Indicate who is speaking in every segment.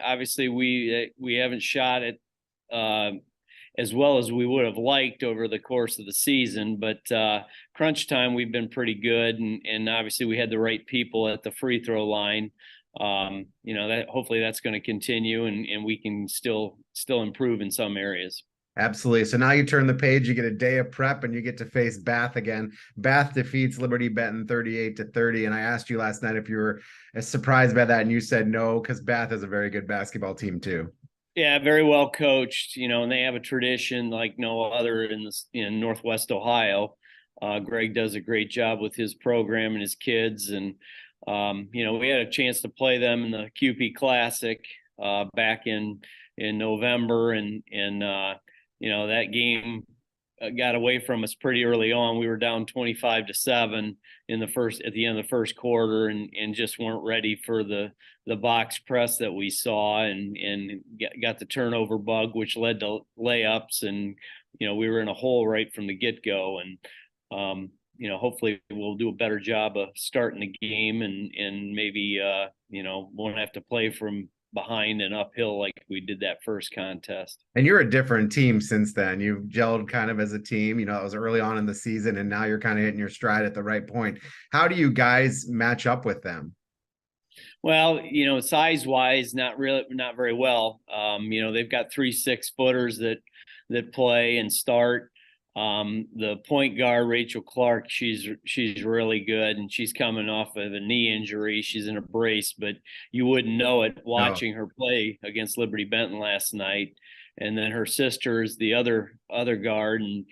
Speaker 1: Obviously, we haven't shot it as well as we would have liked over the course of the season, but crunch time we've been pretty good, and obviously we had the right people at the free throw line. That hopefully that's going to continue, and we can still improve in some areas.
Speaker 2: Absolutely. So now you turn the page, you get a day of prep, and you get to face Bath again. Bath defeats Liberty Benton 38-30. And I asked you last night if you were surprised by that, and you said no, because Bath is a very good basketball team too.
Speaker 1: Yeah, very well coached, and they have a tradition like no other in Northwest Ohio. Greg does a great job with his program and his kids, and we had a chance to play them in the QP Classic back in November, and that game got away from us pretty early on. We were down 25-7 at the end of the first quarter, and just weren't ready for the box press that we saw, and got the turnover bug, which led to layups, and we were in a hole right from the get-go. And hopefully we'll do a better job of starting the game, and maybe won't have to play from behind and uphill like we did that first contest.
Speaker 2: And you're a different team since then. You've gelled kind of as a team. It was early on in the season, and now you're kind of hitting your stride at the right point. How do you guys match up with them?
Speaker 1: Well, size wise, not very well. They've got 3 6-footers that play and start. The point guard, Rachel Clark, she's really good, and she's coming off of a knee injury. She's in a brace, but you wouldn't know it watching her play against Liberty Benton last night. And then her sister is the other guard, and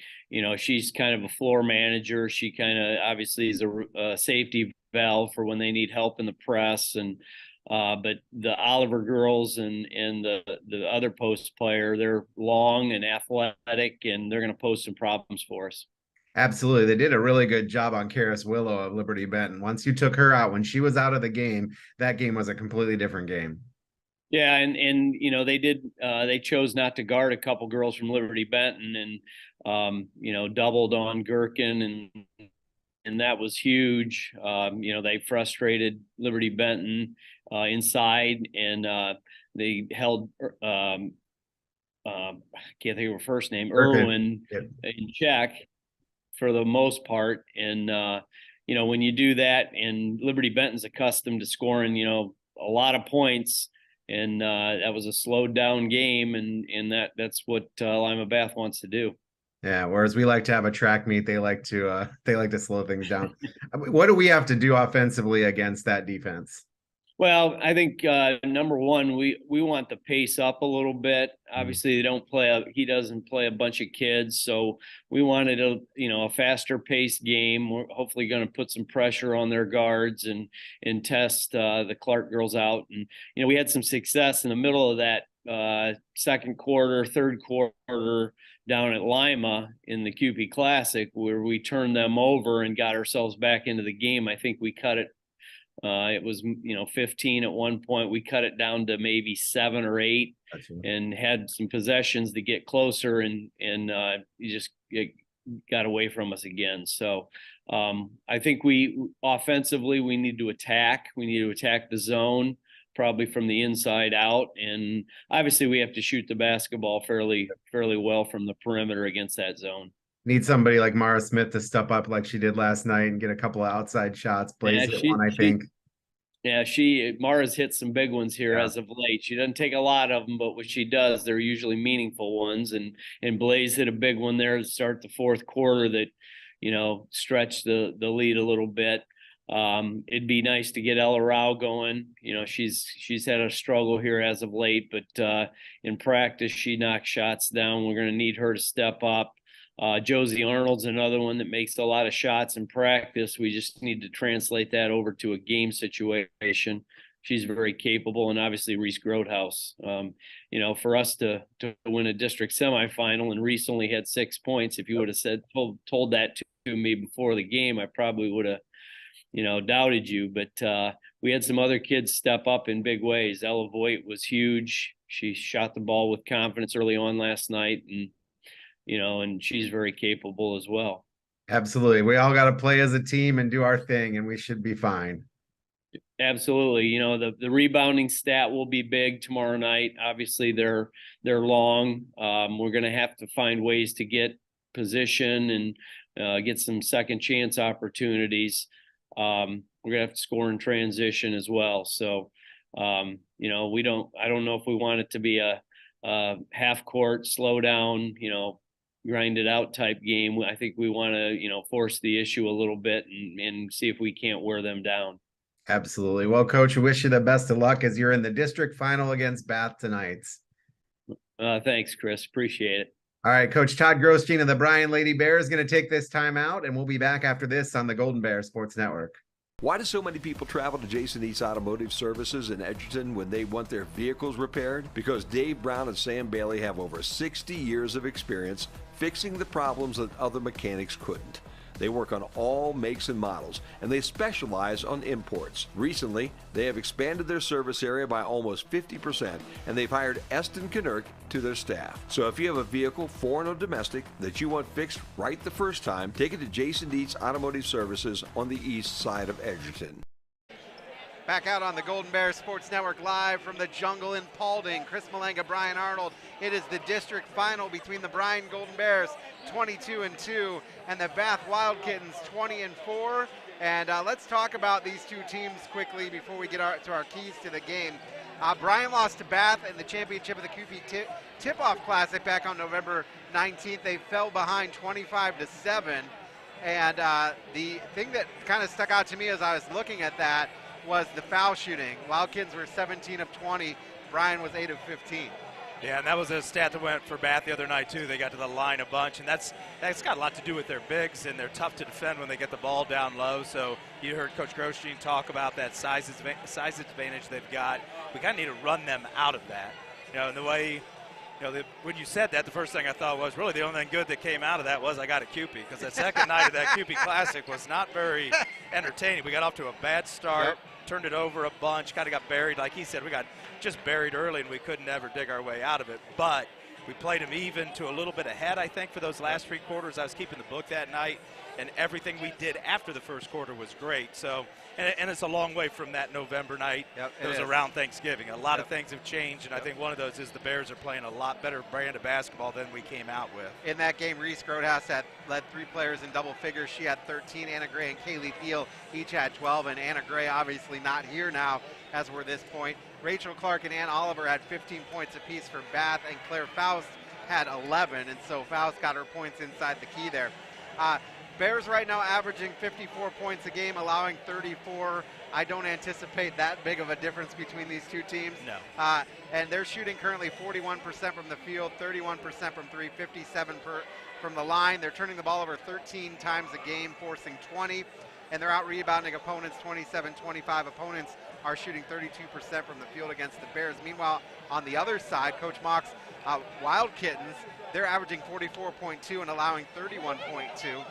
Speaker 1: she's kind of a floor manager. She kind of obviously is a safety valve for when they need help in the press. And but the Oliver girls and the other post player, they're long and athletic, and they're going to pose some problems for us.
Speaker 2: Absolutely. They did a really good job on Karis Willow of Liberty Benton. Once you took her out, when she was out of the game, that game was a completely different game.
Speaker 1: Yeah, and they chose not to guard a couple girls from Liberty Benton, and doubled on Gherkin, and that was huge. They frustrated Liberty Benton inside, and they held I can't think of her first name, Irwin,
Speaker 2: Yep.
Speaker 1: in check for the most part. And when you do that, and Liberty Benton's accustomed to scoring a lot of points, and that was a slowed down game, and that's what Lima Bath wants to do.
Speaker 2: Yeah, whereas we like to have a track meet, they like to slow things down. What do we have to do offensively against that defense?
Speaker 1: Well, I think number one, we want the pace up a little bit. Obviously, he doesn't play a bunch of kids, so we wanted a faster paced game. We're hopefully going to put some pressure on their guards, and test the Clark girls out. And we had some success in the middle of that second quarter, third quarter down at Lima in the QP Classic, where we turned them over and got ourselves back into the game. I think we cut it. It was 15 at one point. We cut it down to maybe 7 or 8, and had some possessions to get closer, and it got away from us again. So I think offensively we need to attack. We need to attack the zone, probably from the inside out, and obviously we have to shoot the basketball fairly well from the perimeter against that zone.
Speaker 2: Need somebody like Mara Smith to step up like she did last night and get a couple of outside shots. Blaze hit one, I think.
Speaker 1: Yeah, Mara's hit some big ones here as of late. She doesn't take a lot of them, but what she does, they're usually meaningful ones. And Blaze hit a big one there to start the fourth quarter that, stretched the lead a little bit. It'd be nice to get Ella Rao going. She's had a struggle here as of late, but in practice she knocks shots down. We're going to need her to step up. Josie Arnold's another one that makes a lot of shots in practice. We just need to translate that over to a game situation. She's very capable, and obviously Reese Grotehouse. For us to win a district semifinal, and Reese only had 6 points. If you would have told that to me before the game, I probably would have doubted you. But we had some other kids step up in big ways. Ella Voigt was huge. She shot the ball with confidence early on last night, and she's very capable as well.
Speaker 2: Absolutely. We all got to play as a team and do our thing, and we should be fine.
Speaker 1: Absolutely. You know, the rebounding stat will be big tomorrow night. Obviously they're long. We're going to have to find ways to get position and get some second chance opportunities. We're going to have to score in transition as well. So, you know, I don't know if we want it to be a half court, slow down, you know, grind it out type game. I think we want to, you know, force the issue a little bit and see if we can't wear them down.
Speaker 2: Absolutely. Well, Coach, we wish you the best of luck as you're in the district final against Bath tonight.
Speaker 1: Thanks, Chris. Appreciate it.
Speaker 2: All right, Coach Todd Grosjean of the Bryan Lady Bears is going to take this time out, and we'll be back after this on the Golden Bear Sports Network.
Speaker 3: Why do so many people travel to Jason Eats Automotive Services in Edgerton when they want their vehicles repaired? Because Dave Brown and Sam Bailey have over 60 years of experience fixing the problems that other mechanics couldn't. They work on all makes and models, and they specialize on imports. Recently, they have expanded their service area by almost 50%, and they've hired Eston Knerk to their staff. So if you have a vehicle, foreign or domestic, that you want fixed right the first time, take it to Jason Dietsch Automotive Services on the east side of Edgerton.
Speaker 4: Back out on the Golden Bear Sports Network live from the jungle in Paulding. Chris Malanga, Bryan Arnold. It is the district final between the Bryan Golden Bears 22-2 and the Bath Wildkittens 20-4. And let's talk about these two teams quickly before we get to our keys to the game. Bryan lost to Bath in the championship of the QP Tip-Off Classic back on November 19th. They fell behind 25-7. And the thing that kind of stuck out to me as I was looking at that was the foul shooting. Wildkittens were 17 of 20. Bryan was 8 of 15.
Speaker 5: Yeah, and that was a stat that went for Bath the other night, too. They got to the line a bunch, and that's got a lot to do with their bigs, and they're tough to defend when they get the ball down low. So you heard Coach Grosjean talk about that size advantage they've got. We kind of need to run them out of that. You know, and the way, you know, when you said that, the first thing I thought was really the only thing good that came out of that was I got a QP, because that second night of that QP Classic was not very entertaining. We got off to a bad start. Yep. Turned it over a bunch, kind of got buried. Like he said, we got just buried early and we couldn't ever dig our way out of it. But we played them even to a little bit ahead, I think, for those last three quarters. I was keeping the book that night, and everything we did after the first quarter was great. So, and it's a long way from that November night. Yep, it was around Thanksgiving. A lot of things have changed, and I think one of those is the Bears are playing a lot better brand of basketball than we came out with.
Speaker 4: In that game, Reese Grodehouse led 3 players in double figures. She had 13. Anna Gray and Kaylee Thiel each had 12, and Anna Gray obviously not here now as we're this point. Rachel Clark and Ann Oliver had 15 points apiece for Bath, and Claire Faust had 11, and so Faust got her points inside the key there. Bears right now averaging 54 points a game, allowing 34. I don't anticipate that big of a difference between these two teams.
Speaker 5: No.
Speaker 4: And they're shooting currently 41% from the field, 31% from 3, 57 from the line. They're turning the ball over 13 times a game, forcing 20. And they're out rebounding opponents 27-25. Opponents are shooting 32% from the field against the Bears. Meanwhile, on the other side, Coach Mock's Wildkittens, they're averaging 44.2 and allowing 31.2.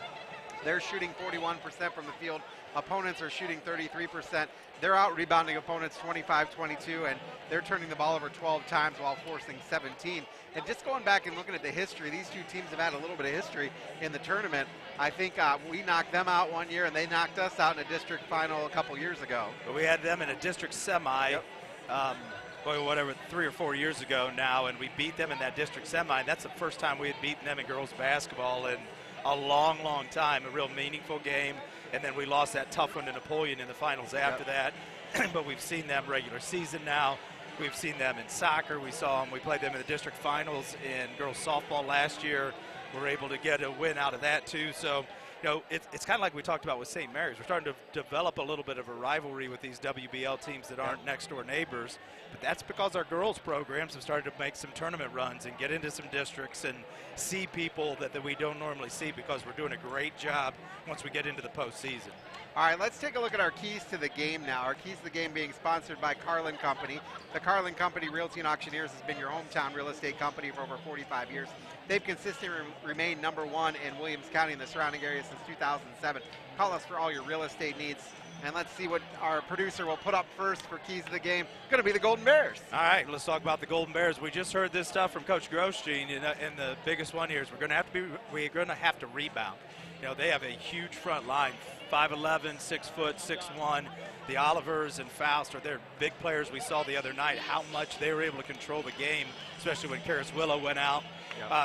Speaker 4: They're shooting 41% from the field. Opponents are shooting 33%. They're out rebounding opponents 25-22, and they're turning the ball over 12 times while forcing 17. And just going back and looking at the history, these two teams have had a little bit of history in the tournament. I think we knocked them out one year, and they knocked us out in a district final a couple years ago.
Speaker 5: But we had them in a district semi. Yep. Whatever, 3 or 4 years ago now, and we beat them in that district semi. That's the first time we had beaten them in girls basketball in a long, long time, a real meaningful game. And then we lost that tough one to Napoleon in the finals after that. But we've seen them regular season now. We've seen them in soccer. We played them in the district finals in girls softball last year. We're able to get a win out of that too. So, you know, it's kind of like we talked about with St. Mary's. We're starting to develop a little bit of a rivalry with these WBL teams that aren't next door neighbors. But that's because our girls programs have started to make some tournament runs and get into some districts and see people that we don't normally see, because we're doing a great job once we get into the postseason.
Speaker 4: All right, let's take a look at our keys to the game now. Our keys to the game being sponsored by Carlin Company. The Carlin Company Realty and Auctioneers has been your hometown real estate company for over 45 years. They've consistently remained #1 in Williams County and the surrounding area since 2007. Call us for all your real estate needs. And let's see what our producer will put up first for keys to the game. Going to be the Golden Bears.
Speaker 5: All right, let's talk about the Golden Bears. We just heard this stuff from Coach Grosjean, and the biggest one here is we're going to have to rebound. You know, they have a huge front line, 5'11", 6 foot, 6'1". The Olivers and Faust are their big players. We saw the other night how much they were able to control the game, especially when Karis Willow went out.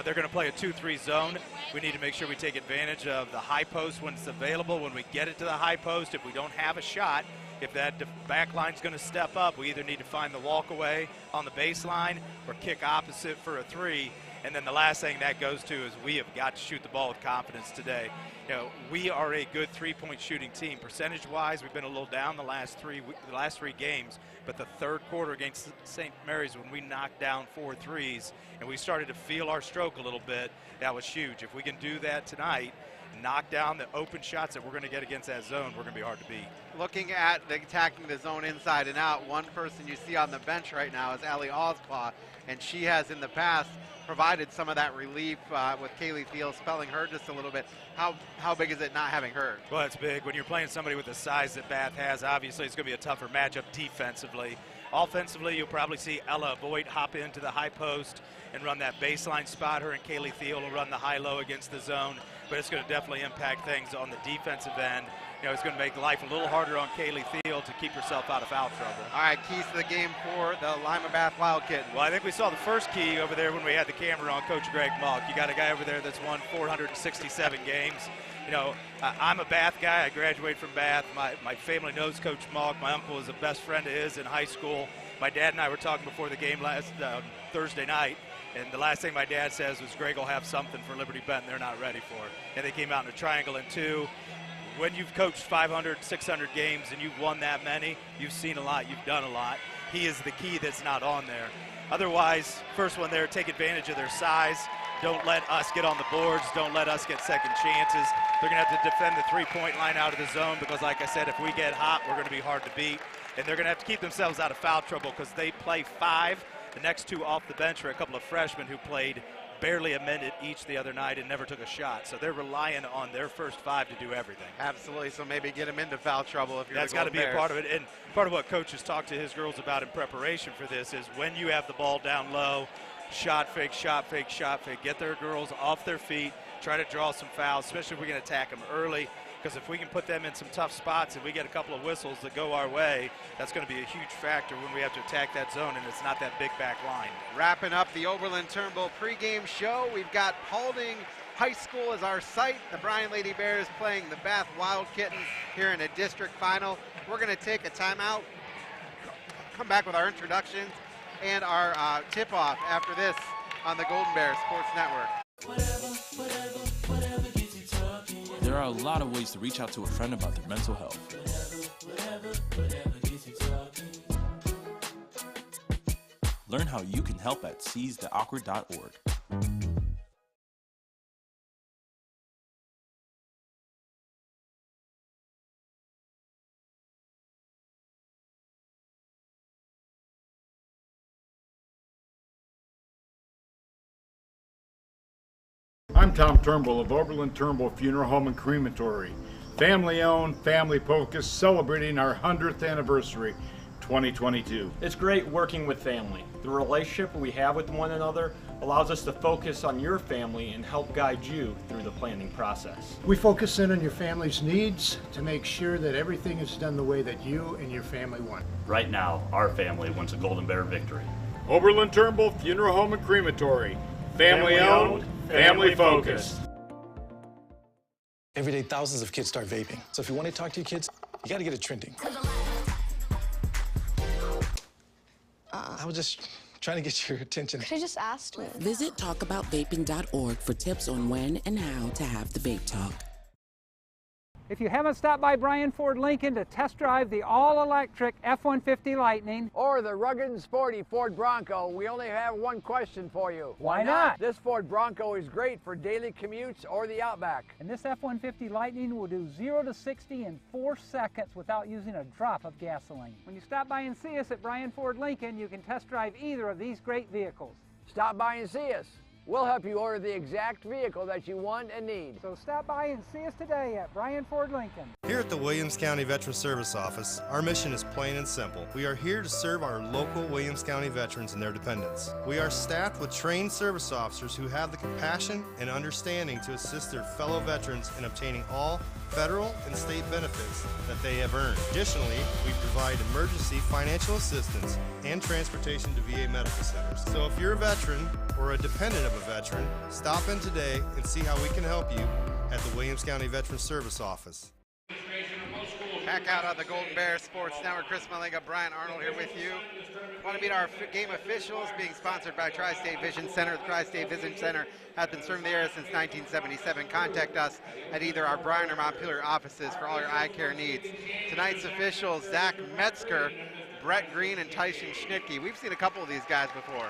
Speaker 5: They're going to play a 2-3 zone. We need to make sure we take advantage of the high post when it's available. When we get it to the high post, if we don't have a shot, if that back line's going to step up, we either need to find the walk away on the baseline or kick opposite for a 3. And then the last thing that goes to is we have got to shoot the ball with confidence today. You know, we are a good three-point shooting team. Percentage-wise, we've been a little down the last three games, but the third quarter against St. Mary's, when we knocked down 4 threes and we started to feel our stroke a little bit, that was huge. If we can do that tonight, knock down the open shots that we're going to get against that zone, we're going to be hard to beat.
Speaker 4: Looking at attacking the zone inside and out, one person you see on the bench right now is Allie Osclaw, and she has in the past provided some of that relief with Kaylee Thiel, spelling her just a little bit. How big is it not having her?
Speaker 5: Well, it's big. When you're playing somebody with the size that Bath has, obviously it's going to be a tougher matchup defensively. Offensively, you'll probably see Ella Voigt hop into the high post and run that baseline spot. Her and Kaylee Thiel will run the high-low against the zone, but it's going to definitely impact things on the defensive end. You know, it's going to make life a little harder on Kaylee Thiel to keep herself out of foul trouble.
Speaker 4: All right, keys to the game for the Lima Bath Wildkittens.
Speaker 5: Well, I think we saw the first key over there when we had the camera on Coach Greg Malk. You got a guy over there that's won 467 games. You know, I'm a Bath guy. I graduated from Bath. My family knows Coach Malk. My uncle was a best friend of his in high school. My dad and I were talking before the game last Thursday night, and the last thing my dad says was Greg will have something for Liberty Benton they're not ready for. And they came out in a triangle in 2. When you've coached 500, 600 games and you've won that many, you've seen a lot, you've done a lot. He is the key that's not on there. Otherwise, first one there, take advantage of their size. Don't let us get on the boards. Don't let us get second chances. They're going to have to defend the three-point line out of the zone because, like I said, if we get hot, we're going to be hard to beat. And they're going to have to keep themselves out of foul trouble because they play 5. The next 2 off the bench are a couple of freshmen who played barely a minute each the other night and never took a shot. So they're relying on their first 5 to do everything.
Speaker 4: Absolutely. So maybe get them into foul trouble if you're
Speaker 5: That's got to be a part of it. And part of what coaches talk to his girls about in preparation for this is when you have the ball down low, shot fake, shot fake, shot fake. Get their girls off their feet. Try to draw some fouls, especially if we can attack them early. Because if we can put them in some tough spots and we get a couple of whistles that go our way, that's going to be a huge factor when we have to attack that zone and it's not that big back line.
Speaker 4: Wrapping up the Oberlin-Turnbull pregame show, we've got Paulding High School as our site. The Bryan Lady Bears playing the Bath Wildkittens here in a district final. We're going to take a timeout, come back with our introductions and our tip-off after this on the Golden Bear Sports Network.
Speaker 6: There are a lot of ways to reach out to a friend about their mental health. Learn how you can help at seizetheawkward.org.
Speaker 7: I'm Tom Turnbull of Oberlin-Turnbull Funeral Home and Crematory. Family owned, family focused, celebrating our 100th anniversary, 2022.
Speaker 8: It's great working with family. The relationship we have with one another allows us to focus on your family and help guide you through the planning process.
Speaker 9: We focus in on your family's needs to make sure that everything is done the way that you and your family want.
Speaker 10: Right now, our family wants a Golden Bear victory.
Speaker 7: Oberlin-Turnbull Funeral Home and Crematory. Family owned, family focused.
Speaker 11: Every day, thousands of kids start vaping. So if you want to talk to your kids, you got to get it trending. I was just trying to get your attention.
Speaker 12: Could I just ask me?
Speaker 13: Visit talkaboutvaping.org for tips on when and how to have the vape talk.
Speaker 14: If you haven't stopped by Bryan Ford Lincoln to test drive the all-electric F-150 Lightning
Speaker 15: or the rugged and sporty Ford Bronco, we only have one question for you.
Speaker 14: Why not?
Speaker 15: This Ford Bronco is great for daily commutes or the Outback.
Speaker 14: And this F-150 Lightning will do 0 to 60 in 4 seconds without using a drop of gasoline. When you stop by and see us at Bryan Ford Lincoln, you can test drive either of these great vehicles.
Speaker 15: Stop by and see us. We'll help you order the exact vehicle that you want and need.
Speaker 14: So stop by and see us today at Bryan Ford Lincoln.
Speaker 12: Here at the Williams County Veteran Service Office, our mission is plain and simple. We are here to serve our local Williams County veterans and their dependents. We are staffed with trained service officers who have the compassion and understanding to assist their fellow veterans in obtaining all federal and state benefits that they have earned. Additionally, we provide emergency financial assistance and transportation to VA medical centers. So if you're a veteran or a dependent of a veteran, stop in today and see how we can help you at the Williams County Veteran Service Office.
Speaker 4: Back out on the Golden Bear Sports Network, Chris Malanga, Bryan Arnold here with you. Want to meet our game officials, being sponsored by Tri-State Vision Center. The Tri-State Vision Center has been serving the area since 1977. Contact us at either our Bryan or Montpelier offices for all your eye care needs. Tonight's officials, Zach Metzger, Brett Green, and Tyson Schnitke. We've seen a couple of these guys before.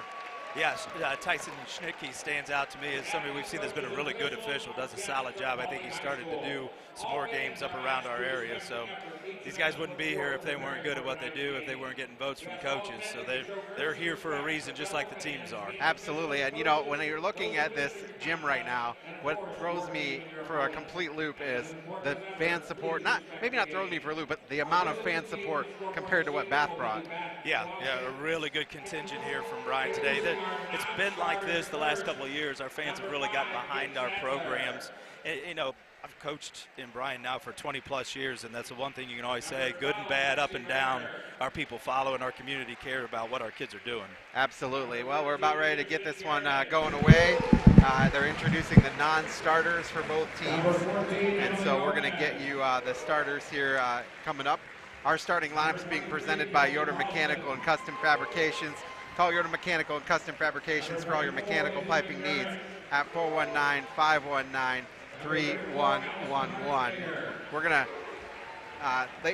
Speaker 5: Yes, Tyson Schnitke stands out to me as somebody we've seen that's been a really good official, does a solid job. I think he started to do some more games up around our area. So these guys wouldn't be here if they weren't good at what they do, if they weren't getting votes from coaches. So they're here for a reason, just like the teams are.
Speaker 4: Absolutely. And, you know, when you're looking at this gym right now, what throws me for a complete loop is the fan support. Maybe not throws me for a loop, but the amount of fan support compared to what Bath brought.
Speaker 5: Yeah, a really good contingent here from Bryan today. It's been like this the last couple of years. Our fans have really gotten behind our programs. And, you know, I've coached in Bryan now for 20-plus years, and that's the one thing you can always say, good and bad, up and down, our people follow and our community care about what our kids are doing.
Speaker 4: Absolutely. Well, we're about ready to get this one going away. They're introducing the non-starters for both teams, and so we're going to get you the starters here coming up. Our starting lineup is being presented by Yoder Mechanical and Custom Fabrications. Call Yoder Mechanical and Custom Fabrications for all your mechanical piping needs at 419-519-3111. We're going to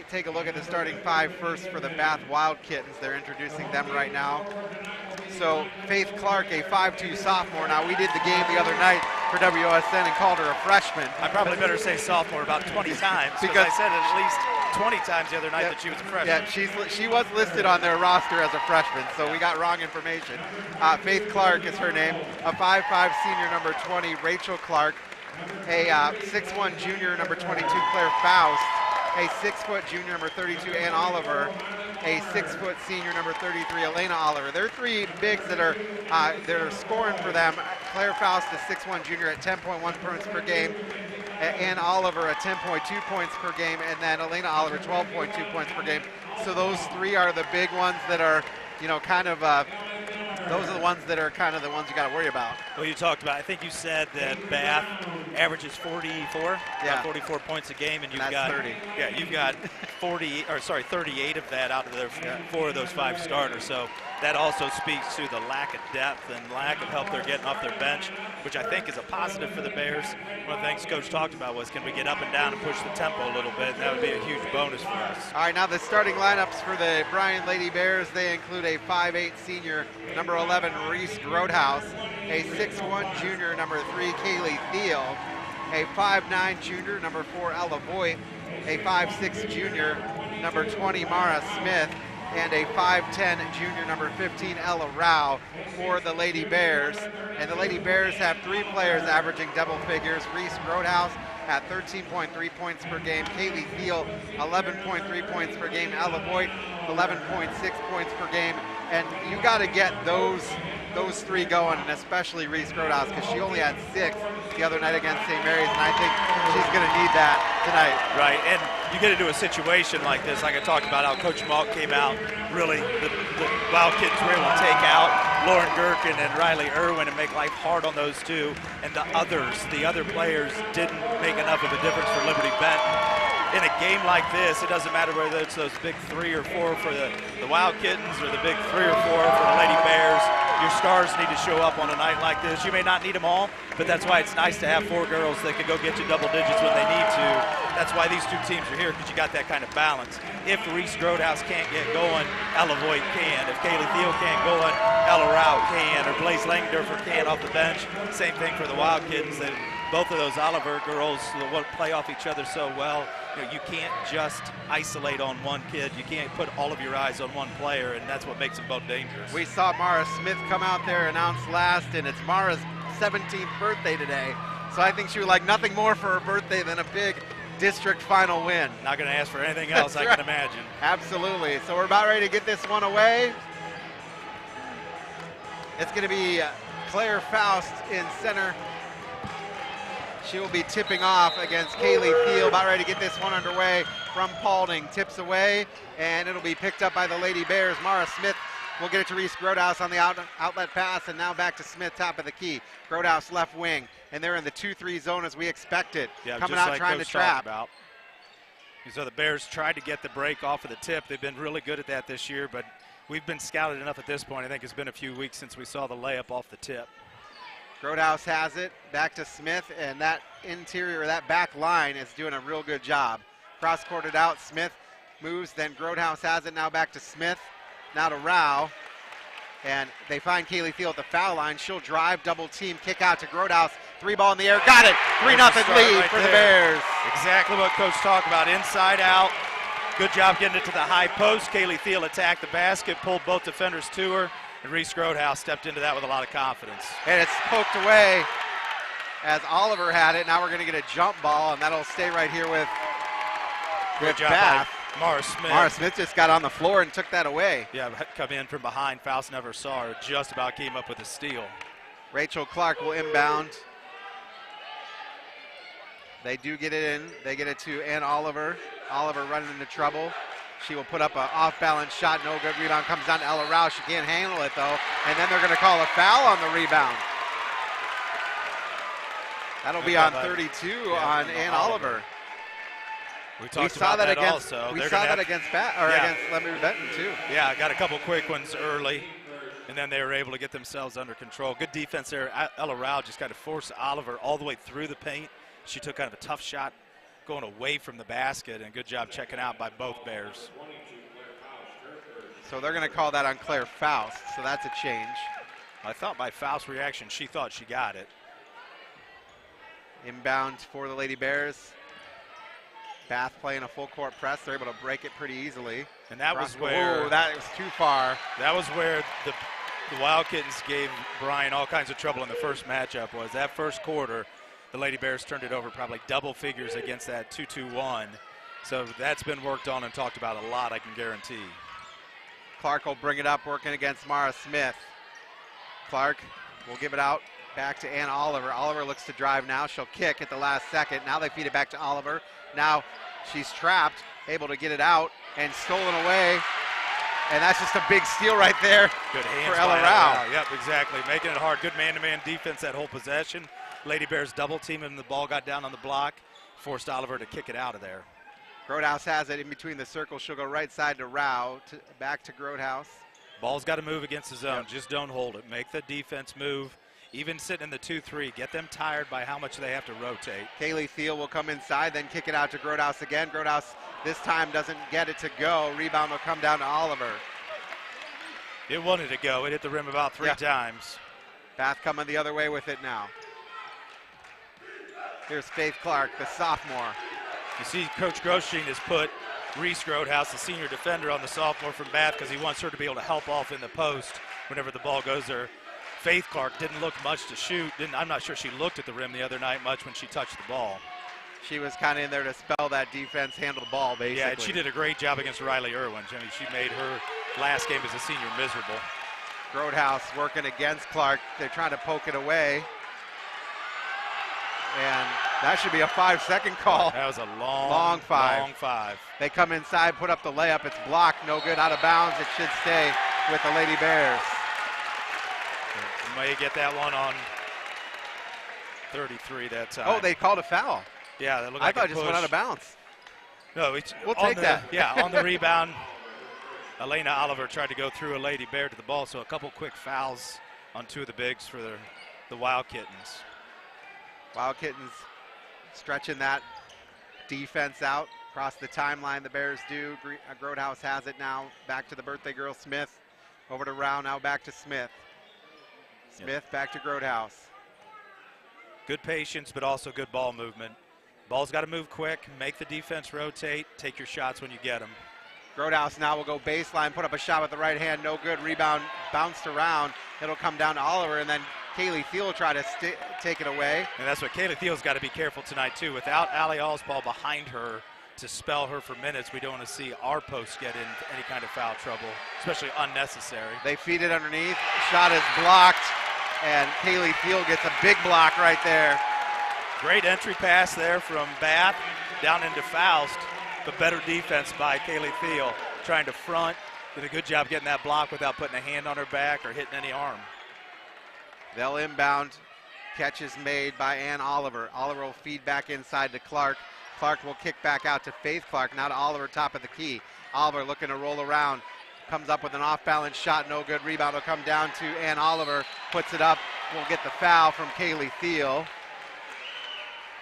Speaker 4: take a look at the starting five first for the Bath Wildkittens. They're introducing them right now. So Faith Clark, a 5'2" sophomore. Now, we did the game the other night for WSN and called her a freshman.
Speaker 5: I probably better say sophomore about 20 times because I said it at least 20 times the other night that she was a freshman.
Speaker 4: Yeah, she was listed on their roster as a freshman, so we got wrong information. Faith Clark is her name. A 5'5" senior, number 20, Rachel Clark. A 6'1" junior, number 22, Claire Faust. A 6-foot junior, number 32, Ann Oliver. A 6-foot senior, number 33, Elena Oliver. They're three bigs that are scoring for them. Claire Faust, a 6'1" junior at 10.1 points per game. Ann Oliver at 10.2 points per game, and then Elena Oliver 12.2 points per game. So those three are the big ones that are, you know, kind of those are the ones that are kind of the ones you got to worry about.
Speaker 5: Well, you talked about, I think you said that Bath averages 44, 44 points a game, and you've got
Speaker 4: 30.
Speaker 5: Yeah, you've got 38 of that out of their four of those five starters. So that also speaks to the lack of depth and lack of help they're getting off their bench, which I think is a positive for the Bears. One of the things Coach talked about was, can we get up and down and push the tempo a little bit? And that would be a huge bonus for us.
Speaker 4: All right, now the starting lineups for the Bryan Lady Bears, they include a 5'8" senior, number 11, Reese Grodhouse, a 6'1" junior, number 3, Kaylee Thiel, a 5'9" junior, number 4, Ella Voigt, a 5'6" junior, number 20, Mara Smith, and a 5'10" junior, number 15, Ella Rao for the Lady Bears. And the Lady Bears have three players averaging double figures. Reese Grodhouse at 13.3 points per game. Kaylee Thiel, 11.3 points per game. Ella Voigt, 11.6 points per game. And you got to get those three going, and especially Reese Grodhouse, because she only had 6 the other night against St. Mary's, and I think she's going to need that tonight.
Speaker 5: Right, and you get into a situation like this, like I talked about how Coach Malk came out, really the Wildkittens were able to take out Lauren Gherkin and Riley Irwin and make life hard on those two, and the other players didn't make enough of a difference for Liberty Benton. In a game like this, it doesn't matter whether it's those big 3 or 4 for the Wildkittens or the big 3 or 4 for the Lady Bears. Your stars need to show up on a night like this. You may not need them all, but that's why it's nice to have 4 girls that can go get you double digits when they need to. That's why these two teams are here, because you got that kind of balance. If Reese Grodhouse can't get going, Ella Voigt can. If Kaylee Thiel can't go, Ella Rao can, or Blaze Langdorfer can off the bench. Same thing for the Wildkittens. Both of those Oliver girls play off each other so well. You can't just isolate on one kid. You can't put all of your eyes on one player, and that's what makes them both dangerous.
Speaker 4: We saw Mara Smith come out there announced last, and it's Mara's 17th birthday today. So I think she would like nothing more for her birthday than a big district final win.
Speaker 5: Not going to ask for anything else, I can imagine.
Speaker 4: Absolutely. So we're about ready to get this one away. It's going to be Claire Faust in center. She will be tipping off against Kaylee Thiel. About ready to get this one underway from Paulding. Tips away, and it'll be picked up by the Lady Bears. Mara Smith will get it to Reese Grodhouse on the outlet pass, and now back to Smith, top of the key. Grodhouse left wing, and they're in the 2-3 zone as we expected.
Speaker 5: Yeah,
Speaker 4: coming
Speaker 5: just
Speaker 4: out
Speaker 5: like
Speaker 4: trying
Speaker 5: Coach
Speaker 4: to trap.
Speaker 5: About. So the Bears tried to get the break off of the tip. They've been really good at that this year, but we've been scouted enough at this point. I think it's been a few weeks since we saw the layup off the tip.
Speaker 4: Grodhouse has it, back to Smith, and that interior, that back line is doing a real good job. Cross-courted out, Smith moves, then Grodhouse has it, now back to Smith, now to Rao, and they find Kaylee Thiel at the foul line. She'll drive, double team, kick out to Grodhouse, 3-ball in the air, got it, 3-0 lead
Speaker 5: right
Speaker 4: for
Speaker 5: there.
Speaker 4: the Bears.
Speaker 5: Exactly what Coach talked about, inside out. Good job getting it to the high post. Kaylee Thiel attacked the basket, pulled both defenders to her, and Reese Grodhouse stepped into that with a lot of confidence.
Speaker 4: And it's poked away as Oliver had it. Now we're going to get a jump ball, and that'll stay right here with
Speaker 5: Good job
Speaker 4: Bath.
Speaker 5: by Mara Smith.
Speaker 4: Mara Smith just got on the floor and took that away.
Speaker 5: Yeah, come in from behind. Faust never saw her. Just about came up with a steal.
Speaker 4: Rachel Clark will inbound. They do get it in. They get it to Ann Oliver. Oliver running into trouble. She will put up an off-balance shot. No good. Rebound comes down to Ella Rouse. She can't handle it, though. And then they're going to call a foul on the rebound. That'll be on 32 on Ann Oliver.
Speaker 5: We saw that
Speaker 4: against,
Speaker 5: also.
Speaker 4: We saw that against Lemuel Benton, too.
Speaker 5: Yeah, got a couple quick ones early, and then they were able to get themselves under control. Good defense there. Ella Rouse just kind of forced Oliver all the way through the paint. She took kind of a tough shot going away from the basket, and good job checking out by both Bears.
Speaker 4: So they're going to call that on Claire Faust, so that's a change.
Speaker 5: I thought by Faust's reaction, she thought she got it.
Speaker 4: Inbound for the Lady Bears. Bath playing a full court press. They're able to break it pretty easily.
Speaker 5: And that was where...
Speaker 4: Oh, that was too far.
Speaker 5: That was where the Wildkittens gave Bryan all kinds of trouble in the first matchup. Was that first quarter, the Lady Bears turned it over probably double figures against that 2-2-1. So that's been worked on and talked about a lot, I can guarantee.
Speaker 4: Clark will bring it up, working against Mara Smith. Clark will give it out back to Ann Oliver. Oliver looks to drive now. She'll kick at the last second. Now they feed it back to Oliver. Now she's trapped, able to get it out, and stolen away. And that's just a big steal right there.
Speaker 5: Good hands
Speaker 4: for Ella
Speaker 5: by
Speaker 4: Rao.
Speaker 5: Yep, exactly. Making it hard. Good man-to-man defense that whole possession. Lady Bears double team him. The ball got down on the block. Forced Oliver to kick it out of there.
Speaker 4: Grodhouse has it in between the circles. She'll go right side to Rao, back to Grodhouse.
Speaker 5: Ball's got to move against the zone. Yep. Just don't hold it. Make the defense move. Even sitting in the 2-3, get them tired by how much they have to rotate.
Speaker 4: Kaylee Thiel will come inside, then kick it out to Grodhouse again. Grodhouse this time doesn't get it to go. Rebound will come down to Oliver.
Speaker 5: It wanted to go. It hit the rim about three times.
Speaker 4: Bath coming the other way with it now. Here's Faith Clark, the sophomore.
Speaker 5: You see Coach Grosjean has put Reese Grodhouse, the senior defender, on the sophomore from Bath because he wants her to be able to help off in the post whenever the ball goes there. Faith Clark didn't look much to shoot. I'm not sure she looked at the rim the other night much when she touched the ball.
Speaker 4: She was kind of in there to spell that defense, handle the ball, basically.
Speaker 5: Yeah, and she did a great job against Riley Irwin. I mean, she made her last game as a senior miserable.
Speaker 4: Grodhouse working against Clark. They're trying to poke it away. And that should be a 5-second call.
Speaker 5: That was a long five.
Speaker 4: They come inside, put up the layup. It's blocked, no good, out of bounds. It should stay with the Lady Bears.
Speaker 5: You may get that one on 33 that time.
Speaker 4: Oh, they called a foul.
Speaker 5: Yeah, that looked
Speaker 4: I
Speaker 5: like
Speaker 4: thought
Speaker 5: a
Speaker 4: it just
Speaker 5: push.
Speaker 4: went out of bounds.
Speaker 5: No,
Speaker 4: we'll take that.
Speaker 5: Yeah, on the rebound, Elena Oliver tried to go through a Lady Bear to the ball, so a couple quick fouls on two of the bigs for the Wildkittens.
Speaker 4: Wildkittens stretching that defense out across the timeline. The Bears do. Grodhouse has it now. Back to the birthday girl, Smith. Over to Rao, now back to Smith. Smith back to Grodhouse.
Speaker 5: Good patience, but also good ball movement. Ball's got to move quick, make the defense rotate, take your shots when you get them.
Speaker 4: Grodhouse now will go baseline, put up a shot with the right hand, no good. Rebound bounced around. It'll come down to Oliver, and then Kaylee Thiel will try to take it away.
Speaker 5: And that's what Kaylee Thiel's got to be careful tonight, too. Without Allie Allsball behind her to spell her for minutes, we don't want to see our post get in any kind of foul trouble, especially unnecessary.
Speaker 4: They feed it underneath. Shot is blocked, and Kaylee Thiel gets a big block right there.
Speaker 5: Great entry pass there from Bath down into Faust, but better defense by Kaylee Thiel, trying to front. Did a good job getting that block without putting a hand on her back or hitting any arm.
Speaker 4: They'll inbound. Catch is made by Ann Oliver. Oliver will feed back inside to Clark. Clark will kick back out to Faith Clark. Now to Oliver, top of the key. Oliver looking to roll around. Comes up with an off-balance shot. No good. Rebound will come down to Ann Oliver. Puts it up. Will get the foul from Kaylee Thiel.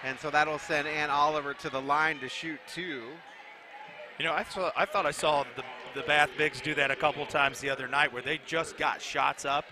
Speaker 4: And so that'll send Ann Oliver to the line to shoot 2.
Speaker 5: You know, I thought I saw the Bath Bigs do that a couple times the other night where they just got shots up.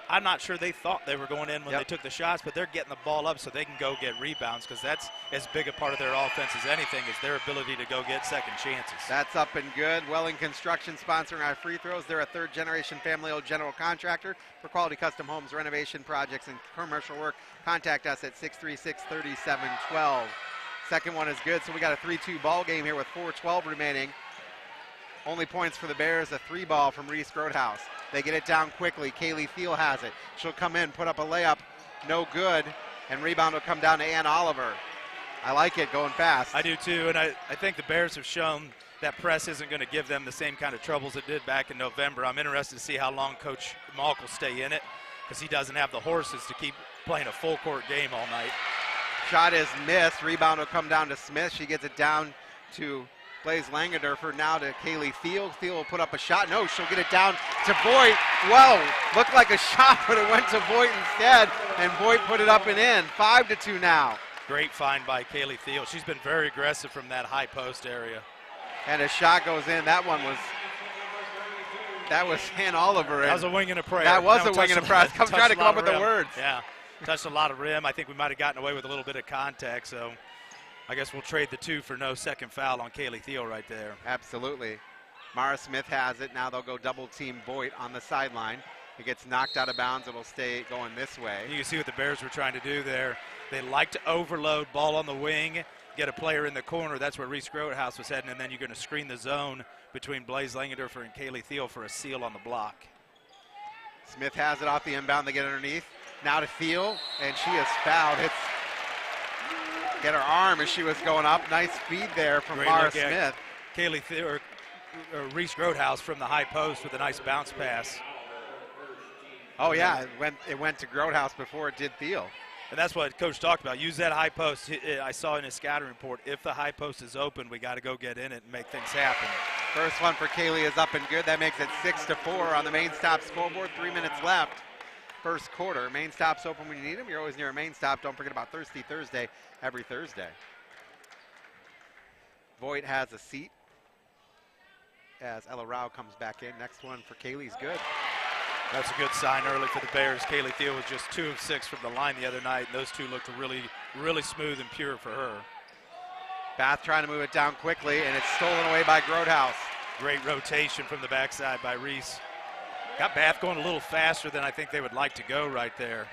Speaker 5: I'm not sure they thought they were going in when they took the shots, but they're getting the ball up so they can go get rebounds, because that's as big a part of their offense as anything, is their ability to go get second chances.
Speaker 4: That's up and good. Welling Construction sponsoring our free throws. They're a third-generation family-owned general contractor for quality custom homes, renovation projects, and commercial work. Contact us at 636-3712. Second one is good, so we got a 3-2 ball game here with 4:12 remaining. Only points for the Bears, a 3-ball from Reese Grotehouse. They get it down quickly. Kaylee Thiel has it. She'll come in, put up a layup, no good, and rebound will come down to Ann Oliver. I like it going fast.
Speaker 5: I do too, and I think the Bears have shown that press isn't going to give them the same kind of troubles it did back in November. I'm interested to see how long Coach Malk will stay in it, because he doesn't have the horses to keep playing a full court game all night.
Speaker 4: Shot is missed. Rebound will come down to Smith. She gets it down to Blaze Langendorfer, now to Kaylee Thiel. Thiel will put up a shot. No, she'll get it down to Voigt. Whoa, looked like a shot, but it went to Voigt instead, and Voigt put it up and in. 5-2 now.
Speaker 5: Great find by Kaylee Thiel. She's been very aggressive from that high post area.
Speaker 4: And a shot goes in. That was Ann Oliver.
Speaker 5: That was a wing and a prayer.
Speaker 4: That was a wing and a prayer. I'm trying to come up with the words.
Speaker 5: Yeah, touched a lot of rim. I think we might have gotten away with a little bit of contact, so I guess we'll trade the 2 for no second foul on Kaylee Thiel right there.
Speaker 4: Absolutely. Mara Smith has it. Now they'll go double team Voigt on the sideline. It gets knocked out of bounds. It'll stay going this way.
Speaker 5: You can see what the Bears were trying to do there. They like to overload, ball on the wing, get a player in the corner. That's where Reese Grotehouse was heading, and then you're going to screen the zone between Blaze Langendorfer and Kaylee Thiel for a seal on the block.
Speaker 4: Smith has it off the inbound. They get underneath. Now to Thiel, and she is fouled. Hits get her arm as she was going up. Nice speed there from Mara Smith.
Speaker 5: Kaylee Thiel, or Reese Grotehouse from the high post with a nice bounce pass.
Speaker 4: Oh yeah, it went to Grotehouse before it did Thiel.
Speaker 5: And that's what Coach talked about. Use that high post. I saw in his scouting report, if the high post is open, we got to go get in it and make things happen.
Speaker 4: First one for Kaylee is up and good. That makes it 6-4 on the main stop scoreboard. 3 minutes left. First quarter. Main stop's open when you need them. You're always near a main stop. Don't forget about Thirsty Thursday every Thursday. Voigt has a seat as Ella Rao comes back in. Next one for Kaylee's good.
Speaker 5: That's a good sign early for the Bears. Kaylee Thiel was just 2 of 6 from the line the other night, and those 2 looked really, really smooth and pure for her.
Speaker 4: Bath trying to move it down quickly, and it's stolen away by Grotehouse.
Speaker 5: Great rotation from the backside by Reese. Got Bath going a little faster than I think they would like to go right there.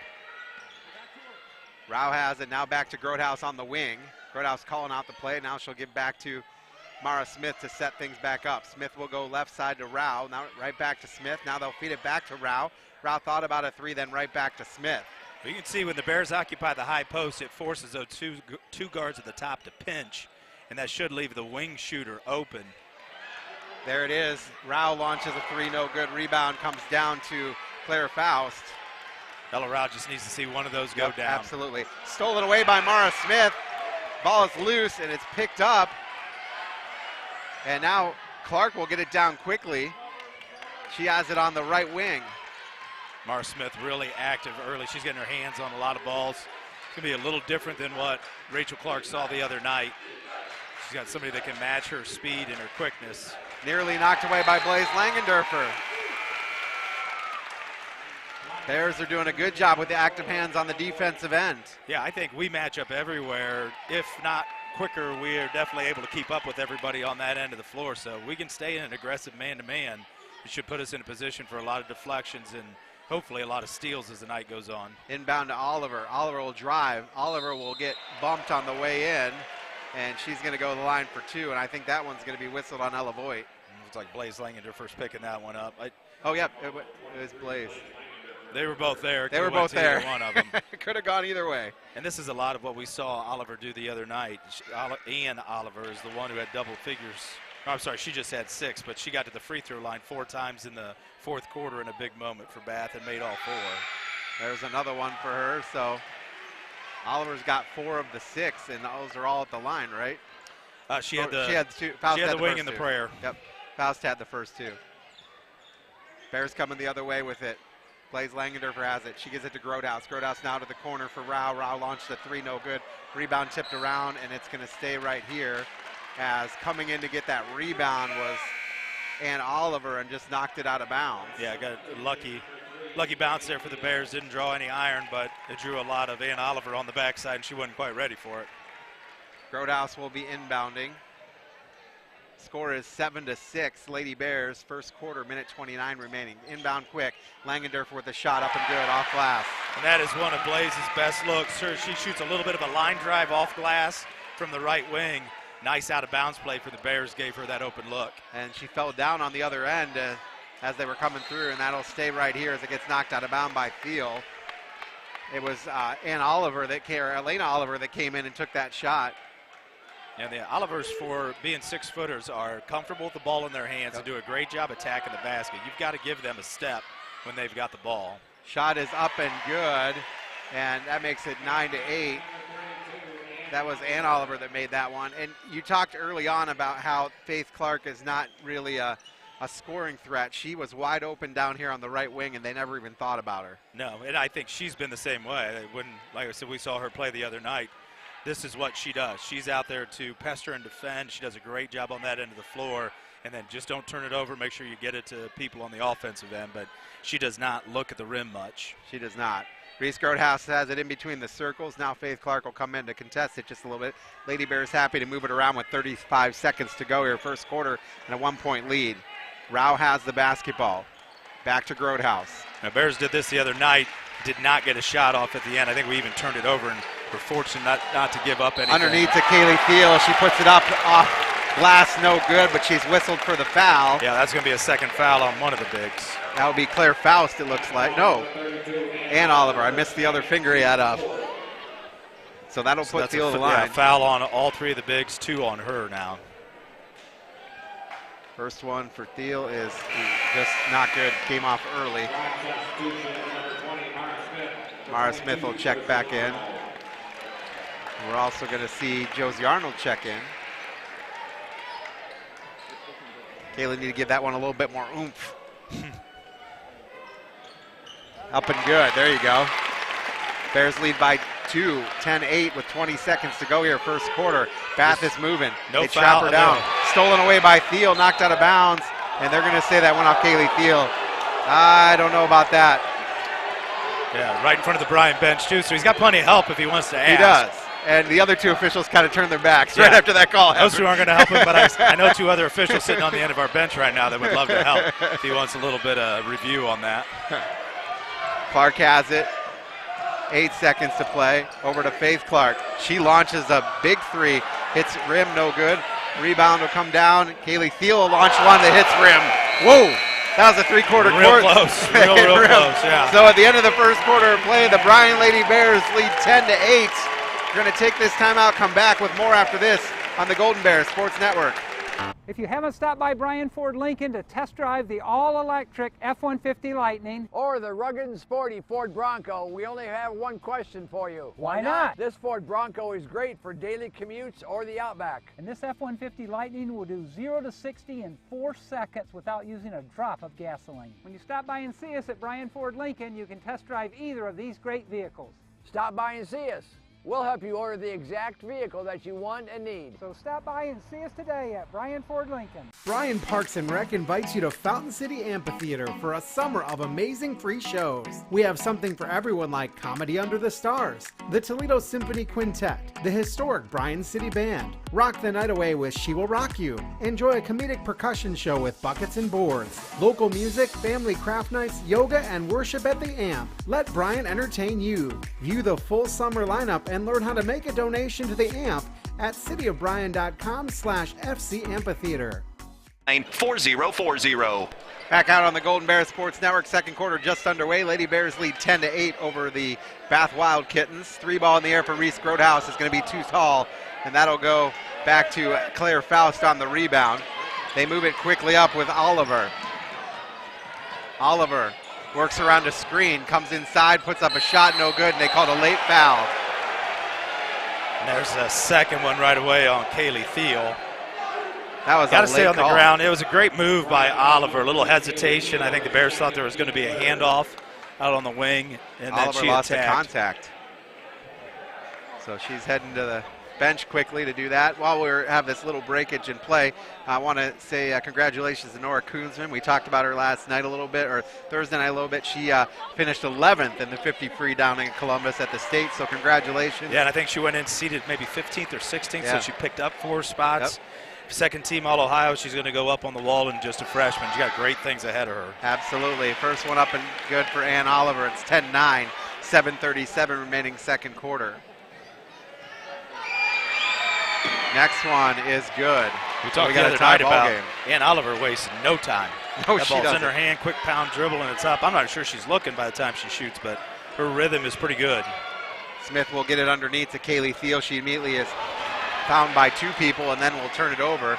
Speaker 4: Rao has it. Now back to Grotehouse on the wing. Grotehouse calling out the play. Now she'll give back to Mara Smith to set things back up. Smith will go left side to Rao. Now right back to Smith. Now they'll feed it back to Rao. Rao thought about a 3, then right back to Smith.
Speaker 5: You can see when the Bears occupy the high post, it forces those two guards at the top to pinch, and that should leave the wing shooter open.
Speaker 4: There it is. Rao launches a 3, no good. Rebound comes down to Claire Faust.
Speaker 5: Ella Rao just needs to see one of those go down.
Speaker 4: Absolutely. Stolen away by Mara Smith. Ball is loose, and it's picked up. And now Clark will get it down quickly. She has it on the right wing.
Speaker 5: Mara Smith really active early. She's getting her hands on a lot of balls. It's going to be a little different than what Rachel Clark saw the other night. She's got somebody that can match her speed and her quickness.
Speaker 4: Nearly knocked away by Blaze Langendorfer. Bears are doing a good job with the active hands on the defensive end.
Speaker 5: Yeah, I think we match up everywhere. If not quicker, we are definitely able to keep up with everybody on that end of the floor. So we can stay in an aggressive man-to-man. It should put us in a position for a lot of deflections hopefully a lot of steals as the night goes on.
Speaker 4: Inbound to Oliver. Oliver will drive. Oliver will get bumped on the way in, and she's going to go to the line for 2, and I think that one's going to be whistled on Ella Voigt.
Speaker 5: Looks like Blaze Langander first picking that one up.
Speaker 4: Oh, yep, it was Blaze.
Speaker 5: They were both there.
Speaker 4: They were both there.
Speaker 5: One of them.
Speaker 4: Could have gone either way.
Speaker 5: And this is a lot of what we saw Oliver do the other night. Ian Oliver is the one who had double figures. Oh, I'm sorry, she just had 6, but she got to the free throw line 4 times in the fourth quarter in a big moment for Bath and made all 4.
Speaker 4: There's another one for her. So Oliver's got 4 of the 6, and those are all at the line, right?
Speaker 5: She had the
Speaker 4: two.
Speaker 5: She had the wing and the prayer.
Speaker 4: Yep. Faust had the first 2. Bears coming the other way with it. Blaze Langendorfer has it. She gives it to Grodhouse. Grodhouse now to the corner for Rao. Rao launched a 3, no good. Rebound tipped around, and it's going to stay right here, as coming in to get that rebound was Ann Oliver and just knocked it out of bounds.
Speaker 5: Yeah, got a lucky bounce there for the Bears. Didn't draw any iron, but it drew a lot of Ann Oliver on the backside, and she wasn't quite ready for it.
Speaker 4: Grodhouse will be inbounding. Score is 7-6, Lady Bears. First quarter, minute 29 remaining. Inbound quick. Langendorfer with a shot up and good, off glass.
Speaker 5: And that is one of Blaze's best looks. She shoots a little bit of a line drive off glass from the right wing. Nice out of bounds play for the Bears, gave her that open look.
Speaker 4: And she fell down on the other end as they were coming through, and that'll stay right here as it gets knocked out of bounds by Thiel. It was Elena Oliver that came in and took that shot.
Speaker 5: And the Olivers, for being 6-footers, are comfortable with the ball in their hands and do a great job attacking the basket. You've got to give them a step when they've got the ball.
Speaker 4: Shot is up and good, and that makes it 9-8. That was Ann Oliver that made that one. And you talked early on about how Faith Clark is not really a scoring threat. She was wide open down here on the right wing, and they never even thought about her.
Speaker 5: No, and I think she's been the same way. Like I said, we saw her play the other night. This is what she does. She's out there to pester and defend. She does a great job on that end of the floor. And then just don't turn it over. Make sure you get it to people on the offensive end. But she does not look at the rim much.
Speaker 4: She does not. Reese Grodhouse has it in between the circles. Now Faith Clark will come in to contest it just a little bit. Lady Bears happy to move it around with 35 seconds to go here, first quarter, and a 1-point lead. Rao has the basketball. Back to Grodhouse.
Speaker 5: Now Bears did this the other night. Did not get a shot off at the end. I think we even turned it over, and we're fortunate not to give up anything.
Speaker 4: Underneath to Kaylee Thiel. She puts it up off glass, no good, but she's whistled for the foul.
Speaker 5: Yeah, that's going to be a second foul on one of the bigs.
Speaker 4: That would be Claire Faust, it looks like. No, Ann Oliver. I missed the other finger he had up. So that'll put Thiel on the line.
Speaker 5: Yeah, foul on all 3 of the bigs, 2 on her now.
Speaker 4: First one for Thiel is just not good. Came off early. Mara Smith will check back in. We're also going to see Josie Arnold check in. Kayla need to give that one a little bit more oomph. Up and good. There you go. Bears lead by 2, 10-8 with 20 seconds to go here, first quarter. Bath is moving.
Speaker 5: No
Speaker 4: they
Speaker 5: foul,
Speaker 4: trap her down. Stolen away by Thiel, knocked out of bounds, and they're going to say that went off Kaylee Thiel. I don't know about that.
Speaker 5: Yeah, right in front of the Bryan bench, too, so he's got plenty of help if he wants to ask.
Speaker 4: He does. And the other 2 officials kind of turned their backs right after that call.
Speaker 5: Those 2 aren't going to help him, but I know 2 other officials sitting on the end of our bench right now that would love to help if he wants a little bit of review on that.
Speaker 4: Clark has it. 8 seconds to play. Over to Faith Clark. She launches a big 3. Hits rim, no good. Rebound will come down. Kaylee Thiel will launch one that hits rim. Whoa! That was a 3-quarter
Speaker 5: real close. Real close, yeah.
Speaker 4: So at the end of the first quarter of play, the Bryan Lady Bears lead 10-8. We're going to take this timeout, come back with more after this on the Golden Bears Sports Network.
Speaker 14: If you haven't stopped by Bryan Ford Lincoln to test drive the all-electric F-150 Lightning
Speaker 15: or the rugged and sporty Ford Bronco, we only have one question for you.
Speaker 14: Why not?
Speaker 15: This Ford Bronco is great for daily commutes or the Outback.
Speaker 14: And this F-150 Lightning will do 0 to 60 in 4 seconds without using a drop of gasoline. When you stop by and see us at Bryan Ford Lincoln, you can test drive either of these great vehicles.
Speaker 15: Stop by and see us. We'll help you order the exact vehicle that you want and need.
Speaker 14: So stop by and see us today at Bryan Ford Lincoln.
Speaker 16: Bryan Parks and Rec invites you to Fountain City Amphitheater for a summer of amazing free shows. We have something for everyone like Comedy Under the Stars, the Toledo Symphony Quintet, the historic Bryan City Band, Rock the Night Away with She Will Rock You, enjoy a comedic percussion show with buckets and boards, local music, family craft nights, yoga, and worship at the Amp. Let Bryan entertain you. View the full summer lineup and learn how to make a donation to the AMP at cityofbryan.com/FC Amphitheater.
Speaker 17: 4040.
Speaker 4: Back out on the Golden Bear Sports Network, second quarter just underway. Lady Bears lead 10-8 over the Bath Wildkittens. 3-ball in the air for Reese Grotehouse. Is going to be too tall, and that'll go back to Claire Faust on the rebound. They move it quickly up with Oliver. Oliver works around a screen, comes inside, puts up a shot, no good, and they called a late foul.
Speaker 5: And there's a second one right away on Kaylee Thiel.
Speaker 4: That was
Speaker 5: got to stay on
Speaker 4: call.
Speaker 5: the ground. It was a great move by Oliver. A little hesitation. I think the Bears thought there was going to be a handoff out on the wing, and then
Speaker 4: Oliver
Speaker 5: she
Speaker 4: lost the
Speaker 5: attacked.
Speaker 4: contact. So she's heading to the bench quickly to do that. While we have this little breakage in play, I want to say congratulations to Nora Koonsman. We talked about her last night a little bit, or Thursday night a little bit. She finished 11th in the 50 free down in Columbus at the state, so congratulations.
Speaker 5: Yeah, and I think she went in seated maybe 15th or 16th,
Speaker 4: Yeah.
Speaker 5: so she picked up 4 spots. Second team All-Ohio, she's going to go up on the wall and just a freshman. She got great things ahead of her.
Speaker 4: Absolutely. First one up and good for Ann Oliver. It's 10-9, 7:37 remaining second quarter. Next one is good.
Speaker 5: We talked the
Speaker 4: got
Speaker 5: other
Speaker 4: a tie
Speaker 5: night
Speaker 4: ball
Speaker 5: about
Speaker 4: game.
Speaker 5: Ann Oliver wasting no time.
Speaker 4: No,
Speaker 5: that
Speaker 4: she
Speaker 5: ball's
Speaker 4: doesn't.
Speaker 5: in her hand, quick pound dribble, and it's up. I'm not sure she's looking by the time she shoots, but her rhythm is pretty good.
Speaker 4: Smith will get it underneath to Kaylee Thiel. She immediately is found by 2 people and then will turn it over.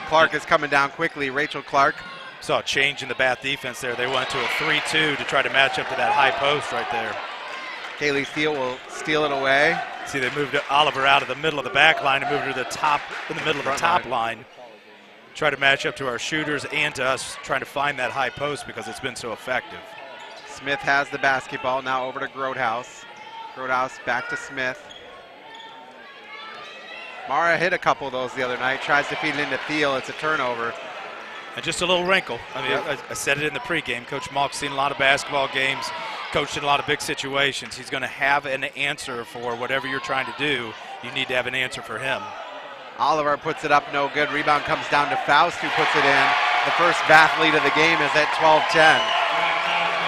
Speaker 4: Clark is coming down quickly. Rachel Clark.
Speaker 5: Saw a change in the Bath defense there. They went to a 3-2 to try to match up to that high post right there.
Speaker 4: Kaylee Thiel will steal it away.
Speaker 5: See, they moved Oliver out of the middle of the back line and moved her to the top, in the middle of the top line. Try to match up to our shooters and to us trying to find that high post because it's been so effective.
Speaker 4: Smith has the basketball. Now over to Grotehouse. Grotehouse back to Smith. Mara hit a couple of those the other night. Tries to feed it into Thiel. It's a turnover.
Speaker 5: And just a little wrinkle. I mean, I said it in the pregame. Coach Malk's seen a lot of basketball games, coached in a lot of big situations. He's going to have an answer for whatever you're trying to do. You need to have an answer for him.
Speaker 4: Oliver puts it up, no good. Rebound comes down to Faust, who puts it in. The first Bath lead of the game is at 12-10.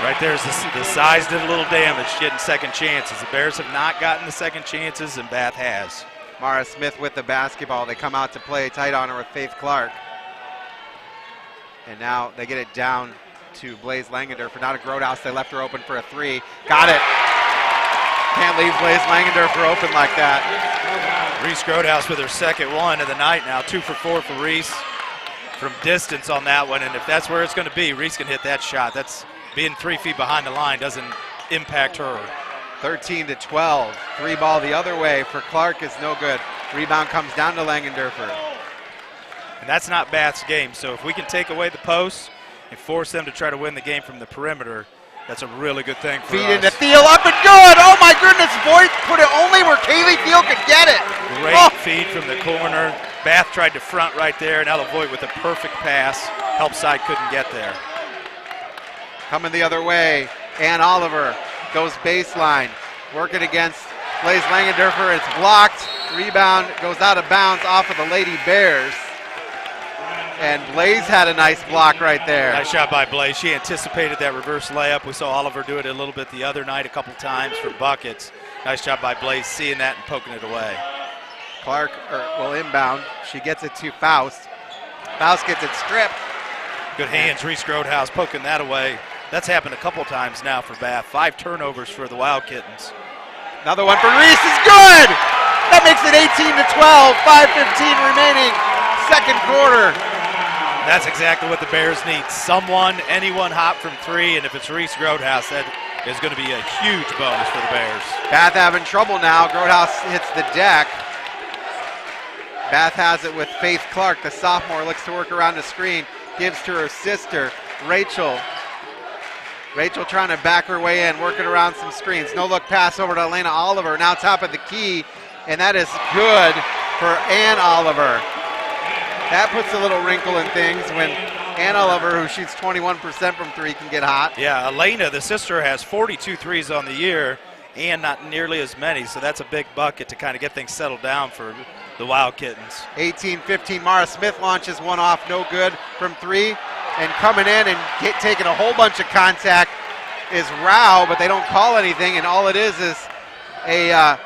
Speaker 5: Right there's the size did a little damage getting second chances. The Bears have not gotten the second chances, and Bath has.
Speaker 4: Mara Smith with the basketball. They come out to play tight on her with Faith Clark. And now they get it down to Blaze Langendorfer. Now to Grotehouse. They left her open for a 3. Got it. Can't leave Blaze Langendorfer open like that.
Speaker 5: Reese Grotehouse with her second one of the night now. 2 for 4 for Reese from distance on that one. And if that's where it's going to be, Reese can hit that shot. That's being 3 feet behind the line doesn't impact her.
Speaker 4: 13-12. 3-ball the other way for Clark is no good. Rebound comes down to Langendorfer.
Speaker 5: And that's not Bath's game. So if we can take away the posts and force them to try to win the game from the perimeter, that's a really good thing for us.
Speaker 4: Feed into Thiel, up and good. Oh my goodness, Voigt put it only where Kaylee Thiel could get it.
Speaker 5: Great feed from the corner. Bath tried to front right there, and Ella Voigt with a perfect pass. Help side couldn't get there.
Speaker 4: Coming the other way, Ann Oliver goes baseline, working against Blaze Langendorfer. It's blocked. Rebound goes out of bounds off of the Lady Bears. And Blaze had a nice block right there.
Speaker 5: Nice shot by Blaze. She anticipated that reverse layup. We saw Oliver do it a little bit the other night a couple times for buckets. Nice job by Blaze seeing that and poking it away.
Speaker 4: Clark will inbound. She gets it to Faust. Faust gets it stripped.
Speaker 5: Good hands, Reese Grotehouse poking that away. That's happened a couple times now for Bath. 5 turnovers for the Wildkittens.
Speaker 4: Another one for Reese is good! That makes it 18-12, 5:15 remaining, second quarter.
Speaker 5: That's exactly what the Bears need. Anyone hot from 3, and if it's Reese Grotehouse, that is going to be a huge bonus for the Bears.
Speaker 4: Bath having trouble now. Grotehouse hits the deck. Bath has it with Faith Clark. The sophomore looks to work around the screen, gives to her sister, Rachel. Rachel trying to back her way in, working around some screens. No look pass over to Elena Oliver, now top of the key, and that is good for Ann Oliver. That puts a little wrinkle in things when Ann Oliver, who shoots 21% from three, can get hot.
Speaker 5: Yeah, Elena, the sister, has 42 threes on the year, and not nearly as many, so that's a big bucket to kind of get things settled down for the Wildkittens.
Speaker 4: 18-15, Mara Smith launches one off, no good from three, and coming in and taking a whole bunch of contact is Rao, but they don't call anything, and all it is a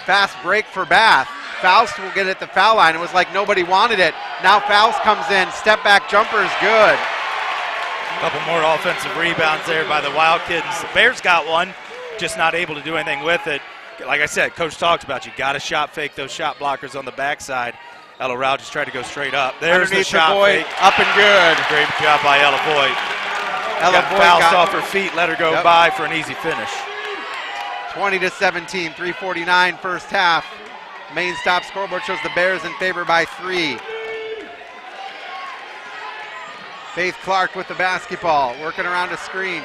Speaker 4: fast break for Bath. Faust will get it at the foul line. It was like nobody wanted it. Now Faust comes in, step back jumper is good.
Speaker 5: A couple more offensive rebounds there by the Wildkittens. The Bears got one, just not able to do anything with it. Like I said, Coach talked about you got to shot fake those shot blockers on the backside. Ella Rao just tried to go straight up. There's
Speaker 4: underneath
Speaker 5: the shot
Speaker 4: Voigt,
Speaker 5: fake.
Speaker 4: up and good.
Speaker 5: Great job by Ella Voigt.
Speaker 4: Ella
Speaker 5: Got
Speaker 4: Voigt
Speaker 5: Faust off her feet, let her go by for an easy finish.
Speaker 4: 20-17, 3:49 first half. Main stop scoreboard shows the Bears in favor by 3. Faith Clark with the basketball, working around a screen.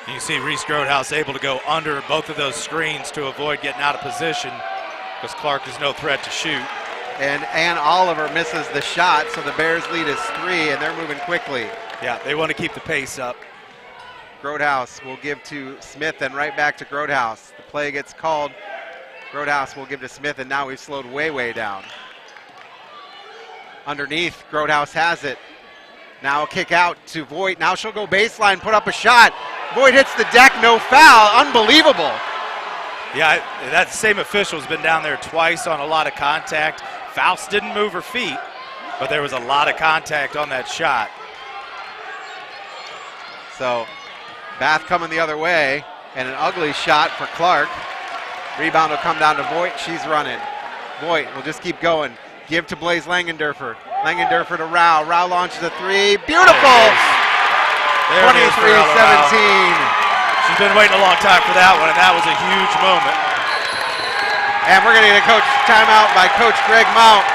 Speaker 5: You can see Reese Grotehouse able to go under both of those screens to avoid getting out of position because Clark is no threat to shoot.
Speaker 4: And Ann Oliver misses the shot, so the Bears lead is 3, and they're moving quickly.
Speaker 5: Yeah, they want to keep the pace up.
Speaker 4: Grotehouse will give to Smith and right back to Grotehouse. The play gets called. Grotehouse will give to Smith, and now we've slowed way, way down. Underneath, Grotehouse has it. Now a kick out to Voigt. Now she'll go baseline, put up a shot. Voigt hits the deck, no foul. Unbelievable.
Speaker 5: Yeah, that same official's been down there twice on a lot of contact. Faust didn't move her feet, but there was a lot of contact on that shot.
Speaker 4: So Bath coming the other way, and an ugly shot for Clark. Rebound will come down to Voigt. She's running. Voigt will just keep going. Give to Blaze Langendorfer. Langendorfer to Rao. Rao launches a three. Beautiful! 23-17.
Speaker 5: She's been waiting a long time for that one, and that was a huge moment.
Speaker 4: And we're going to get a timeout by Coach Greg Mount.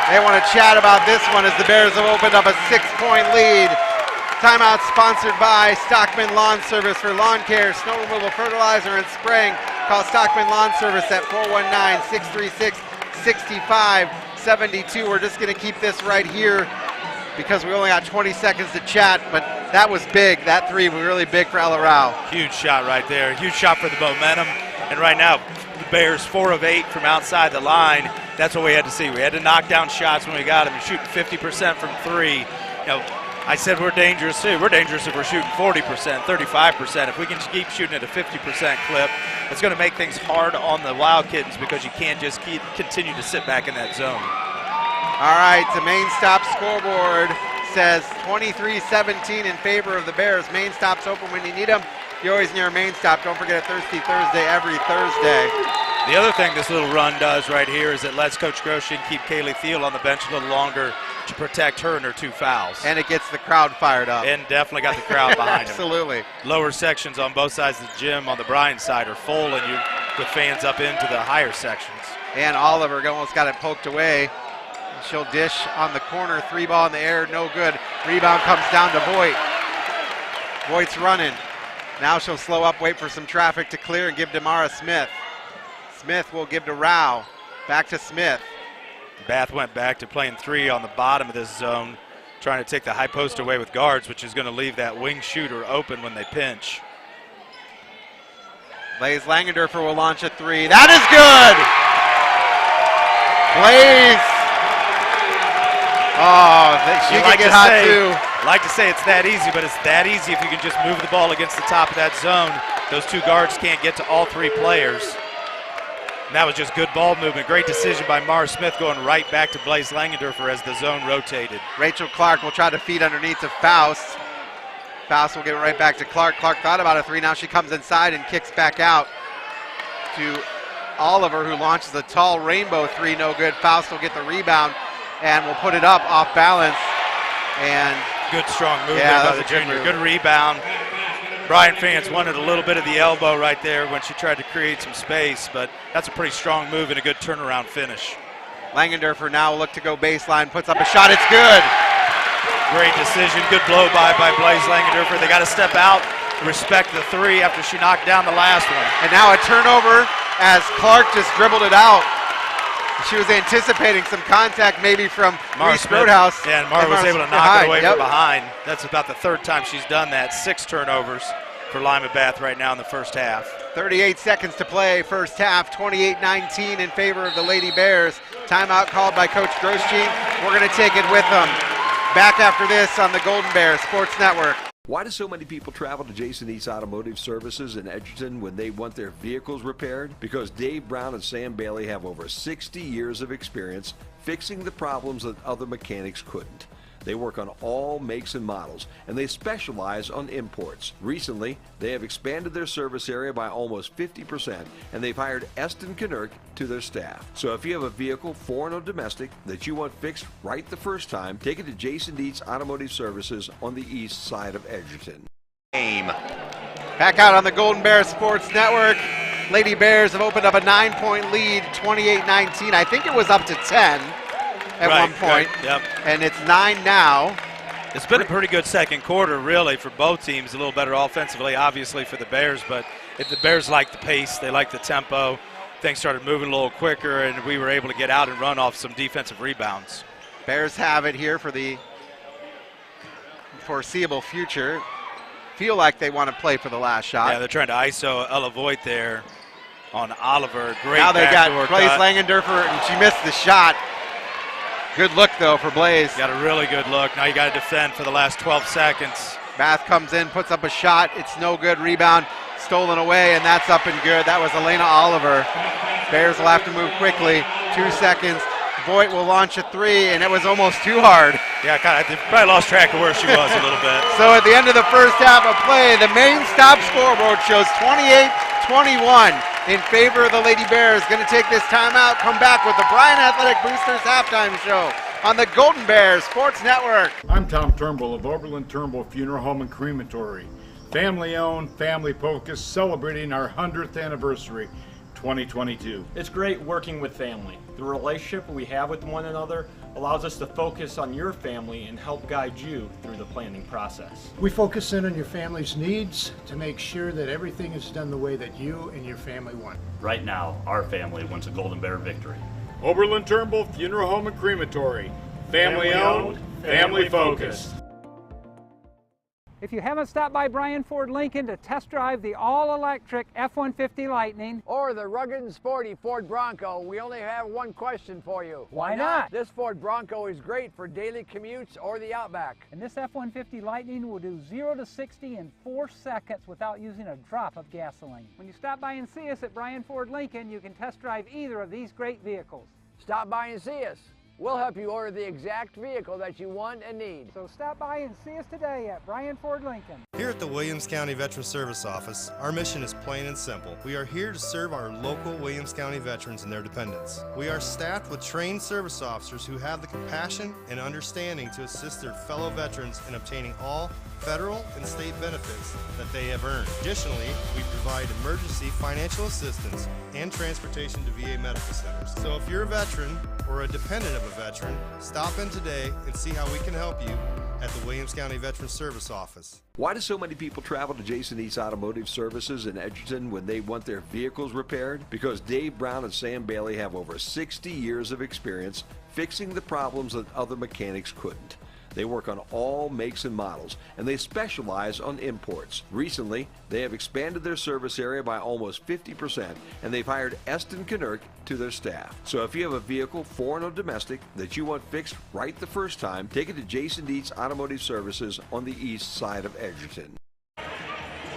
Speaker 4: They want to chat about this one as the Bears have opened up a 6-point lead. Timeout sponsored by Stockman Lawn Service for lawn care, snow removal, fertilizer, and spraying. Call Stockman Lawn Service at 419-636-6572. We're just going to keep this right here because we only got 20 seconds to chat, but that was big. That three was really big for Ella Rao.
Speaker 5: Huge shot right there. Huge shot for the momentum. And right now, the Bears 4 of 8 from outside the line. That's what we had to see. We had to knock down shots when we got them. You're shooting 50% from three. You know, I said we're dangerous too. We're dangerous if we're shooting 40%, 35%. If we can keep shooting at a 50% clip, it's going to make things hard on the Wildkittens because you can't just continue to sit back in that zone.
Speaker 4: All right, the main stop scoreboard says 23-17 in favor of the Bears. Main stop's open when you need them. You're always near a main stop. Don't forget a Thirsty Thursday every Thursday.
Speaker 5: The other thing this little run does right here is it lets Coach Grosjean keep Kaylee Thiel on the bench a little longer to protect her and her 2 fouls.
Speaker 4: And it gets the crowd fired up.
Speaker 5: And definitely got the crowd behind
Speaker 4: Absolutely.
Speaker 5: him. Lower sections on both sides of the gym on the Bryan side are full, and you with fans up into the higher sections.
Speaker 4: And Oliver almost got it poked away. She'll dish on the corner, 3 ball in the air, no good. Rebound comes down to Voigt. Voigt's running. Now she'll slow up, wait for some traffic to clear, and give to Mara Smith. Smith will give to Rao. Back to Smith.
Speaker 5: Bath went back to playing 3 on the bottom of this zone, trying to take the high post away with guards, which is going to leave that wing shooter open when they pinch.
Speaker 4: Blaze Langendorfer will launch a 3. That is good! Blaze. Oh, she can get hot too.
Speaker 5: Like to say it's that easy, but it's that easy if you can just move the ball against the top of that zone. Those 2 guards can't get to all 3 players. And that was just good ball movement. Great decision by Mara Smith going right back to Blaze Langendorfer as the zone rotated.
Speaker 4: Rachel Clark will try to feed underneath to Faust. Faust will give it right back to Clark. Clark thought about a 3. Now she comes inside and kicks back out to Oliver, who launches a tall rainbow 3. No good. Faust will get the rebound and will put it up off balance. And
Speaker 5: good strong movement by the junior. Good rebound. Bryan fans wanted a little bit of the elbow right there when she tried to create some space, but that's a pretty strong move and a good turnaround finish.
Speaker 4: Langendorfer now will look to go baseline, puts up a shot. It's good.
Speaker 5: Great decision. Good blow by Blaze Langendorfer. They got to step out, respect the three after she knocked down the last one.
Speaker 4: And now a turnover as Clark just dribbled it out. She was anticipating some contact maybe from Reese Roadhouse.
Speaker 5: Yeah, and Mara was able to knock it away from behind. That's about the third time she's done that. 6 turnovers for Lima Bath right now in the first half.
Speaker 4: 38 seconds to play, first half, 28-19 in favor of the Lady Bears. Timeout called by Coach Grosjean. We're going to take it with them. Back after this on the Golden Bears Sports Network.
Speaker 3: Why do so many people travel to Jason Eats Automotive Services in Edgerton when they want their vehicles repaired? Because Dave Brown and Sam Bailey have over 60 years of experience fixing the problems that other mechanics couldn't. They work on all makes and models, and they specialize on imports. Recently, they have expanded their service area by almost 50%, and they've hired Eston Knerk to their staff. So if you have a vehicle, foreign or domestic, that you want fixed right the first time, take it to Jason Dietsch Automotive Services on the east side of Edgerton.
Speaker 4: Back out on the Golden Bears Sports Network. Lady Bears have opened up a 9-point lead, 28-19. I think it was up to 10. At one point,
Speaker 5: yep.
Speaker 4: And it's 9 now.
Speaker 5: It's been a pretty good second quarter, really, for both teams. A little better offensively, obviously, for the Bears, but if the Bears like the pace, they like the tempo, things started moving a little quicker, and we were able to get out and run off some defensive rebounds.
Speaker 4: Bears have it here for the foreseeable future. Feel like they want to play for the last shot.
Speaker 5: Yeah, they're trying to ISO Ella Voigt there on Oliver. Great
Speaker 4: now they got Blaze
Speaker 5: cut.
Speaker 4: Langendorfer, and she missed the shot. Good look, though, for Blaze.
Speaker 5: Got a really good look. Now you got to defend for the last 12 seconds.
Speaker 4: Bath comes in, puts up a shot. It's no good. Rebound stolen away, and that's up and good. That was Elena Oliver. Bears will have to move quickly. 2 seconds. Voigt will launch a three, and it was almost too hard.
Speaker 5: Yeah, I probably lost track of where she was a little bit.
Speaker 4: So at the end of the first half of play, the main stop scoreboard shows 28-21 in favor of the Lady Bears. Going to take this timeout, come back with the Bryan Athletic Boosters halftime show on the Golden Bears Sports Network.
Speaker 7: I'm Tom Turnbull of Oberlin-Turnbull Funeral Home and Crematory. Family owned, family focused, celebrating our 100th anniversary, 2022.
Speaker 8: It's great working with family. The relationship we have with one another allows us to focus on your family and help guide you through the planning process.
Speaker 9: We focus in on your family's needs to make sure that everything is done the way that you and your family want.
Speaker 10: Right now, our family wants a Golden Bear victory.
Speaker 7: Oberlin-Turnbull Funeral Home and Crematory. Family owned, family focused.
Speaker 14: If you haven't stopped by Bryan Ford Lincoln to test drive the all-electric F-150 Lightning
Speaker 15: or the rugged and sporty Ford Bronco, we only have one question for you.
Speaker 14: Why not?
Speaker 15: This Ford Bronco is great for daily commutes or the Outback.
Speaker 14: And this F-150 Lightning will do 0 to 60 in 4 seconds without using a drop of gasoline. When you stop by and see us at Bryan Ford Lincoln, you can test drive either of these great vehicles.
Speaker 15: Stop by and see us. We'll help you order the exact vehicle that you want and need.
Speaker 14: So stop by and see us today at Bryan Ford Lincoln.
Speaker 12: Here at the Williams County Veteran Service Office, our mission is plain and simple. We are here to serve our local Williams County veterans and their dependents. We are staffed with trained service officers who have the compassion and understanding to assist their fellow veterans in obtaining all federal and state benefits that they have earned. Additionally, we provide emergency financial assistance and transportation to VA medical centers. So if you're a veteran or a dependent of a veteran, stop in today and see how we can help you at the Williams County Veteran Service Office.
Speaker 3: Why do so many people travel to Jason Eats Automotive Services in Edgerton when they want their vehicles repaired? Because Dave Brown and Sam Bailey have over 60 years of experience fixing the problems that other mechanics couldn't. They work on all makes and models, and they specialize on imports. Recently, they have expanded their service area by almost 50%, and they've hired Eston Knerk to their staff. So if you have a vehicle, foreign or domestic, that you want fixed right the first time, take it to Jason Dietsch Automotive Services on the east side of Edgerton.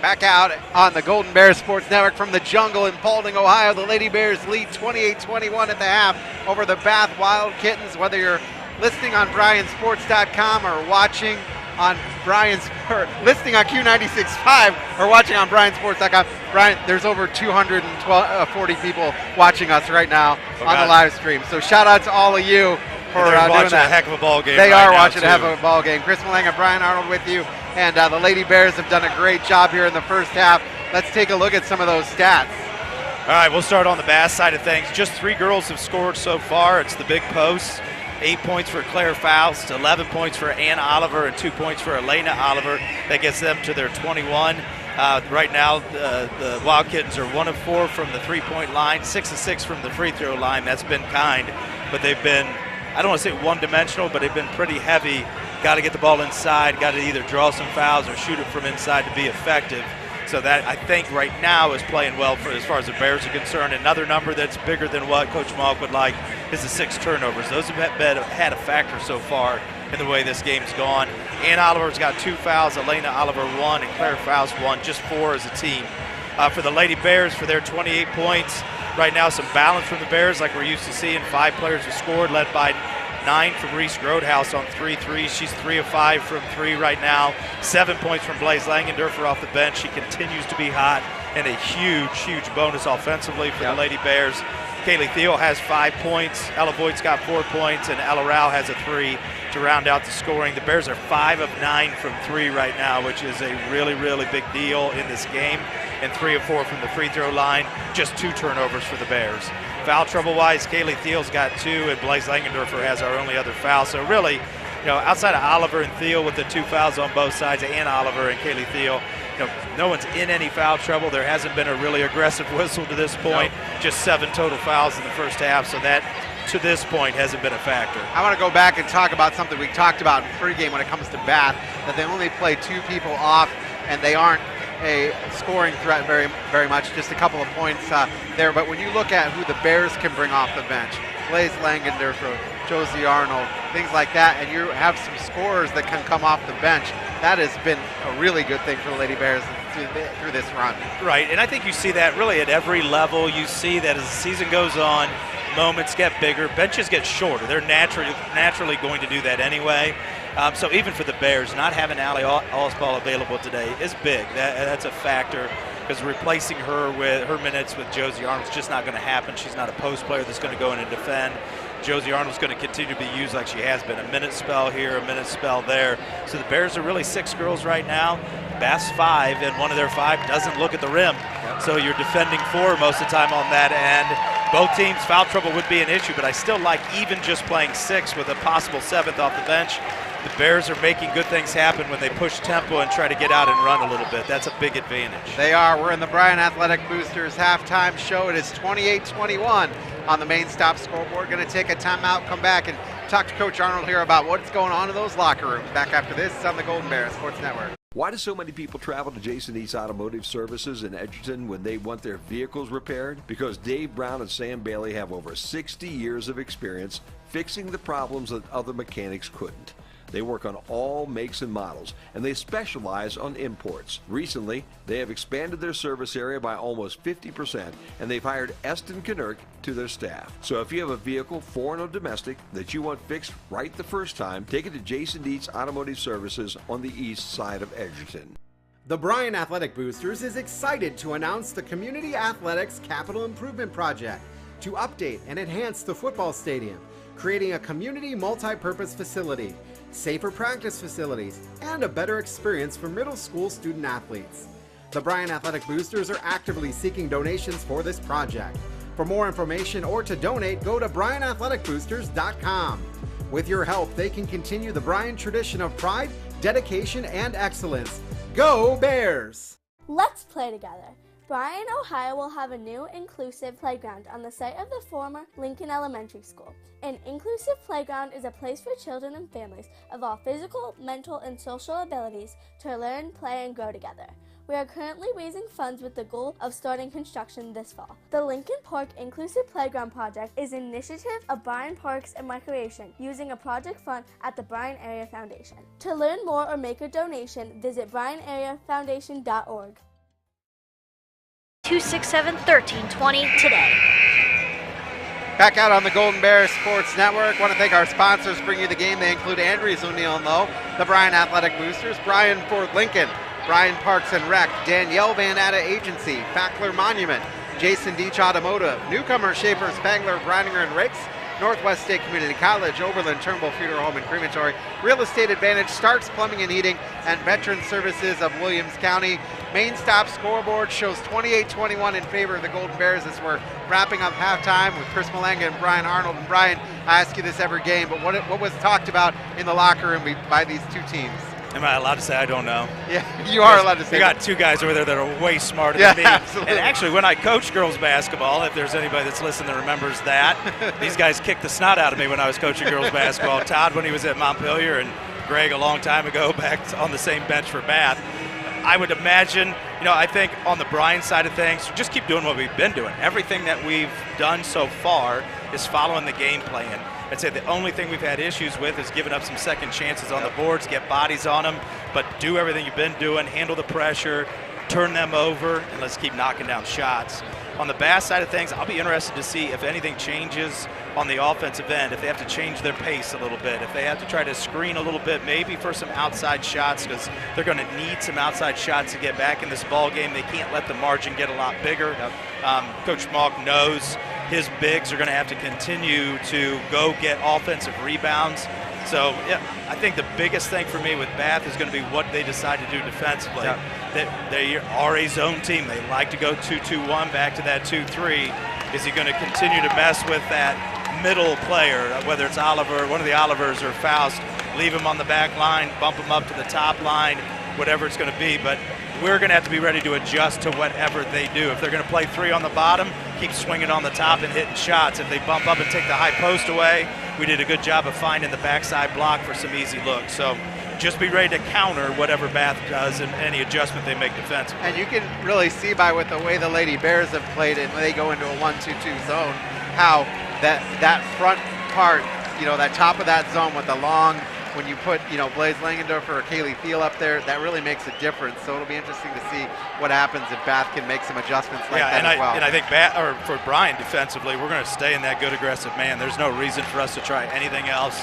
Speaker 4: Back out on the Golden Bears Sports Network from the jungle in Paulding, Ohio. The Lady Bears lead 28-21 at the half over the Bath Wildkittens. Whether you're listening on BryanSports.com or watching on listening on Q96.5 or watching on BryanSports.com. Bryan, there's over 240 people watching us right now on the live stream. So shout out to all of you for doing that.
Speaker 5: Watching a heck of a ball game.
Speaker 4: They are watching a heck of a ball game. Chris Malanga, Bryan Arnold with you, and the Lady Bears have done a great job here in the first half. Let's take a look at some of those stats.
Speaker 5: All right, we'll start on the Bath side of things. Just 3 girls have scored so far. It's the big posts. 8 points for Claire Faust, 11 points for Ann Oliver, and 2 points for Elena Oliver. That gets them to their 21. Right now, the Wildkittens are 1 of 4 from the three-point line, 6 of 6 from the free throw line. That's been kind, but they've been, I don't want to say one-dimensional, but they've been pretty heavy. Got to get the ball inside, got to either draw some fouls or shoot it from inside to be effective. So that, I think, right now is playing well for as far as the Bears are concerned. Another number that's bigger than what Coach Malk would like is the 6 turnovers. Those have had a factor so far in the way this game's gone. Ann Oliver's got 2 fouls, Elena Oliver 1, and Claire Faust 1, just 4 as a team. For the Lady Bears, for their 28 points, right now some balance from the Bears like we're used to seeing. 5 players have scored, led by 9 from Reese Grodehouse on 3 threes. She's 3 of 5 from 3 right now. 7 points from Blaze Langendorfer off the bench. She continues to be hot, and a huge, huge bonus offensively for the Lady Bears. Kaylee Thiel has 5 points. Ella Voigt's got 4 points, and Ella Rao has a 3 to round out the scoring. The Bears are 5 of 9 from 3 right now, which is a really, really big deal in this game, and 3 of 4 from the free throw line. Just 2 turnovers for the Bears. Foul trouble-wise, Kaylee Thiel's got 2, and Blaze Langendorfer has our only other foul. So really, you know, outside of Oliver and Thiel with the 2 fouls on both sides, and Oliver and Kaylee Thiel, you know, no one's in any foul trouble. There hasn't been a really aggressive whistle to this point. No. Just 7 total fouls in the first half, so that, to this point, hasn't been a factor.
Speaker 4: I want to go back and talk about something we talked about in pregame when it comes to Bath, that they only play 2 people off, and they aren't a scoring threat very much, just a couple of points there. But when you look at who the Bears can bring off the bench, Blaze Langendorfer, Josie Arnold, things like that, and you have some scorers that can come off the bench, that has been a really good thing for the Lady Bears through this run.
Speaker 5: Right, and I think you see that really at every level. You see that as the season goes on, moments get bigger, benches get shorter. They're naturally going to do that anyway. So even for the Bears, not having Allie Osball available today is big. That's a factor, because replacing her with her minutes with Josie Arnold's just not going to happen. She's not a post player that's going to go in and defend. Josie Arnold's going to continue to be used like she has been. A minute spell here, a minute spell there. So the Bears are really 6 girls right now. Bath's 5, and one of their 5 doesn't look at the rim. So you're defending 4 most of the time on that end. Both teams, foul trouble would be an issue, but I still like even just playing 6 with a possible 7th off the bench. The Bears are making good things happen when they push tempo and try to get out and run a little bit. That's a big advantage.
Speaker 4: They are. We're in the Bryan Athletic Boosters halftime show. It is 28-21 on the main stop scoreboard. Going to take a timeout, come back and talk to Coach Arnold here about what's going on in those locker rooms. Back after this on the Golden Bear Sports Network.
Speaker 3: Why do so many people travel to Jason East Automotive Services in Edgerton when they want their vehicles repaired? Because Dave Brown and Sam Bailey have over 60 years of experience fixing the problems that other mechanics couldn't. They work on all makes and models, and they specialize on imports. Recently, they have expanded their service area by almost 50%, and they've hired Eston Knerk to their staff. So if you have a vehicle, foreign or domestic, that you want fixed right the first time, take it to Jason Dietsch Automotive Services on the east side of Edgerton.
Speaker 16: The Bryan Athletic Boosters is excited to announce the Community Athletics Capital Improvement Project to update and enhance the football stadium, creating a community multi-purpose facility, safer practice facilities, and a better experience for middle school student athletes. The Bryan Athletic Boosters are actively seeking donations for this project. For more information or to donate, go to BryanAthleticBoosters.com. With your help, they can continue the Bryan tradition of pride, dedication, and excellence. Go Bears!
Speaker 17: Let's play together. Bryan, Ohio will have a new inclusive playground on the site of the former Lincoln Elementary School. An inclusive playground is a place for children and families of all physical, mental, and social abilities to learn, play, and grow together. We are currently raising funds with the goal of starting construction this fall. The Lincoln Park Inclusive Playground Project is an initiative of Bryan Parks and Recreation using a project fund at the Bryan Area Foundation. To learn more or make a donation, visit BryanAreaFoundation.org.
Speaker 18: 267-1320 today.
Speaker 4: Back out on the Golden Bear Sports Network. Want to thank our sponsors bring you the game. They include Andrews O'Neill and Lowe, the Bryan Athletic Boosters, Bryan Ford Lincoln, Bryan Parks and Rec, Danielle Van Atta Agency, Fackler Monument, Jason Dietsch Automotive, Newcomer Schaefer Spangler, Brininger and Ricks, Northwest State Community College, Oberlin-Turnbull Funeral Home and Crematory, Real Estate Advantage, Starks Plumbing and Heating, and Veteran Services of Williams County. Main stop scoreboard shows 28-21 in favor of the Golden Bears as we're wrapping up halftime with Chris Malanga and Bryan Arnold. And Bryan, I ask you this every game, but what was talked about in the locker room by these two teams?
Speaker 5: Am I allowed to say I don't know?
Speaker 4: Yeah, you are allowed to say
Speaker 5: We got two guys over there that are way smarter than me.
Speaker 4: Absolutely.
Speaker 5: And actually, when I coached girls basketball, if there's anybody that's listening that remembers that, these guys kicked the snot out of me when I was coaching girls basketball. Todd when he was at Montpelier, and Greg a long time ago back on the same bench for Bath. I would imagine, I think on the Bryan side of things, just keep doing what we've been doing. Everything that we've done so far is following the game plan. I'd say the only thing we've had issues with is giving up some second chances on the boards, get bodies on them, but do everything you've been doing, handle the pressure, turn them over, and let's keep knocking down shots. On the Bath side of things, I'll be interested to see if anything changes on the offensive end, if they have to change their pace a little bit, if they have to try to screen a little bit, maybe for some outside shots, because they're going to need some outside shots to get back in this ball game. They can't let the margin get a lot bigger. Coach Malk knows his bigs are going to have to continue to go get offensive rebounds. So, yeah, I think the biggest thing for me with Bath is going to be what they decide to do defensively. They are a zone team. They like to go 2-2-1, back to that 2-3. Is he going to continue to mess with that middle player, whether it's Oliver, one of the Olivers, or Faust, leave him on the back line, bump him up to the top line, whatever it's going to be. But we're going to have to be ready to adjust to whatever they do. If they're going to play three on the bottom, keep swinging on the top and hitting shots. If they bump up and take the high post away, we did a good job of finding the backside block for some easy looks. So just be ready to counter whatever Bath does and any adjustment they make defensively.
Speaker 4: And you can really see by with the way the Lady Bears have played it when they go into a 1-2-2 zone, how that front part, that top of that zone with the long, when you put, Blaze Langendorfer or Kaylee Thiel up there, that really makes a difference. So it'll be interesting to see what happens if Bath can make some adjustments like that as well.
Speaker 5: And I think for Bryan defensively, we're going to stay in that good aggressive man. There's no reason for us to try anything else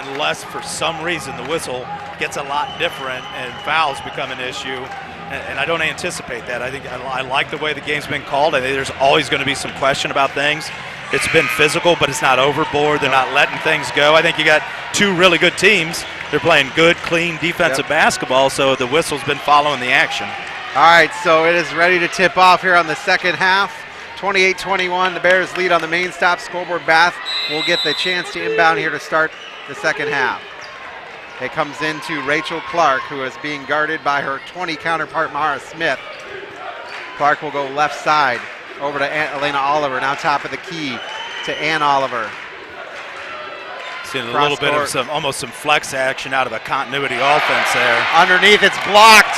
Speaker 5: unless for some reason the whistle gets a lot different and fouls become an issue. And I don't anticipate that. I think I like the way the game's been called. I think there's always going to be some question about things. It's been physical, but it's not overboard. They're not letting things go. I think you got two really good teams. They're playing good, clean defensive basketball, so the whistle's been following the action.
Speaker 4: All right, so it is ready to tip off here on the second half. 28-21, the Bears lead on the main stop scoreboard. Bath will get the chance to inbound here to start the second half. It comes into Rachel Clark, who is being guarded by her 20 counterpart, Mara Smith. Clark will go left side over to Elena Oliver, now top of the key to Ann Oliver.
Speaker 5: Seeing a little bit of almost some flex action out of a continuity offense there.
Speaker 4: Underneath, it's blocked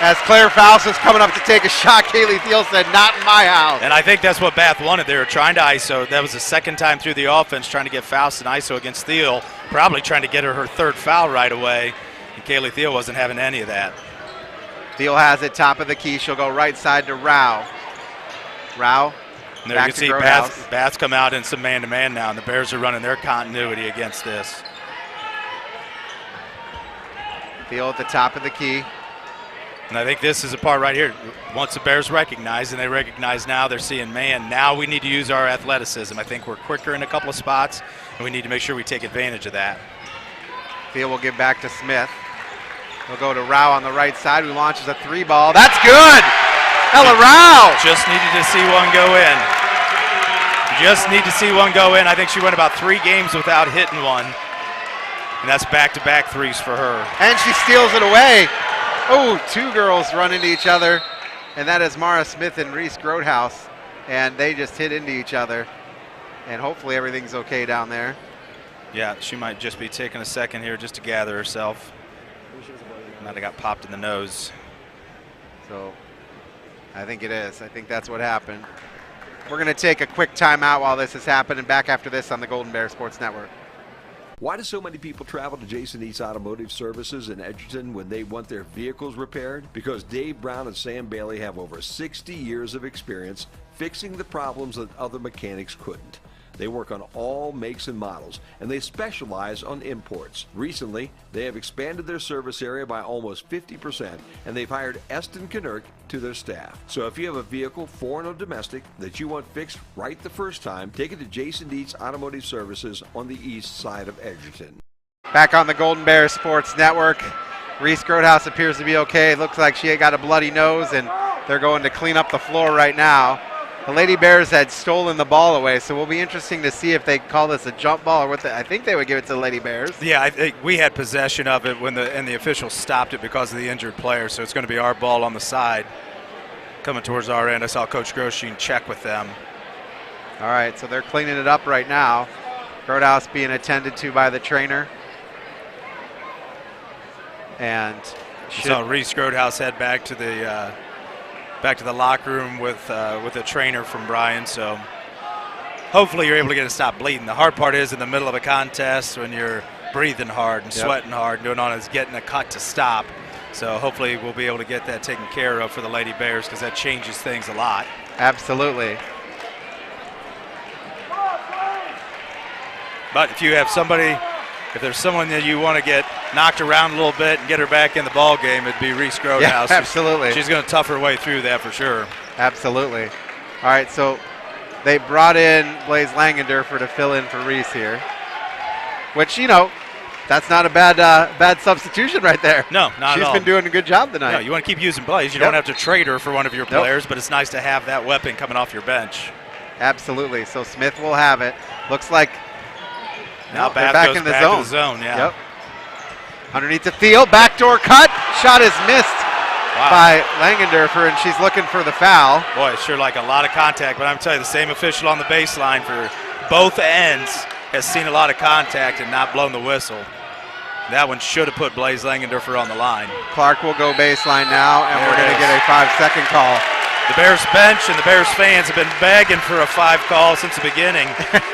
Speaker 4: as Claire Faust is coming up to take a shot. Kaylee Thiel said, not in my house.
Speaker 5: And I think that's what Bath wanted. They were trying to ISO. That was the second time through the offense, trying to get Faust and ISO against Thiel, probably trying to get her third foul right away. And Kaylee Thiel wasn't having any of that.
Speaker 4: Thiel has it top of the key. She'll go right side to Rao. Rao.
Speaker 5: And there you can see Bath's come out in some man-to-man now, and the Bears are running their continuity against this.
Speaker 4: Thiel at the top of the key.
Speaker 5: And I think this is a part right here. Once the Bears recognize, and they recognize now they're seeing man, now we need to use our athleticism. I think we're quicker in a couple of spots, and we need to make sure we take advantage of that.
Speaker 4: Thiel will give back to Smith. We'll go to Rao on the right side, who launches a three ball. That's good! Ella Rao!
Speaker 5: Just needed to see one go in. Just need to see one go in. I think she went about 3 games without hitting one. And that's back-to-back threes for her.
Speaker 4: And she steals it away. Oh, 2 girls run into each other. And that is Mara Smith and Reese Grotehouse. And they just hit into each other. And hopefully everything's okay down there.
Speaker 5: Yeah, she might just be taking a second here just to gather herself. Might have got popped in the nose.
Speaker 4: So I think it is. I think that's what happened. We're going to take a quick timeout while this is happening. Back after this on the Golden Bear Sports Network.
Speaker 3: Why do so many people travel to Jason Eats Automotive Services in Edgerton when they want their vehicles repaired? Because Dave Brown and Sam Bailey have over 60 years of experience fixing the problems that other mechanics couldn't. They work on all makes and models, and they specialize on imports. Recently, they have expanded their service area by almost 50%, and they've hired Eston Knerk to their staff. So if you have a vehicle, foreign or domestic, that you want fixed right the first time, take it to Jason Dietsch Automotive Services on the east side of Edgerton.
Speaker 2: Back on the Golden Bear Sports Network. Reese Grotehouse appears to be okay. It looks like she got a bloody nose, and they're going to clean up the floor right now. The Lady Bears had stolen the ball away, so it'll be interesting to see if they call this a jump ball or what. I think they would give it to the Lady Bears.
Speaker 5: Yeah, I think we had possession of it and the officials stopped it because of the injured player, so it's going to be our ball on the side coming towards our end. I saw Coach Groshine check with them.
Speaker 2: All right, so they're cleaning it up right now. Grotehouse being attended to by the trainer. And
Speaker 5: so Reese Grotehouse head back to the locker room with a trainer from Bryan. So hopefully you're able to get it to stop bleeding. The hard part is in the middle of a contest when you're breathing hard and sweating hard and doing all is getting a cut to stop. So hopefully we'll be able to get that taken care of for the Lady Bears because that changes things a lot.
Speaker 2: Absolutely.
Speaker 5: But if you have somebody, if there's someone that you want to get knocked around a little bit and get her back in the ball game, it'd be Reese Grotehouse.
Speaker 2: Yeah, absolutely.
Speaker 5: She's going to tough her way through that for sure.
Speaker 2: Absolutely. All right, so they brought in Blaze Langendorfer to fill in for Reese here, which, you know, that's not a bad substitution right there.
Speaker 5: No, not at all.
Speaker 2: She's been doing a good job tonight.
Speaker 5: No, you want to keep using Blaze. You don't have to trade her for one of your players, but it's nice to have that weapon coming off your bench.
Speaker 2: Absolutely. So Smith will have it. Looks like
Speaker 5: now
Speaker 2: they're back in the zone.
Speaker 5: To the zone, yeah.
Speaker 2: Yep. Underneath the field, backdoor cut. Shot is missed by Langendorfer, and she's looking for the foul.
Speaker 5: Boy, it's sure like a lot of contact, but I'm telling you, the same official on the baseline for both ends has seen a lot of contact and not blown the whistle. That one should have put Blaze Langendorfer on the line.
Speaker 2: Clark will go baseline now, and we're going to get a 5-second call.
Speaker 5: The Bears bench and the Bears fans have been begging for a 5 call since the beginning.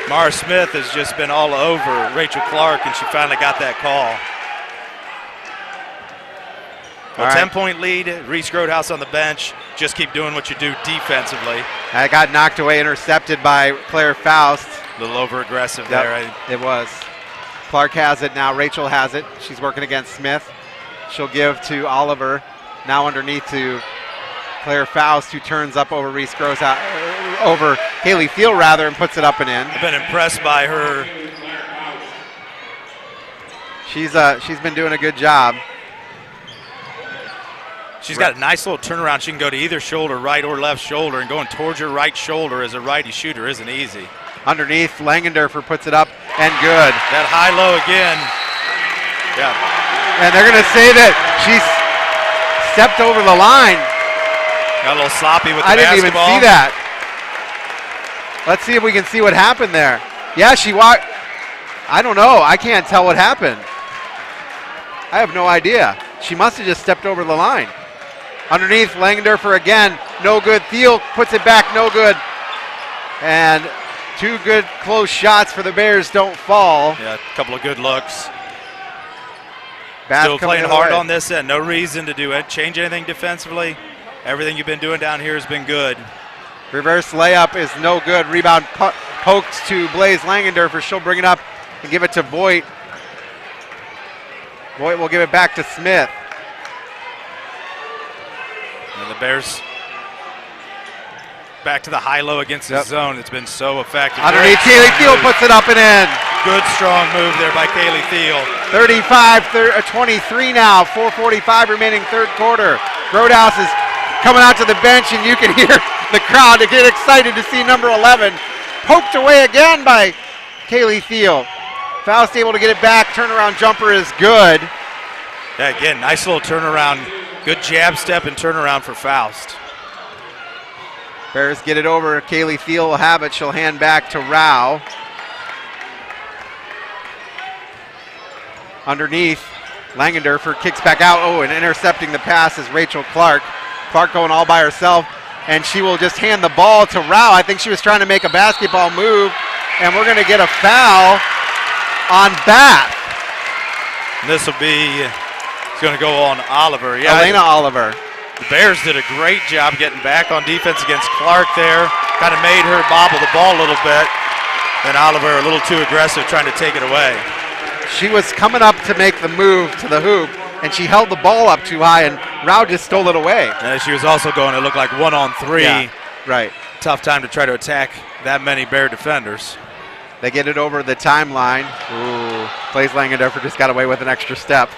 Speaker 5: Mara Smith has just been all over Rachel Clark, and she finally got that call. Well, 10-point lead, Reese Grotehouse on the bench. Just keep doing what you do defensively.
Speaker 2: I got knocked away, intercepted by Claire Faust.
Speaker 5: A little over-aggressive there.
Speaker 2: It was. Clark has it now. Rachel has it. She's working against Smith. She'll give to Oliver. Now underneath to Claire Faust, who turns up over Reese Grotehouse, over Haley Thiel rather, and puts it up and in.
Speaker 5: I've been impressed by her.
Speaker 2: She's been doing a good job.
Speaker 5: She's got a nice little turnaround. She can go to either shoulder, right or left shoulder, and going towards your right shoulder as a righty shooter isn't easy.
Speaker 2: Underneath, Langendorfer puts it up and good.
Speaker 5: That high-low again. Yeah.
Speaker 2: And they're going to say that she's stepped over the line.
Speaker 5: Got a little sloppy with the
Speaker 2: basketball. I didn't even see that. Let's see if we can see what happened there. Yeah, she walked. I don't know. I can't tell what happened. I have no idea. She must have just stepped over the line. Underneath, Langendorfer again. No good. Thiel puts it back. No good. And 2 good close shots for the Bears don't fall.
Speaker 5: Yeah, a couple of good looks.
Speaker 2: Bath
Speaker 5: Still playing hard on this end. No reason to do it. Change anything defensively. Everything you've been doing down here has been good.
Speaker 2: Reverse layup is no good. Rebound pokes to Blaze Langendorfer. She'll bring it up and give it to Voigt. Voigt will give it back to Smith.
Speaker 5: And the Bears back to the high-low against the zone. It's been so effective.
Speaker 2: Underneath, Kaylee Thiel puts it up and in.
Speaker 5: Good, strong move there by Kaylee Thiel.
Speaker 2: 35-23 now. 4:45 remaining third quarter. Grotehouse is coming out to the bench, and you can hear the crowd to get excited to see number 11 poked away again by Kaylee Thiel. Faust able to get it back. Turnaround jumper is good.
Speaker 5: Yeah, again, nice little turnaround. Good jab step and turnaround for Faust.
Speaker 2: Bears get it over. Kaylee Thiel will have it. She'll hand back to Rao. Underneath, Langendorfer kicks back out. Oh, and intercepting the pass is Rachel Clark. Clark going all by herself, and she will just hand the ball to Rao. I think she was trying to make a basketball move, and we're going to get a foul on Bath.
Speaker 5: This will be, it's going to go on Oliver. Yeah,
Speaker 2: Elena Oliver.
Speaker 5: The Bears did a great job getting back on defense against Clark there. Kind of made her bobble the ball a little bit. Then Oliver a little too aggressive trying to take it away.
Speaker 2: She was coming up to make the move to the hoop, and she held the ball up too high, and Rao just stole it away.
Speaker 5: And she was also going to look like 1-on-3.
Speaker 2: Yeah, right.
Speaker 5: Tough time to try to attack that many Bear defenders.
Speaker 2: They get it over the timeline. Ooh, Blaze Langendorfer just got away with an extra step.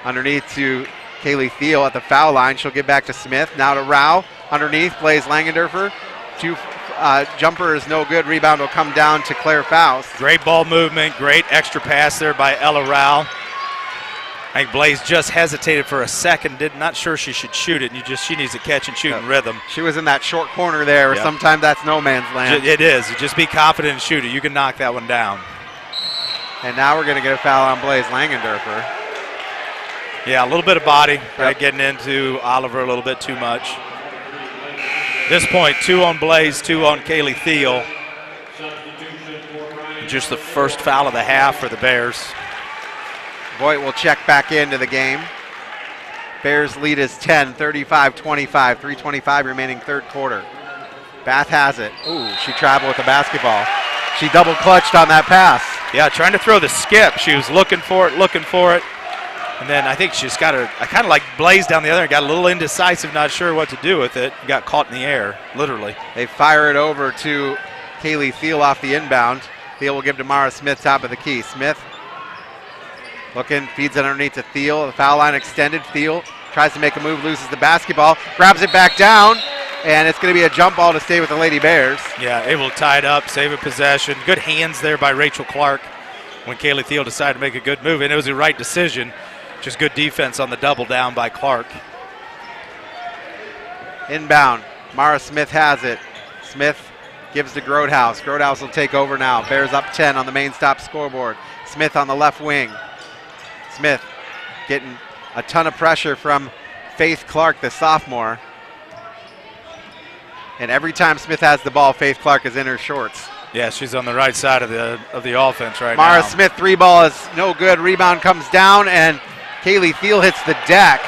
Speaker 2: Underneath to Kaylee Thiel at the foul line. She'll get back to Smith. Now to Rao. Underneath, Blaze Langendorfer. Jumper is no good. Rebound will come down to Claire Faust.
Speaker 5: Great ball movement. Great extra pass there by Ella Rao. I think Blaze just hesitated for a second. Not sure she should shoot it. She needs to catch and shoot in rhythm.
Speaker 2: She was in that short corner there.
Speaker 5: Yep.
Speaker 2: Sometimes that's no man's land.
Speaker 5: It is. Just be confident and shoot it. You can knock that one down.
Speaker 2: And now we're going to get a foul on Blaze Langendorfer.
Speaker 5: Yeah, a little bit of body. Right, getting into Oliver a little bit too much. This point, 2 on Blaze, 2 on Kaylee Thiel. Just the first foul of the half for the Bears.
Speaker 2: Voigt will check back into the game. Bears lead is 10, 35-25, 3:25 remaining third quarter. Bath has it. Ooh, she traveled with the basketball. She double clutched on that pass.
Speaker 5: Yeah, trying to throw the skip. She was looking for it. And then I think she's got her, I kind of like Blaze down the other end, got a little indecisive, not sure what to do with it. Got caught in the air, literally.
Speaker 2: They fire it over to Kaylee Thiel off the inbound. Thiel will give to Mara Smith top of the key. Smith looking, feeds it underneath to Thiel. The foul line extended. Thiel tries to make a move, loses the basketball, grabs it back down, and it's going to be a jump ball to stay with the Lady Bears.
Speaker 5: Yeah, able to tie it up, save a possession. Good hands there by Rachel Clark when Kaylee Thiel decided to make a good move, and it was the right decision. Just good defense on the double down by Clark.
Speaker 2: Inbound. Mara Smith has it. Smith gives to Grodhouse. Grodhouse will take over now. Bears up 10 on the main stop scoreboard. Smith on the left wing. Smith getting a ton of pressure from Faith Clark, the sophomore. And every time Smith has the ball, Faith Clark is in her shorts.
Speaker 5: Yeah, she's on the right side of the offense right
Speaker 2: Mara
Speaker 5: now.
Speaker 2: Smith, 3 ball is no good. Rebound comes down, and Kaylee Thiel hits the deck.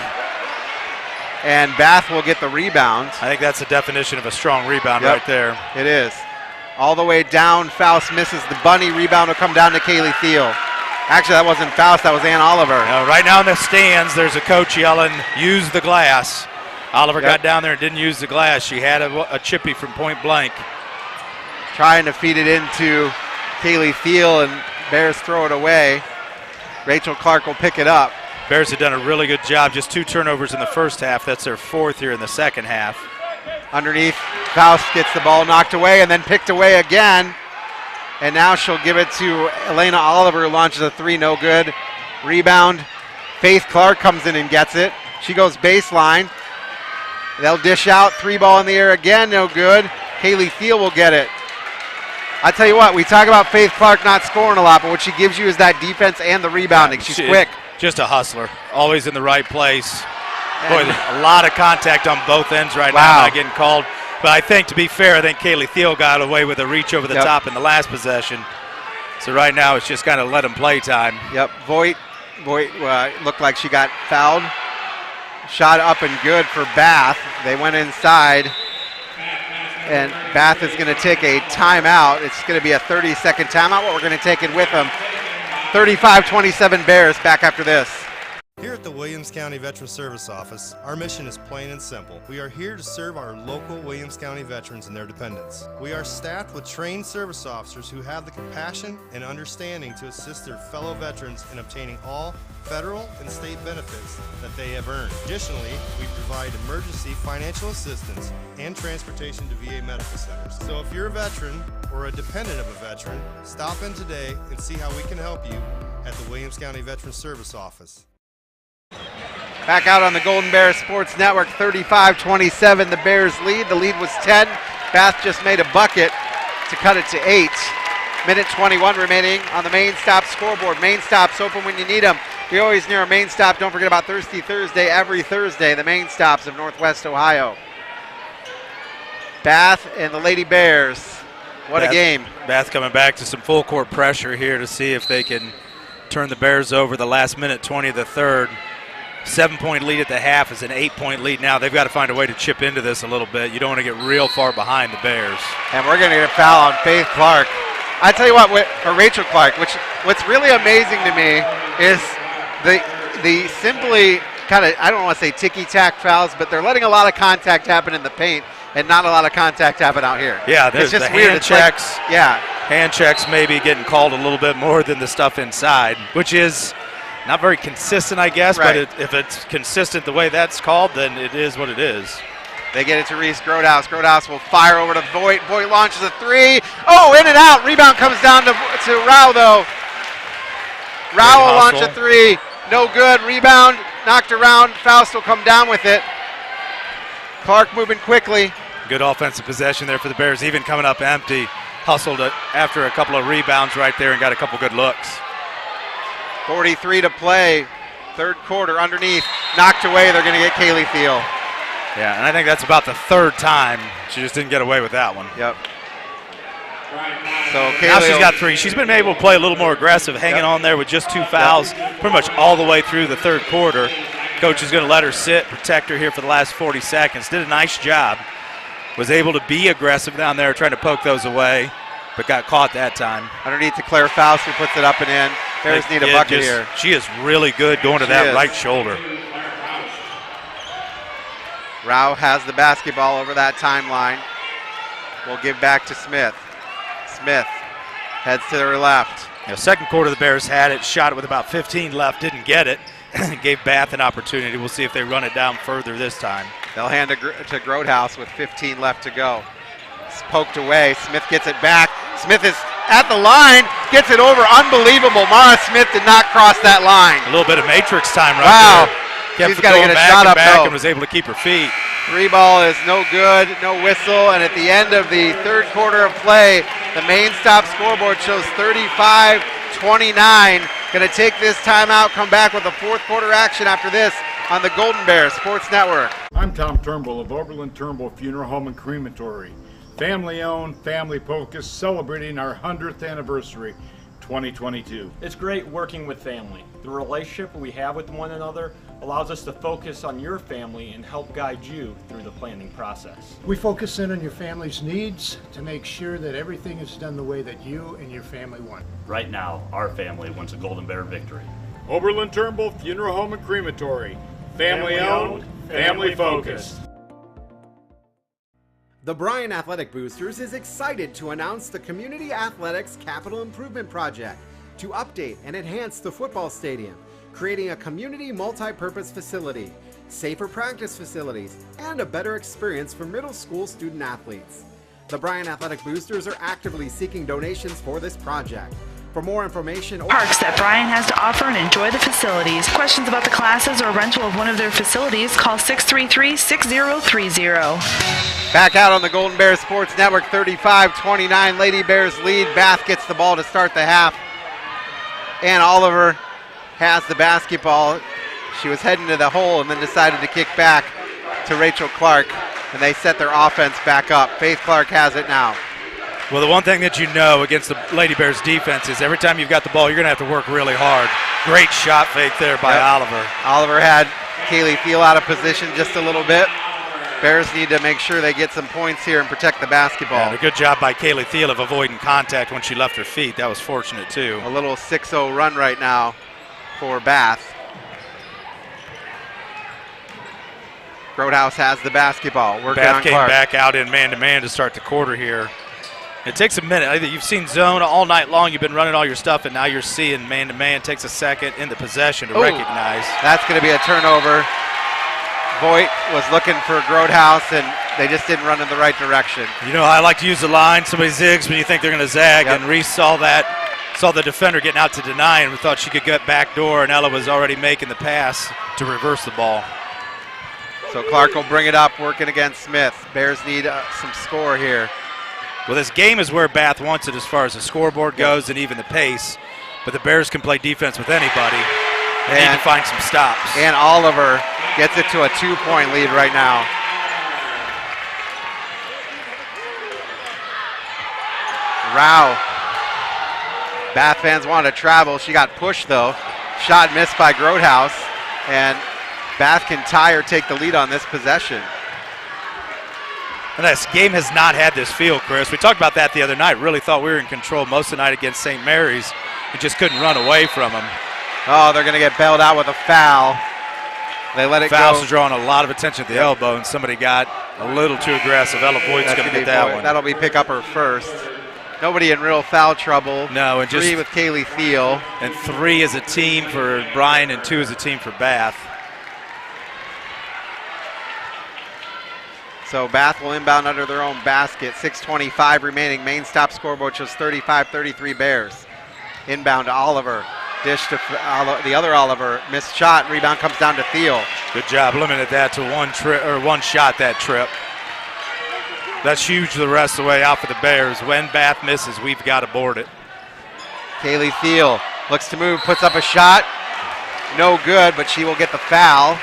Speaker 2: And Bath will get the rebound.
Speaker 5: I think that's the definition of a strong rebound right there.
Speaker 2: It is. All the way down, Faust misses the bunny. Rebound will come down to Kaylee Thiel. Actually, that wasn't Faust, that was Ann Oliver.
Speaker 5: Right now in the stands, there's a coach yelling, use the glass. Oliver got down there and didn't use the glass. She had a chippy from point blank.
Speaker 2: Trying to feed it into Kaylee Thiel, and Bears throw it away. Rachel Clark will pick it up.
Speaker 5: Bears have done a really good job. Just 2 turnovers in the first half. That's their 4th here in the second half.
Speaker 2: Underneath, Faust gets the ball knocked away and then picked away again. And now she'll give it to Elena Oliver, who launches a 3, no good. Rebound. Faith Clark comes in and gets it. She goes baseline. They'll dish out. 3 ball in the air again, no good. Kaylee Thiel will get it. I tell you what, we talk about Faith Clark not scoring a lot, but what she gives you is that defense and the rebounding. She's quick.
Speaker 5: Just a hustler, always in the right place. Boy, a lot of contact on both ends right now, not getting called. But I think, to be fair, I think Kaylee Thiel got away with a reach over the top in the last possession. So right now it's just kind of let him play time.
Speaker 2: Yep, Voigt looked like she got fouled. Shot up and good for Bath. They went inside. And Bath is going to take a timeout. It's going to be a 30-second timeout, but we're going to take it with them. 35-27 Bears, back after this.
Speaker 12: Here at the Williams County Veteran Service Office, our mission is plain and simple. We are here to serve our local Williams County veterans and their dependents. We are staffed with trained service officers who have the compassion and understanding to assist their fellow veterans in obtaining all federal and state benefits that they have earned. Additionally, we provide emergency financial assistance and transportation to VA medical centers. So if you're a veteran or a dependent of a veteran, stop in today and see how we can help you at the Williams County Veteran Service Office.
Speaker 2: Back out on the Golden Bear Sports Network, 35-27, the Bears lead. The lead was 10. Bath just made a bucket to cut it to 8. Minute 21 remaining on the main stop scoreboard. Main stops open when you need them. We always near our main stop. Don't forget about Thirsty Thursday every Thursday, the main stops of Northwest Ohio. Bath and the Lady Bears. What a game.
Speaker 5: Bath coming back to some full court pressure here to see if they can turn the Bears over the last minute 20 of the third. 7-point lead at the half is an 8-point lead now. They've got to find a way to chip into this a little bit. You don't want to get real far behind the Bears.
Speaker 19: And we're going to get a foul on Faith Clark. I tell you what, or Rachel Clark, what's really amazing to me is the simply kind of, I don't want to say ticky-tack fouls, but they're letting a lot of contact happen in the paint and not a lot of contact happen out here.
Speaker 5: Yeah,
Speaker 19: it's just
Speaker 5: the
Speaker 19: weird.
Speaker 5: Hand checks.
Speaker 19: Yeah.
Speaker 5: Hand checks maybe getting called a little bit more than the stuff inside, which is not very consistent, I guess,
Speaker 19: right.
Speaker 5: But if it's consistent the way that's called, then it is what it is.
Speaker 19: They get it to Reese Grodhouse. Grodhouse will fire over to Voigt. Voigt launches a three. Oh, in and out. Rebound comes down to Rao, though. Rao will launch a three. No good. Rebound knocked around. Faust will come down with it. Clark moving quickly.
Speaker 5: Good offensive possession there for the Bears, even coming up empty. Hustled it after a couple of rebounds right there and got a couple good looks.
Speaker 19: 43 to play. Third quarter underneath. Knocked away. They're going to get Kaylee Thiel.
Speaker 5: Yeah, and I think that's about the third time. She just didn't get away with that one.
Speaker 19: Yep. So
Speaker 5: now she's got three. She's been able to play a little more aggressive, hanging on there with just 2 fouls pretty much all the way through the third quarter. Coach is going to let her sit, protect her here for the last 40 seconds. Did a nice job. Was able to be aggressive down there, trying to poke those away, but got caught that time.
Speaker 19: Underneath to Claire Faust, who puts it up and in. Bears need a bucket here.
Speaker 5: She is really good going to that right shoulder.
Speaker 19: Rao has the basketball over that timeline. We'll give back to Smith. Smith heads to her left.
Speaker 5: Second quarter, the Bears had it, shot it with about 15 left, didn't get it. Gave Bath an opportunity. We'll see if they run it down further this time.
Speaker 19: They'll hand it to Grodhouse with 15 left to go. It's poked away. Smith gets it back. Smith is at the line, gets it over. Unbelievable. Mara Smith did not cross that line.
Speaker 5: A little bit of matrix time right there.
Speaker 19: She's got to get a shot up, though.
Speaker 5: And was able to keep her feet.
Speaker 19: Three ball is no good, no whistle, and at the end of the third quarter of play, the main stop scoreboard shows 35-29. Going to take this timeout, come back with a fourth quarter action after this on the Golden Bears Sports Network.
Speaker 7: I'm Tom Turnbull of Oberlin-Turnbull Funeral Home and Crematory. Family owned, family focused, celebrating our 100th anniversary, 2022.
Speaker 8: It's great working with family. The relationship we have with one another allows us to focus on your family and help guide you through the planning process.
Speaker 9: We focus in on your family's needs to make sure that everything is done the way that you and your family want.
Speaker 10: Right now, our family wants a Golden Bear victory.
Speaker 7: Oberlin-Turnbull Funeral Home and Crematory. Family owned, family focused.
Speaker 16: The Bryan Athletic Boosters is excited to announce the Community Athletics Capital Improvement Project to update and enhance the football stadium, creating a community multi-purpose facility, safer practice facilities, and a better experience for middle school student athletes. The Bryan Athletic Boosters are actively seeking donations for this project. For more information or
Speaker 20: parks that Bryan has to offer and enjoy the facilities. Questions about the classes or rental of one of their facilities, call 633-6030.
Speaker 19: Back out on the Golden Bears Sports Network, 35-29. Lady Bears lead. Bath gets the ball to start the half. And Oliver has the basketball. She was heading to the hole and then decided to kick back to Rachel Clark. And they set their offense back up. Faith Clark has it now.
Speaker 5: Well, the one thing that you know against the Lady Bears defense is every time you've got the ball, you're going to have to work really hard. Great shot fake there by Oliver.
Speaker 19: Oliver had Kaylee Thiel out of position just a little bit. Bears need to make sure they get some points here and protect the basketball.
Speaker 5: Yeah, a good job by Kaylee Thiel of avoiding contact when she left her feet. That was fortunate, too.
Speaker 19: A little 6-0 run right now for Bath. Grodhouse has the basketball. Working
Speaker 5: Bath
Speaker 19: on
Speaker 5: came
Speaker 19: Clark.
Speaker 5: back out in man-to-man to start the quarter here. It takes a minute. You've seen zone all night long. You've been running all your stuff, and now you're seeing man-to-man. It takes a second in the possession to recognize.
Speaker 19: That's going to be a turnover. Voigt was looking for Grodhouse, and they just didn't run in the right direction.
Speaker 5: You know, I like to use the line. Somebody zigs when you think they're going to zag, and Reese saw that, saw the defender getting out to deny, and thought she could get back door, and Ella was already making the pass to reverse the ball.
Speaker 19: So Clark will bring it up, working against Smith. Bears need some score here.
Speaker 5: Well, this game is where Bath wants it as far as the scoreboard goes and even the pace, but the Bears can play defense with anybody. They need to find some stops.
Speaker 19: And Oliver gets it to a 2-point lead right now. Rao. Bath fans wanted to travel. She got pushed, though. Shot missed by Grodhouse. And Bath can tie or take the lead on this possession.
Speaker 5: And this game has not had this feel, Chris. We talked about that the other night. Really thought we were in control most of the night against St. Mary's. We just couldn't run away from them.
Speaker 19: Oh, they're going to get bailed out with a foul. They let it
Speaker 5: Fouls
Speaker 19: go.
Speaker 5: are drawing a lot of attention at the elbow, and somebody got a little too aggressive. Ella Boyd's going to get that one.
Speaker 19: That'll be pick up her first. Nobody in real foul trouble.
Speaker 5: No, and
Speaker 19: 3 with Kaylee Thiel.
Speaker 5: And 3 as a team for Bryan and 2 as a team for Bath.
Speaker 19: So Bath will inbound under their own basket. 6:25 remaining. Main stop scoreboard shows 35-33 Bears. Inbound to Oliver. Dish to the other Oliver. Missed shot. Rebound comes down to Thiel.
Speaker 5: Good job. Limited that to one shot that trip. That's huge the rest of the way out for the Bears. When Bath misses, we've got to board it.
Speaker 19: Kaylee Thiel looks to move, puts up a shot. No good, but she will get the foul.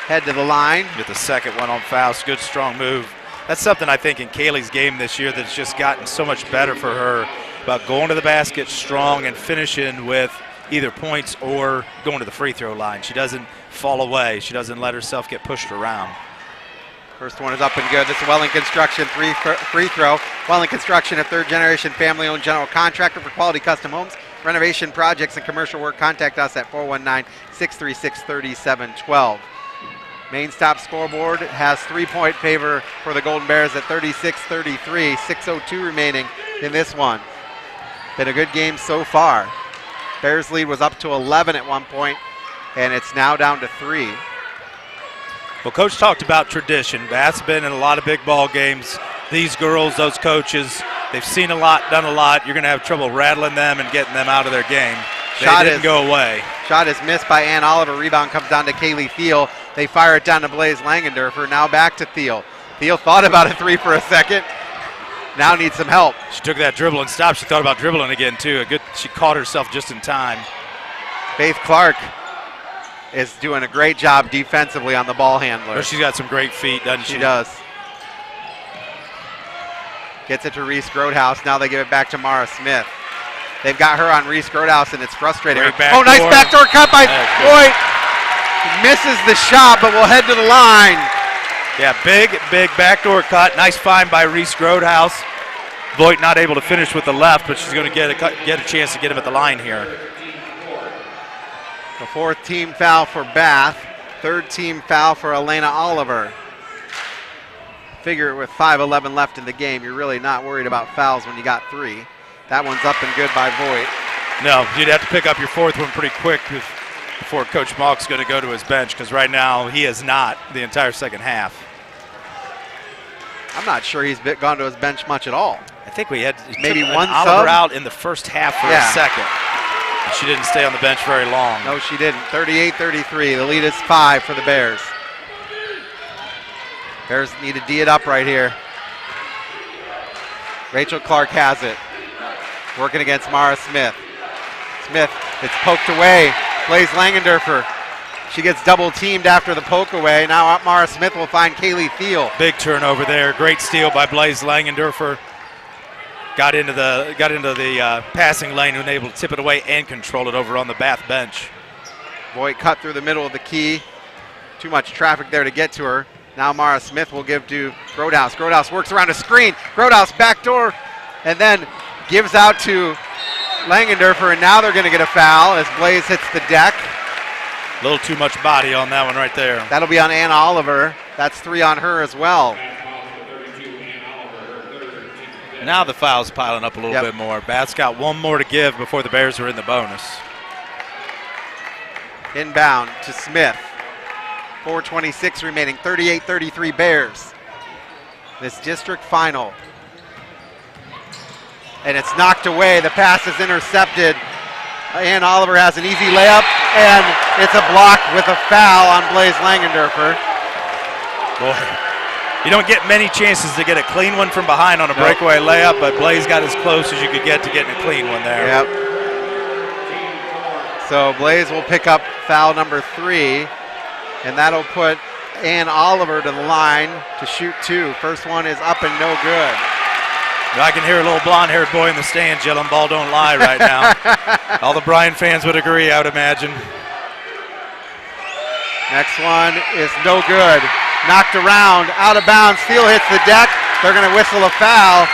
Speaker 19: Head to the line.
Speaker 5: Get the second one on fouls. Good, strong move. That's something I think in Kaylee's game this year that's just gotten so much better for her, about going to the basket strong and finishing with either points or going to the free throw line. She doesn't fall away. She doesn't let herself get pushed around.
Speaker 19: First one is up and good. This is Welling Construction free throw. Welling Construction, a third-generation family-owned general contractor for quality custom homes, renovation projects, and commercial work. Contact us at 419-636-3712. Main stop scoreboard has 3-point favor for the Golden Bears at 36-33. 6:02 remaining in this one. Been a good game so far. Bears lead was up to 11 at one point, and it's now down to 3.
Speaker 5: Well, Coach talked about tradition. Bath's been in a lot of big ball games. These girls, those coaches, they've seen a lot, done a lot. You're going to have trouble rattling them and getting them out of their game. They didn't go away.
Speaker 19: Shot is missed by Ann Oliver. Rebound comes down to Kaylee Thiel. They fire it down to Blaze Langendorfer. Now back to Thiel. Thiel thought about a 3 for a second. Now needs some help.
Speaker 5: She took that dribble and stopped. She thought about dribbling again, too. She caught herself just in time.
Speaker 19: Faith Clark is doing a great job defensively on the ball handler.
Speaker 5: She's got some great feet, doesn't she?
Speaker 19: She does. Gets it to Reese Grodehouse. Now they give it back to Mara Smith. They've got her on Reese Grodehouse, and it's frustrating. Oh, nice backdoor cut by Boyd. Misses the shot, but will head to the line.
Speaker 5: Yeah, big backdoor cut. Nice find by Reese Grodehouse. Voigt not able to finish with the left, but she's going to get a chance to get him at the line here.
Speaker 19: The 4th team foul for Bath. 3rd team foul for Elena Oliver. Figure with 5:11 left in the game, you're really not worried about fouls when you got 3. That one's up and good by Voigt.
Speaker 5: No, you'd have to pick up your 4th one pretty quick before Coach Malk's going to go to his bench, because right now he is not the entire second half.
Speaker 19: I'm not sure he's gone to his bench much at all.
Speaker 5: I think we had
Speaker 19: maybe one
Speaker 5: Oliver
Speaker 19: sub
Speaker 5: out in the first half for a second. She didn't stay on the bench very long.
Speaker 19: No, she didn't. 38-33. The lead is 5 for the Bears. Bears need to D it up right here. Rachel Clark has it. Working against Mara Smith. Smith, it's poked away. Blaze Langendorfer. She gets double teamed after the poke away. Now Mara Smith will find Kaylee Thiel.
Speaker 5: Big turnover there. Great steal by Blaze Langendorfer. Got into the passing lane and able to tip it away and control it over on the Bath bench.
Speaker 19: Voigt cut through the middle of the key. Too much traffic there to get to her. Now Mara Smith will give to Grodehouse. Grodehouse works around a screen. Grodehouse backdoor and then gives out to Langendorfer, and now they're going to get a foul as Blaze hits the deck.
Speaker 5: A little too much body on that one right there.
Speaker 19: That'll be on Anna Oliver. That's 3 on her as well.
Speaker 5: Now the foul's piling up a little bit more. Bath's got one more to give before the Bears are in the bonus.
Speaker 19: Inbound to Smith. 4:26 remaining, 38-33 Bears. This district final. And it's knocked away. The pass is intercepted. Ann Oliver has an easy layup, and it's a block with a foul on Blaze Langendorfer.
Speaker 5: Boy, you don't get many chances to get a clean one from behind on a breakaway layup, but Blaze got as close as you could get to getting a clean one there.
Speaker 19: Yep. So Blaze will pick up foul number 3, and that'll put Ann Oliver to the line to shoot 2. First one is up and no good.
Speaker 5: I can hear a little blonde-haired boy in the stands yelling, "Ball don't lie" right now. All the Bryan fans would agree, I would imagine.
Speaker 19: Next one is no good. Knocked around, out of bounds. Thiel hits the deck. They're going to whistle a foul.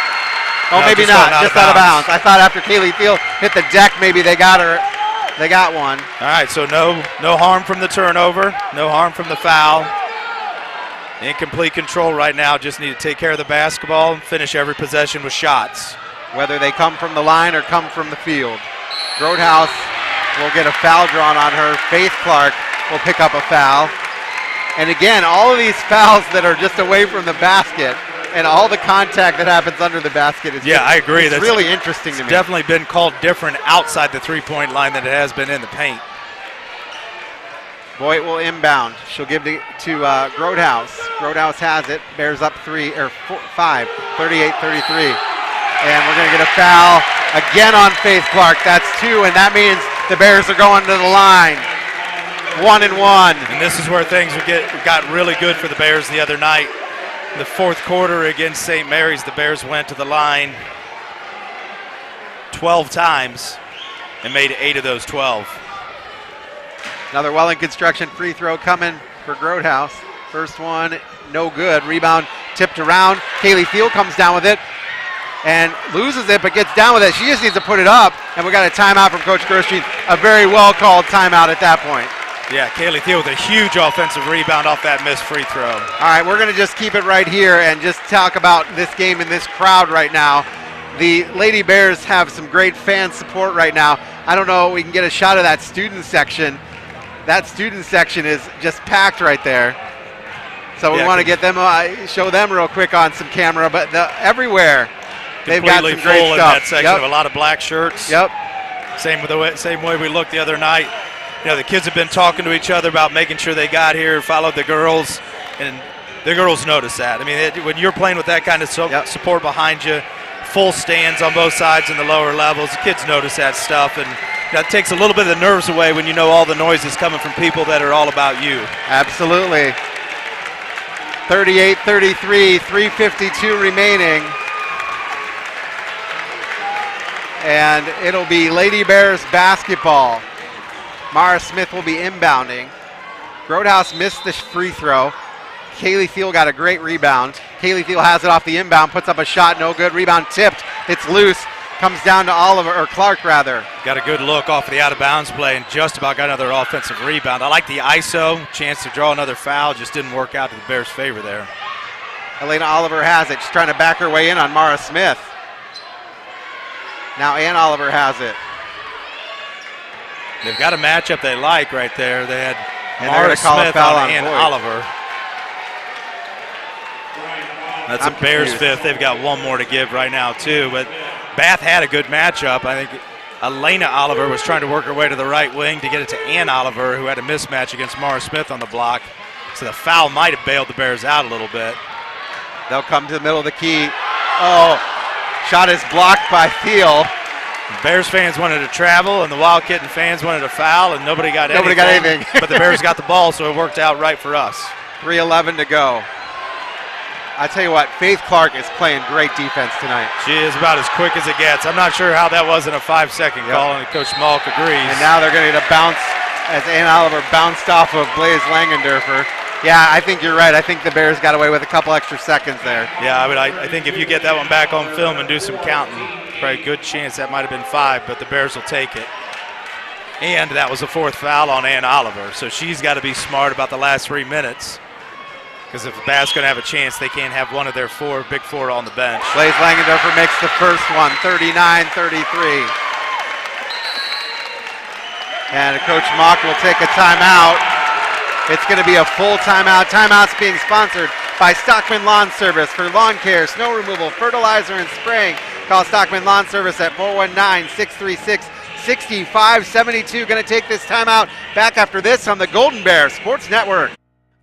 Speaker 19: Oh,
Speaker 5: No,
Speaker 19: maybe
Speaker 5: just
Speaker 19: not.
Speaker 5: out of
Speaker 19: Just out of bounds. I thought after Kaylee Thiel hit the deck, maybe they got her. They got one.
Speaker 5: All right, so no harm from the turnover, no harm from the foul. Incomplete control right now. Just need to take care of the basketball and finish every possession with shots.
Speaker 19: Whether they come from the line or come from the field. Grotehouse will get a foul drawn on her. Faith Clark will pick up a foul. And again, all of these fouls that are just away from the basket and all the contact that happens under the basket is
Speaker 5: I agree.
Speaker 19: That's really interesting to me.
Speaker 5: Definitely been called different outside the three-point line than it has been in the paint.
Speaker 19: Boyd will inbound. She'll give to Grotehouse. Grotehouse has it. Bears up 5, 38-33. And we're going to get a foul again on Faith Clark. That's 2, and that means the Bears are going to the line. 1 and 1.
Speaker 5: And this is where things got really good for the Bears the other night. In the fourth quarter against St. Mary's, the Bears went to the line 12 times and made 8 of those 12.
Speaker 19: Another Welling Construction free throw coming for Grotehouse. First one, no good. Rebound tipped around. Kaylee Thiel comes down with it and loses it, but gets down with it. She just needs to put it up, and we got a timeout from Coach Groshine. A very well-called timeout at that point.
Speaker 5: Yeah, Kaylee Thiel with a huge offensive rebound off that missed free throw.
Speaker 19: All right, we're going to just keep it right here and just talk about this game and this crowd right now. The Lady Bears have some great fan support right now. I don't know if we can get a shot of that student section. That student section is just packed right there. So we want to get them, show them real quick on some camera, but everywhere they've got some great stuff.
Speaker 5: In that section of a lot of black shirts.
Speaker 19: Yep.
Speaker 5: Same way we looked the other night. You know, the kids have been talking to each other about making sure they got here, followed the girls, and the girls notice that. I mean, when you're playing with that kind of support behind you, full stands on both sides in the lower levels, the kids notice that stuff, and that takes a little bit of the nerves away when you know all the noise is coming from people that are all about you.
Speaker 19: Absolutely. 38-33, 3:52 remaining. And it'll be Lady Bears basketball. Mara Smith will be inbounding. Grotehouse missed the free throw. Kaylee Thiel got a great rebound. Kaylee Thiel has it off the inbound, puts up a shot, no good. Rebound tipped. It's loose. Comes down to Clark rather.
Speaker 5: Got a good look off of the out-of-bounds play and just about got another offensive rebound. I like the ISO. Chance to draw another foul. Just didn't work out to the Bears' favor there.
Speaker 19: Elena Oliver has it. She's trying to back her way in on Mara Smith. Now Ann Oliver has it.
Speaker 5: They've got a matchup they like right there. They had
Speaker 19: Mara
Speaker 5: Smith
Speaker 19: on
Speaker 5: Ann Oliver. That's a Bears fifth. They've got one more to give right now too. But Bath had a good matchup. I think Elena Oliver was trying to work her way to the right wing to get it to Ann Oliver, who had a mismatch against Mara Smith on the block. So the foul might have bailed the Bears out a little bit.
Speaker 19: They'll come to the middle of the key. Oh, shot is blocked by Thiel.
Speaker 5: Bears fans wanted to travel, and the Wildkitten fans wanted a foul, and nobody got anything. But the Bears got the ball, so it worked out right for us.
Speaker 19: 3:11 to go. I tell you what, Faith Clark is playing great defense tonight.
Speaker 5: She is about as quick as it gets. I'm not sure how that wasn't a 5-second call, and Coach Malk agrees.
Speaker 19: And now they're going to get a bounce as Ann Oliver bounced off of Blaze Langendorfer. Yeah, I think you're right. I think the Bears got away with a couple extra seconds there.
Speaker 5: Yeah, I think if you get that one back on film and do some counting, probably a good chance that might have been 5, but the Bears will take it. And that was a 4th foul on Ann Oliver, so she's got to be smart about the last 3 minutes. Because if the Bath's going to have a chance, they can't have one of their big four on the bench.
Speaker 19: Blaze Langendorfer makes the first one, 39-33. And Coach Mock will take a timeout. It's going to be a full timeout. Timeout's being sponsored by Stockman Lawn Service for lawn care, snow removal, fertilizer, and spraying. Call Stockman Lawn Service at 419-636-6572. Going to take this timeout. Back after this on the Golden Bear Sports Network.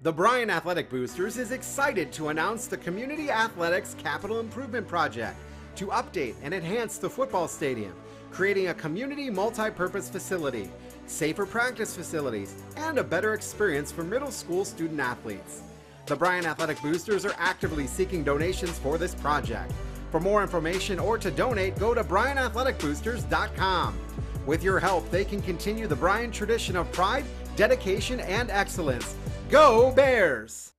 Speaker 16: The Bryan Athletic Boosters is excited to announce the Community Athletics Capital Improvement Project to update and enhance the football stadium, creating a community multi-purpose facility, safer practice facilities, and a better experience for middle school student athletes. The Bryan Athletic Boosters are actively seeking donations for this project. For more information or to donate, go to BryanAthleticBoosters.com. With your help, they can continue the Bryan tradition of pride, dedication, and excellence Go Bears!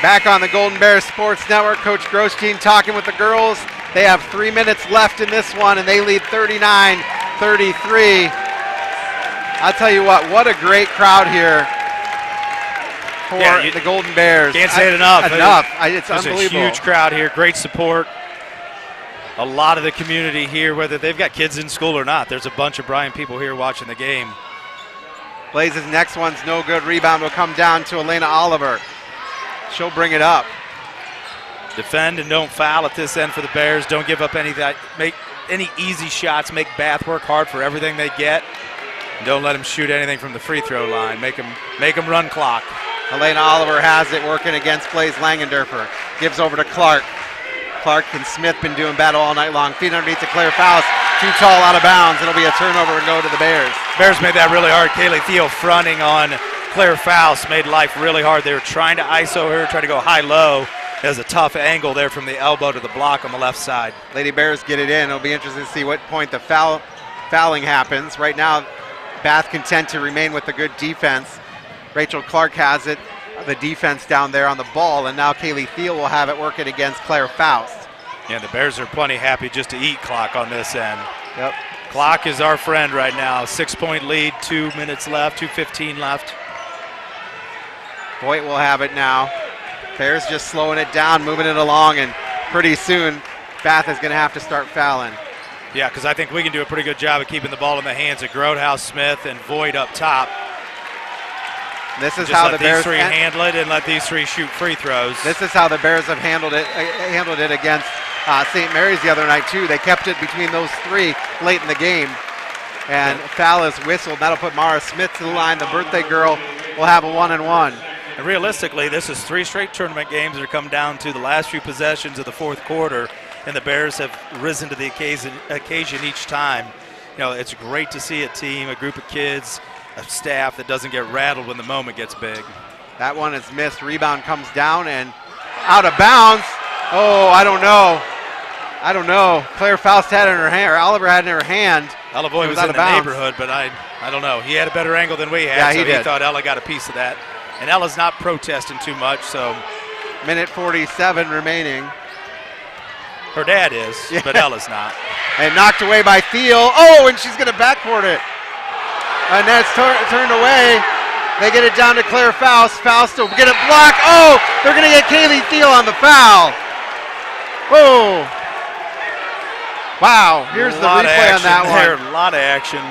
Speaker 19: Back on the Golden Bears Sports Network, Coach Grosjean talking with the girls. They have 3 minutes left in this one, and they lead 39-33. I'll tell you what a great crowd here for the Golden Bears.
Speaker 21: Can't say it enough.
Speaker 19: It's unbelievable.
Speaker 21: A huge crowd here, great support. A lot of the community here, whether they've got kids in school or not. There's a bunch of Bryan people here watching the game.
Speaker 19: Blaze's next one's no good. Rebound will come down to Elena Oliver. She'll bring it up.
Speaker 21: Defend and don't foul at this end for the Bears. Don't give up make any easy shots. Make Bath work hard for everything they get. And don't let them shoot anything from the free throw line. Make them run clock.
Speaker 19: Elena Oliver has it working against Blaze Langendorfer. Gives over to Clark. Clark and Smith been doing battle all night long. Feet underneath to Claire Faust. Too tall, out of bounds. It'll be a turnover and go to the Bears.
Speaker 21: Bears made that really hard. Kaylee Thiel fronting on Claire Faust made life really hard. They were trying to ISO her, trying to go high-low. There's a tough angle there from the elbow to the block on the left side.
Speaker 19: Lady Bears get it in. It'll be interesting to see what point the fouling happens. Right now, Bath content to remain with the good defense. Rachel Clark has it, the defense down there on the ball, and now Kaylee Thiel will have it working against Claire Faust.
Speaker 21: Yeah, the Bears are plenty happy just to eat clock on this end.
Speaker 19: Yep.
Speaker 21: Clock is our friend right now. 6-point lead, 2 minutes left, 2:15 left.
Speaker 19: Voigt will have it now. Bears just slowing it down, moving it along, and pretty soon Bath is going to have to start fouling.
Speaker 21: Yeah, because I think we can do a pretty good job of keeping the ball in the hands of Grotehouse, Smith, and Voigt up top.
Speaker 19: This is
Speaker 21: just
Speaker 19: how
Speaker 21: let
Speaker 19: the
Speaker 21: these
Speaker 19: Bears
Speaker 21: three handle it and let these three shoot free throws.
Speaker 19: This is how the Bears have handled it against St. Mary's the other night too. They kept it between those three late in the game. And foul is whistled. That'll put Mara Smith to the line. The birthday girl will have a 1-and-1.
Speaker 21: And realistically, this is 3 straight tournament games that are come down to the last few possessions of the fourth quarter, and the Bears have risen to the occasion each time. You know, it's great to see a team, a group of kids, a staff that doesn't get rattled when the moment gets big.
Speaker 19: That one is missed. Rebound comes down and out of bounds. Oh, I don't know. Claire Faust had it in her hand, or Oliver had it in her hand.
Speaker 21: Ella Boy was in the neighborhood, but I don't know. He had a better angle than we had,
Speaker 19: yeah,
Speaker 21: so
Speaker 19: he
Speaker 21: thought Ella got a piece of that. And Ella's not protesting too much, so.
Speaker 19: Minute 47 remaining.
Speaker 21: Her dad is, but Ella's not.
Speaker 19: And knocked away by Thiel. Oh, and she's going to backcourt it. And that's turned away. They get it down to Claire Faust. Faust will get it blocked. Oh, they're going to get Kaylee Thiel on the foul. Oh. Wow, here's the replay on that one.
Speaker 21: A lot of action.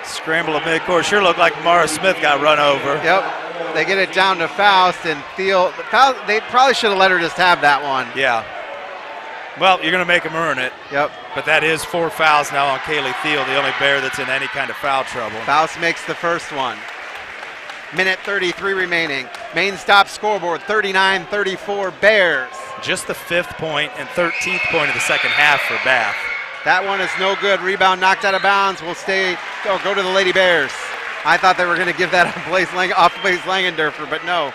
Speaker 21: Scramble of midcourt. Sure looked like Mara Smith got run over.
Speaker 19: Yep. They get it down to Faust, and Thiel. They probably should have let her just have that one.
Speaker 21: Yeah. Well, you're going to make them earn it.
Speaker 19: Yep.
Speaker 21: But that is 4 fouls now on Kaylee Thiel, the only Bear that's in any kind of foul trouble.
Speaker 19: Faust makes the first one. Minute 33 remaining. Main stop scoreboard, 39-34 Bears.
Speaker 21: Just the 5th point and 13th point of the second half for Bath.
Speaker 19: That one is no good. Rebound knocked out of bounds. Will go to the Lady Bears. I thought they were going to give that off Blaze Langendorfer, but no.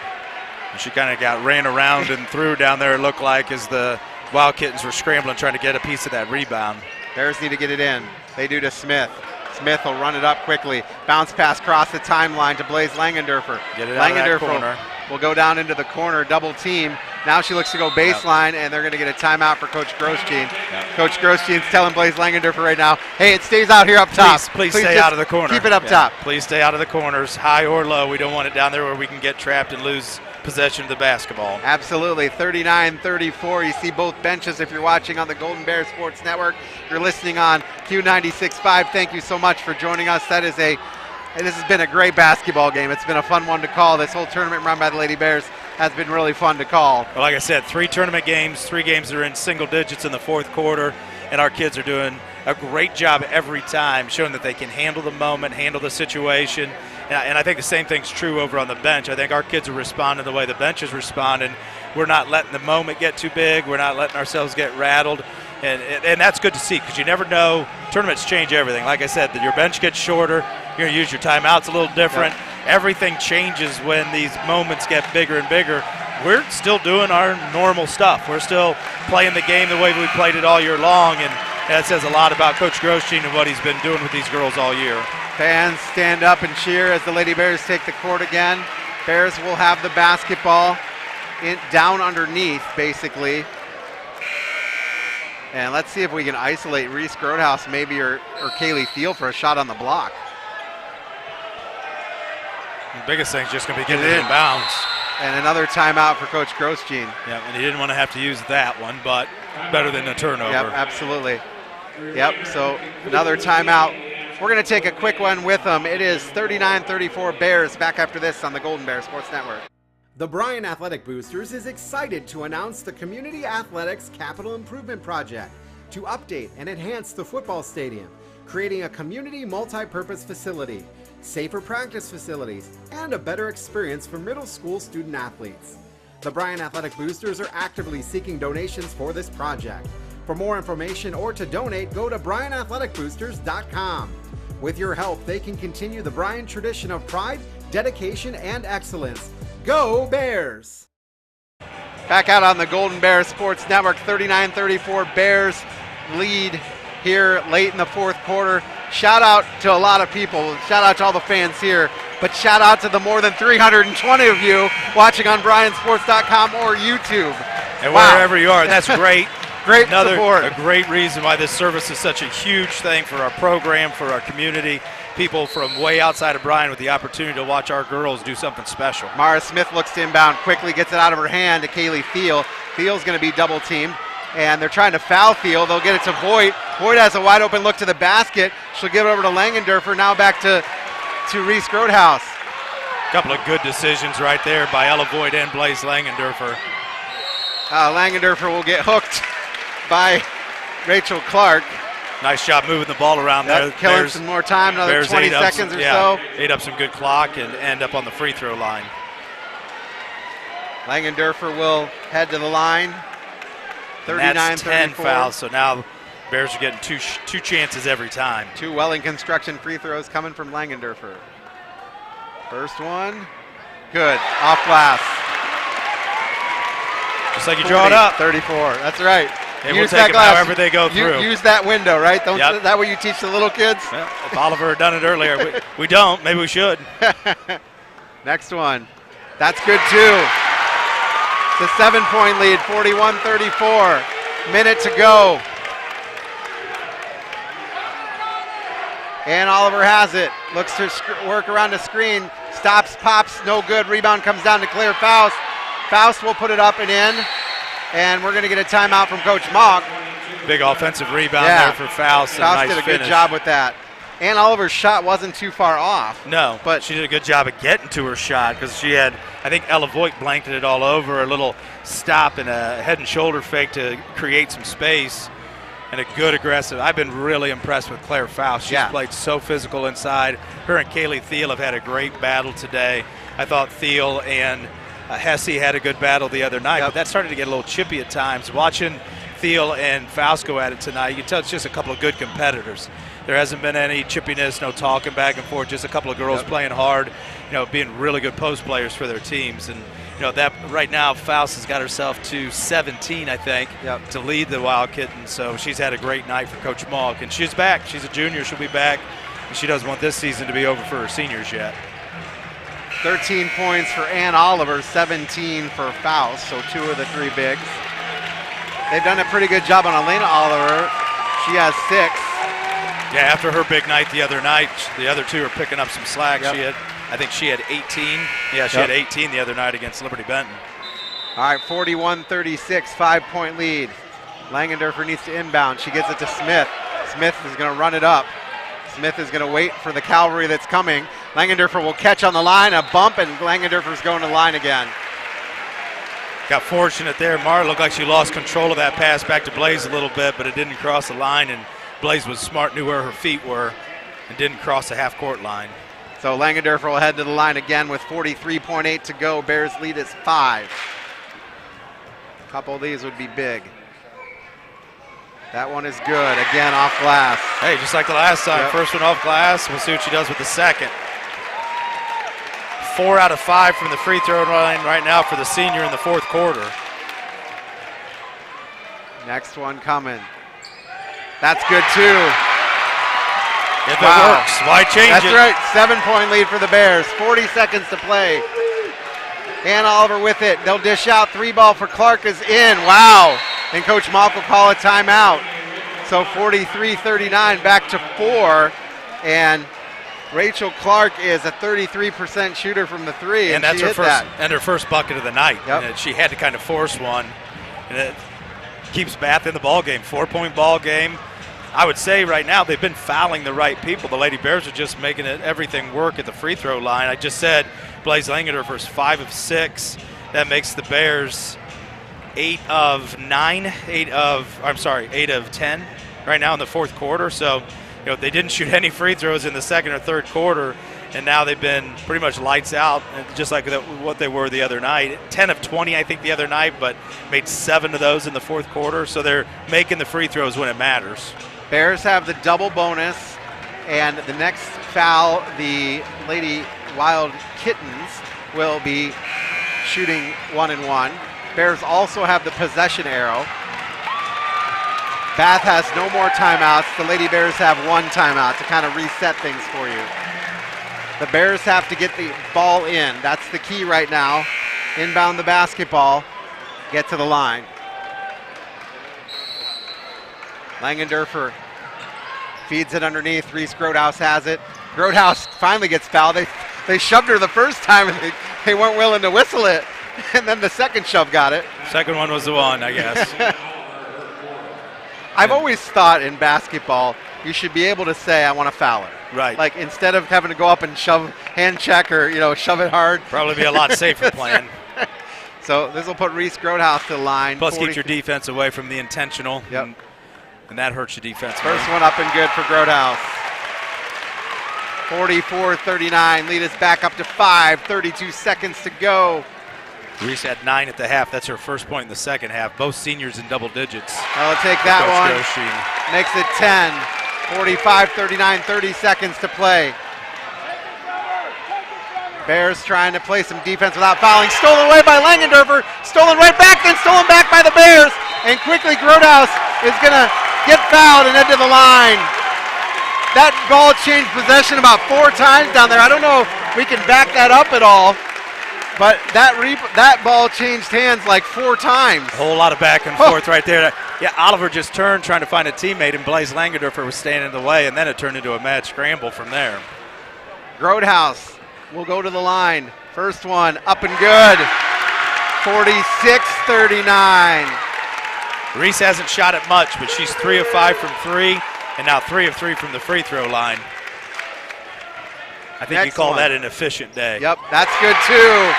Speaker 21: She kind of got ran around and through down there, it looked like, as the Wildkittens were scrambling, trying to get a piece of that rebound.
Speaker 19: Bears need to get it in. They do to Smith. Smith will run it up quickly. Bounce pass across the timeline to Blaze Langendorfer.
Speaker 21: Get it out of that corner.
Speaker 19: Will go down into the corner, double team. Now she looks to go baseline, and they're going to get a timeout for Coach Grosjean. Coach Grosjean's telling Blaze Langendorfer right now, hey, it stays out here up top.
Speaker 21: Please stay out of the corner.
Speaker 19: Keep it up top.
Speaker 21: Please stay out of the corners, high or low. We don't want it down there where we can get trapped and lose possession of the basketball.
Speaker 19: Absolutely. 39-34. You see both benches if you're watching on the Golden Bear Sports Network. You're listening on Q96.5. Thank you so much for joining us. This has been a great basketball game. It's been a fun one to call. This whole tournament run by the Lady Bears has been really fun to call.
Speaker 21: Well, like I said, 3 tournament games, 3 games that are in single digits in the fourth quarter, and our kids are doing a great job every time, showing that they can handle the moment, handle the situation. And I think the same thing's true over on the bench. I think our kids are responding the way the bench is responding. We're not letting the moment get too big. We're not letting ourselves get rattled. And that's good to see, because you never know. Tournaments change everything. Like I said, your bench gets shorter. You're going to use your timeouts a little different. Yep. Everything changes when these moments get bigger and bigger. We're still doing our normal stuff. We're still playing the game the way we played it all year long, and that says a lot about Coach Grosjean and what he's been doing with these girls all year.
Speaker 19: Fans stand up and cheer as the Lady Bears take the court again. Bears will have the basketball down underneath, basically. And let's see if we can isolate Reese Grotehouse maybe or Kaylee Thiel for a shot on the block.
Speaker 21: The biggest thing is just going to be getting it in bounds.
Speaker 19: And another timeout for Coach Grosjean.
Speaker 21: Yeah, and he didn't want to have to use that one, but better than a turnover.
Speaker 19: Yep, absolutely. Yep, so another timeout. We're going to take a quick one with them. It is 39-34 Bears. Back after this on the Golden Bear Sports Network.
Speaker 16: The Bryan Athletic Boosters is excited to announce the Community Athletics Capital Improvement Project to update and enhance the football stadium, creating a community multi-purpose facility, safer practice facilities, and a better experience for middle school student athletes. The Bryan Athletic Boosters are actively seeking donations for this project. For more information or to donate, go to BryanAthleticBoosters.com. With your help, they can continue the Bryan tradition of pride, dedication, and excellence. Go Bears!
Speaker 19: Back out on the Golden Bear Sports Network, 39-34 Bears lead here late in the fourth quarter. Shout out to a lot of people. Shout out to all the fans here. But shout out to the more than 320 of you watching on BryanSports.com or YouTube.
Speaker 21: And wherever you are, that's great.
Speaker 19: Great
Speaker 21: support.
Speaker 19: support.
Speaker 21: A great reason why this service is such a huge thing for our program, for our community. People from way outside of Bryan with the opportunity to watch our girls do something special.
Speaker 19: Mara Smith looks to inbound quickly, gets it out of her hand to Kaylee Thiel. Thiel's going to be double teamed, and they're trying to foul Thiel. They'll get it to Voigt. Voigt has a wide open look to the basket. She'll give it over to Langendorfer. Now back to Reese Grotehouse.
Speaker 21: Couple of good decisions right there by Ella Voigt and Blaze Langendorfer.
Speaker 19: Langendorfer will get hooked by Rachel Clark.
Speaker 21: Nice job moving the ball around there.
Speaker 19: Killing some more time, another 20 seconds or so.
Speaker 21: Ate up some good clock and end up on the free throw line.
Speaker 19: Langendorfer will head to the line.
Speaker 21: 39-10 fouls, so now Bears are getting two chances every time.
Speaker 19: 2 Welling Construction free throws coming from Langendorfer. First one, good, off glass.
Speaker 21: Just like you draw it up.
Speaker 19: 34, that's right.
Speaker 21: They will take them however they go through.
Speaker 19: Use that window, right? Is that what you teach the little kids?
Speaker 21: Well, if Oliver had done it earlier, we don't. Maybe we should.
Speaker 19: Next one. That's good, too. It's a 7-point lead, 41-34. Minute to go. And Oliver has it. Looks to work around the screen. Stops, pops, no good. Rebound comes down to Claire Faust. Faust will put it up and in. And we're going to get a timeout from Coach Mock.
Speaker 21: Big offensive rebound there for Faust.
Speaker 19: Faust
Speaker 21: did
Speaker 19: a good job with that. And Oliver's shot wasn't too far off.
Speaker 21: No, but she did a good job of getting to her shot because she had, I think Ella Voigt blanketed it all over, a little stop and a head and shoulder fake to create some space. And a good aggressive. I've been really impressed with Claire Faust. She's played so physical inside. Her and Kaylee Thiel have had a great battle today. I thought Thiel and Hesse had a good battle the other night, but that started to get a little chippy at times. Watching Thiel and Faust go at it tonight, you can tell it's just a couple of good competitors. There hasn't been any chippiness, no talking back and forth, just a couple of girls playing hard, being really good post players for their teams. And, that right now Faust has got herself to 17, I think, to lead the Wildkittens. So she's had a great night for Coach Malk. And she's back. She's a junior. She'll be back. And she doesn't want this season to be over for her seniors yet.
Speaker 19: 13 points for Ann Oliver, 17 for Faust, so 2 of the 3 bigs. They've done a pretty good job on Elena Oliver. She has 6.
Speaker 21: Yeah, after her big night the other night, the other 2 are picking up some slack. I think she had 18. Yeah, she had 18 the other night against Liberty Benton.
Speaker 19: All right, 41-36, 5-point lead. Langendorfer needs to inbound. She gets it to Smith. Smith is going to run it up. Smith is going to wait for the cavalry that's coming. Langendorfer will catch on the line, a bump, and Langendorfer's going to the line again.
Speaker 21: Got fortunate there. Mara looked like she lost control of that pass back to Blaze a little bit, but it didn't cross the line, and Blaze was smart, knew where her feet were, and didn't cross the half-court line.
Speaker 19: So Langendorfer will head to the line again with 43.8 to go. Bears lead is 5. A couple of these would be big. That one is good, again off glass.
Speaker 21: Hey, just like the last time, first one off glass. We'll see what she does with the second. 4 out of 5 from the free throw line right now for the senior in the fourth quarter.
Speaker 19: Next one coming. That's good too.
Speaker 21: If it works, why change
Speaker 19: That's
Speaker 21: it?
Speaker 19: right. 7-point lead for the Bears. 40 seconds to play. And Oliver with it. They'll dish out. 3-ball for Clark is in. Wow. And Coach Malk will call a timeout. So 43-39, back to 4. And Rachel Clark is a 33% shooter from the 3.
Speaker 21: And that's
Speaker 19: she
Speaker 21: her first bucket of the night.
Speaker 19: Yep.
Speaker 21: And she had to kind of force one. And it keeps Bath in the ball game. 4-point ball game. I would say right now they've been fouling the right people. The Lady Bears are just making everything work at the free throw line. I just said Blaze Langendorfer is 5 of 6. That makes the Bears 8 of 10 right now in the fourth quarter. So, they didn't shoot any free throws in the second or third quarter, and now they've been pretty much lights out, just like what they were the other night. 10 of 20, I think, the other night, but made 7 of those in the fourth quarter. So they're making the free throws when it matters.
Speaker 19: Bears have the double bonus, and the next foul, the Lady Wildkittens will be shooting 1-1. Bears also have the possession arrow. Bath has no more timeouts. The Lady Bears have 1 timeout to kind of reset things for you. The Bears have to get the ball in. That's the key right now. Inbound the basketball. Get to the line. Langendorfer feeds it underneath. Reese Grodehouse has it. Grodehouse finally gets fouled. They shoved her the first time and they weren't willing to whistle it. And then the second shove got it.
Speaker 21: Second one was the one, I guess.
Speaker 19: I've always thought in basketball you should be able to say, I want to foul her.
Speaker 21: Right.
Speaker 19: Like instead of having to go up and hand check or, shove it hard.
Speaker 21: Probably be a lot safer plan.
Speaker 19: So this will put Reese Grodehouse to the line.
Speaker 21: Plus keeps your defense away from the intentional.
Speaker 19: Yep.
Speaker 21: And that hurts your defense.
Speaker 19: First one up and good for Grodehouse. 44-39. Lead is back up to 5. 32 seconds to go.
Speaker 21: Reese had 9 at the half. That's her first point in the second half. Both seniors in double digits.
Speaker 19: I'll take that one. Makes it 10. 45-39. 30 seconds to play. Bears trying to play some defense without fouling. Stolen away by Langendorfer. Stolen right back, then stolen back by the Bears. And quickly Grodehouse is going to get fouled and head to the line. That ball changed possession about 4 times down there. I don't know if we can back that up at all, but that ball changed hands like 4 times.
Speaker 21: A whole lot of back and forth right there. Yeah, Oliver just turned trying to find a teammate, and Blaze Langendorfer was standing in the way, and then it turned into a mad scramble from there.
Speaker 19: Grodehouse will go to the line. First one up and good. 46-39.
Speaker 21: Reese hasn't shot it much, but she's 3 of 5 from 3, and now 3 of 3 from the free throw line. I think you call that an efficient day.
Speaker 19: Yep, that's good too.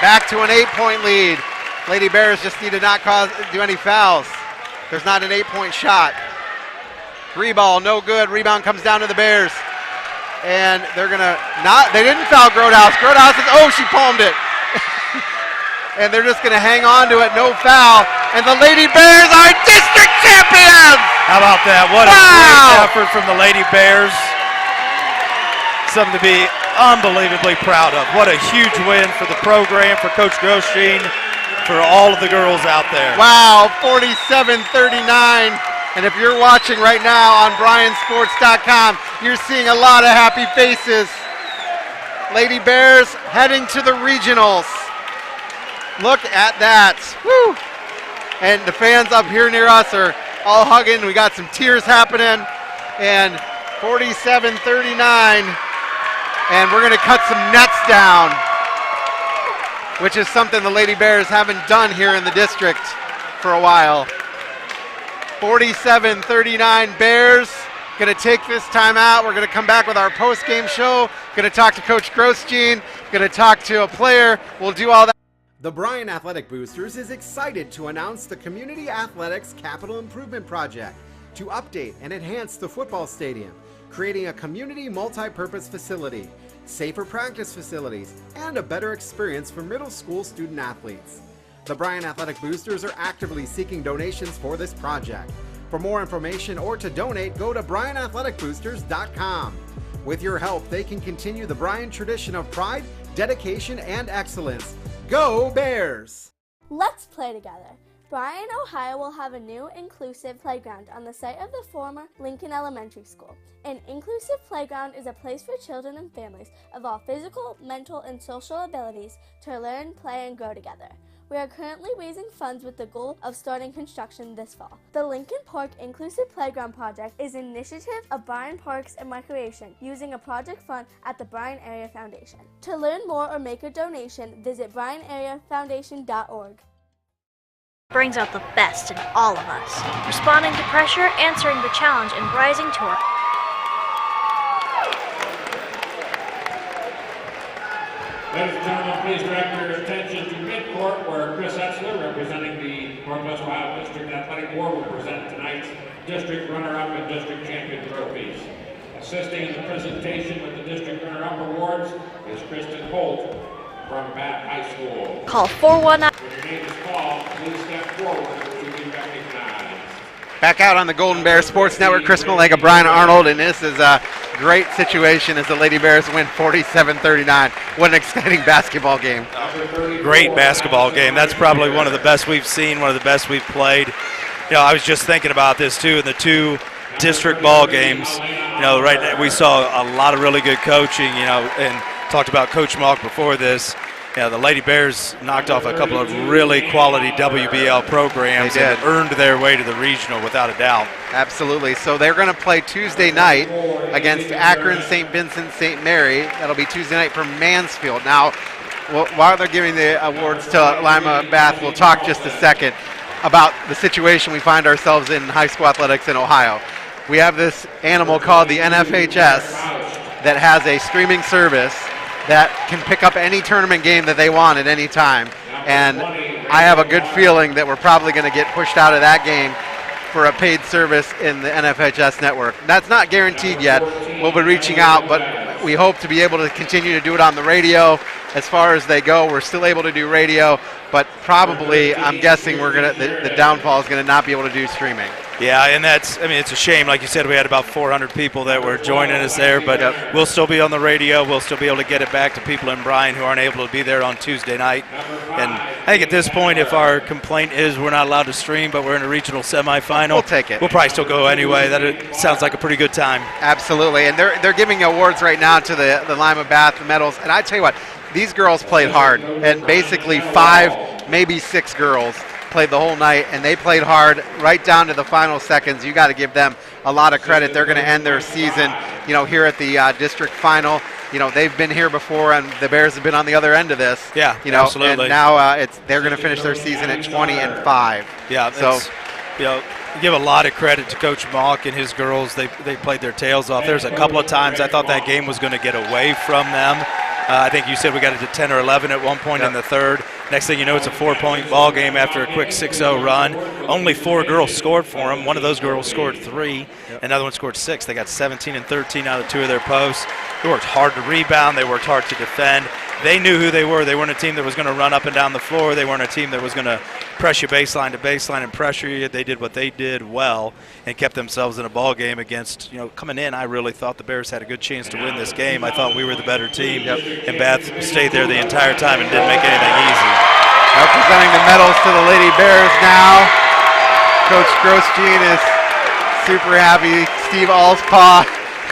Speaker 19: Back to an 8-point lead. Lady Bears just need to not do any fouls. There's not an 8-point shot. 3-ball, no good. Rebound comes down to the Bears. And they're gonna they didn't foul Grodehouse. Grodehouse she palmed it. And they're just gonna hang on to it, no foul. And the Lady Bears are district champions!
Speaker 21: How about that? What a great effort from the Lady Bears. Something to be unbelievably proud of. What a huge win for the program, for Coach Groshine, for all of the girls out there.
Speaker 19: Wow, 47-39. And if you're watching right now on BryanSports.com, you're seeing a lot of happy faces. Lady Bears heading to the regionals. Look at that. Woo! And the fans up here near us are all hugging. We got some tears happening. And 47-39. And we're going to cut some nets down, which is something the Lady Bears haven't done here in the district for a while. 47-39 Bears. Going to take this time out. We're going to come back with our post-game show. Going to talk to Coach Groshine. Going to talk to a player. We'll do all that.
Speaker 16: The Bryan Athletic Boosters is excited to announce the Community Athletics Capital Improvement Project to update and enhance the football stadium, creating a community multi-purpose facility, safer practice facilities, and a better experience for middle school student athletes. The Bryan Athletic Boosters are actively seeking donations for this project. For more information or to donate, go to BryanAthleticBoosters.com. With your help, they can continue the Bryan tradition of pride, dedication, and excellence. Go Bears!
Speaker 17: Let's play together. Bryan, Ohio will have a new inclusive playground on the site of the former Lincoln Elementary School. An inclusive playground is a place for children and families of all physical, mental, and social abilities to learn, play, and grow together. We are currently raising funds with the goal of starting construction this fall. The Lincoln Park Inclusive Playground Project is an initiative of Bryan Parks and Recreation using a project fund at the Bryan Area Foundation. To learn more or make a donation, visit BryanAreaFoundation.org.
Speaker 18: Brings out the best in all of us. Responding to pressure, answering the challenge, and rising to our...
Speaker 1: Ladies and gentlemen, please direct your attention to midcourt, where Chris Etzler, representing the Northwest Ohio District Athletic Board, will present tonight's district runner-up and district champion trophies. Assisting in the presentation with the district runner-up awards is Kristen Holt from Bath High School.
Speaker 18: Call 419.
Speaker 1: When your name is called, please step forward to be recognized.
Speaker 19: Back out on the Golden Bear Sports Network, Chris Malanga, Bryan Arnold, and this is a great situation as the Lady Bears win 47-39. What an exciting basketball game.
Speaker 21: Great basketball game. That's probably one of the best we've seen, one of the best we've played. You know, I was just thinking about this too in the two district ball games. You know, right now we saw a lot of really good coaching, you know, and talked about Coach Malk before this. You know, the Lady Bears knocked off a couple of really quality WBL programs and earned their way to the regional without a doubt.
Speaker 19: Absolutely. So they're going to play Tuesday night against Akron, St. Vincent, St. Mary. That'll be Tuesday night from Mansfield. Now, while they're giving the awards to Lima Bath, we'll talk just a second about the situation we find ourselves in high school athletics in Ohio. We have this animal called the NFHS that has a streaming service that can pick up any tournament game that they want at any time. And I have a good feeling that we're probably going to get pushed out of that game for a paid service in the NFHS network. That's not guaranteed yet. We'll be reaching out, but we hope to be able to continue to do it on the radio. As far as they go, we're still able to do radio, but probably, I'm guessing the downfall is going to not be able to do streaming.
Speaker 21: Yeah, and that's, I mean, it's a shame. Like you said, we had about 400 people that were joining us there, but we'll still be on the radio. We'll still be able to get it back to people in Bryan who aren't able to be there on Tuesday night. And I think at this point, if our complaint is we're not allowed to stream, but we're in a regional semifinal,
Speaker 19: we'll take it.
Speaker 21: We'll probably still go anyway. That sounds like a pretty good time.
Speaker 19: Absolutely, and they're giving awards right now to the Lima Bath medals. And I tell you what, these girls played hard, and basically 5, maybe 6 girls played the whole night, and they played hard right down to the final seconds. You got to give them a lot of credit. They're going to end their season, you know, here at the district final. You know, they've been here before, and the Bears have been on the other end of this.
Speaker 21: Yeah,
Speaker 19: you know,
Speaker 21: absolutely.
Speaker 19: And now they're going to finish their season at 20-5.
Speaker 21: Yeah, so you know, give a lot of credit to Coach Malk and his girls. They played their tails off. There's a couple of times I thought that game was going to get away from them. I think you said we got it to 10 or 11 at one point in the third. Next thing you know, it's a 4-point ball game after a quick 6-0 run. Only 4 girls scored for them. One of those girls scored 3. Another one scored 6. They got 17 and 13 out of 2 of their posts. They worked hard to rebound. They worked hard to defend. They knew who they were. They weren't a team that was going to run up and down the floor. They weren't a team that was going to press you baseline to baseline and pressure you. They did what they did well and kept themselves in a ball game against, you know, coming in, I really thought the Bears had a good chance to win this game. I thought we were the better team, and Bath stayed there the entire time and didn't make anything easy.
Speaker 19: Presenting the medals to the Lady Bears now. Coach Grosjean is super happy. Steve Allspaw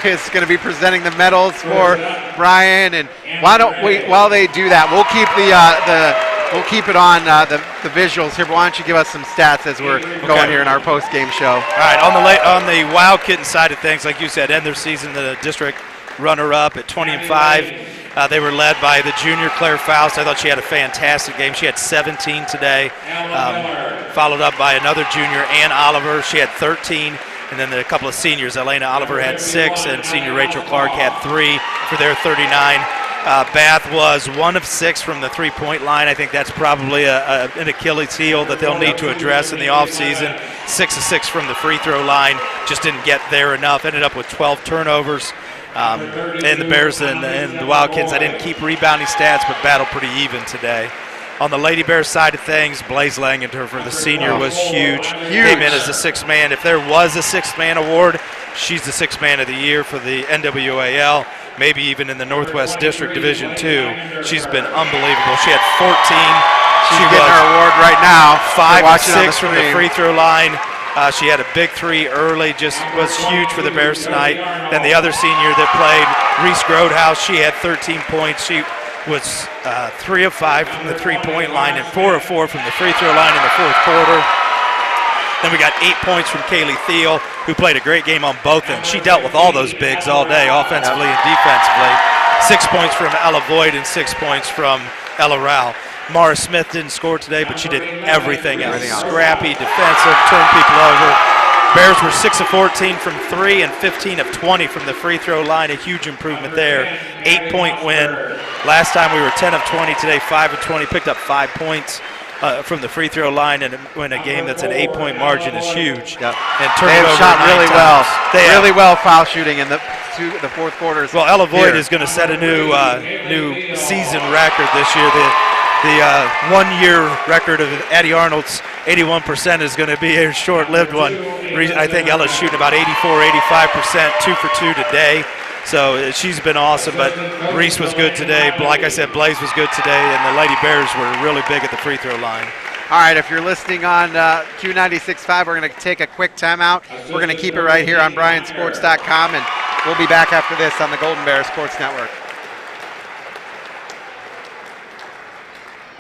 Speaker 19: is going to be presenting the medals for Bryan, and why don't we, while they do that, we'll keep we'll keep it on the visuals here, but why don't you give us some stats as we're going here in our post-game show.
Speaker 21: All right, on the Wildkittens side of things, like you said, end their season the district runner-up at 20-5. They were led by the junior Claire Faust. I thought she had a fantastic game. She had 17 today, followed up by another junior, Ann Oliver. She had 13. And then a couple of seniors, Elena Oliver had 6, and senior Rachel Clark had 3 for their 39. Bath was 1 of 6 from the three-point line. I think that's probably an Achilles heel that they'll need to address in the offseason. 6 of 6 from the free throw line, just didn't get there enough. Ended up with 12 turnovers. And the Bears and the Wildkittens, I didn't keep rebounding stats, but battled pretty even today. On the Lady Bears side of things, Blaze Langenter for the senior was huge. Came in as the 6th man. If there was a 6th man award, she's the 6th man of the year for the NWAL, maybe even in the Northwest District Division II. She's been unbelievable. She had 14.
Speaker 19: She's getting her award right now.
Speaker 21: 5 of 6 from the free throw line. She had a big 3 early, just was huge for the Bears tonight. Then the other senior that played, Reese Grodhouse, she had 13 points. She was 3 of 5 from the three-point line and 4 of 4 from the free throw line in the fourth quarter. Then we got 8 points from Kaylee Thiel, who played a great game on both ends. She dealt with all those bigs all day, offensively and defensively. 6 points from Ella Voigt and 6 points from Ella Rao. Mara Smith didn't score today, but she did everything else. Scrappy, defensive, turned people over. Bears were 6 of 14 from 3 and 15 of 20 from the free throw line. A huge improvement there. 8-point win. Last time we were 10 of 20. Today 5 of 20. Picked up 5 points from the free throw line, and when a game that's an 8-point margin is huge.
Speaker 19: Yep. And they have shot really well. Really well foul shooting in the fourth quarters.
Speaker 21: Well, Ella Voigt is going to set a new season record this year. The 1-year record of Addie Arnold's 81% is going to be a short-lived one. I think Ella's shooting about 84, 85%, 2 for 2 today. So she's been awesome, but Reese was good today. Like I said, Blaze was good today, and the Lady Bears were really big at the free throw line.
Speaker 19: All right, if you're listening on Q96.5, we're going to take a quick timeout. We're going to keep it right here on BryanSports.com, and we'll be back after this on the Golden Bear Sports Network.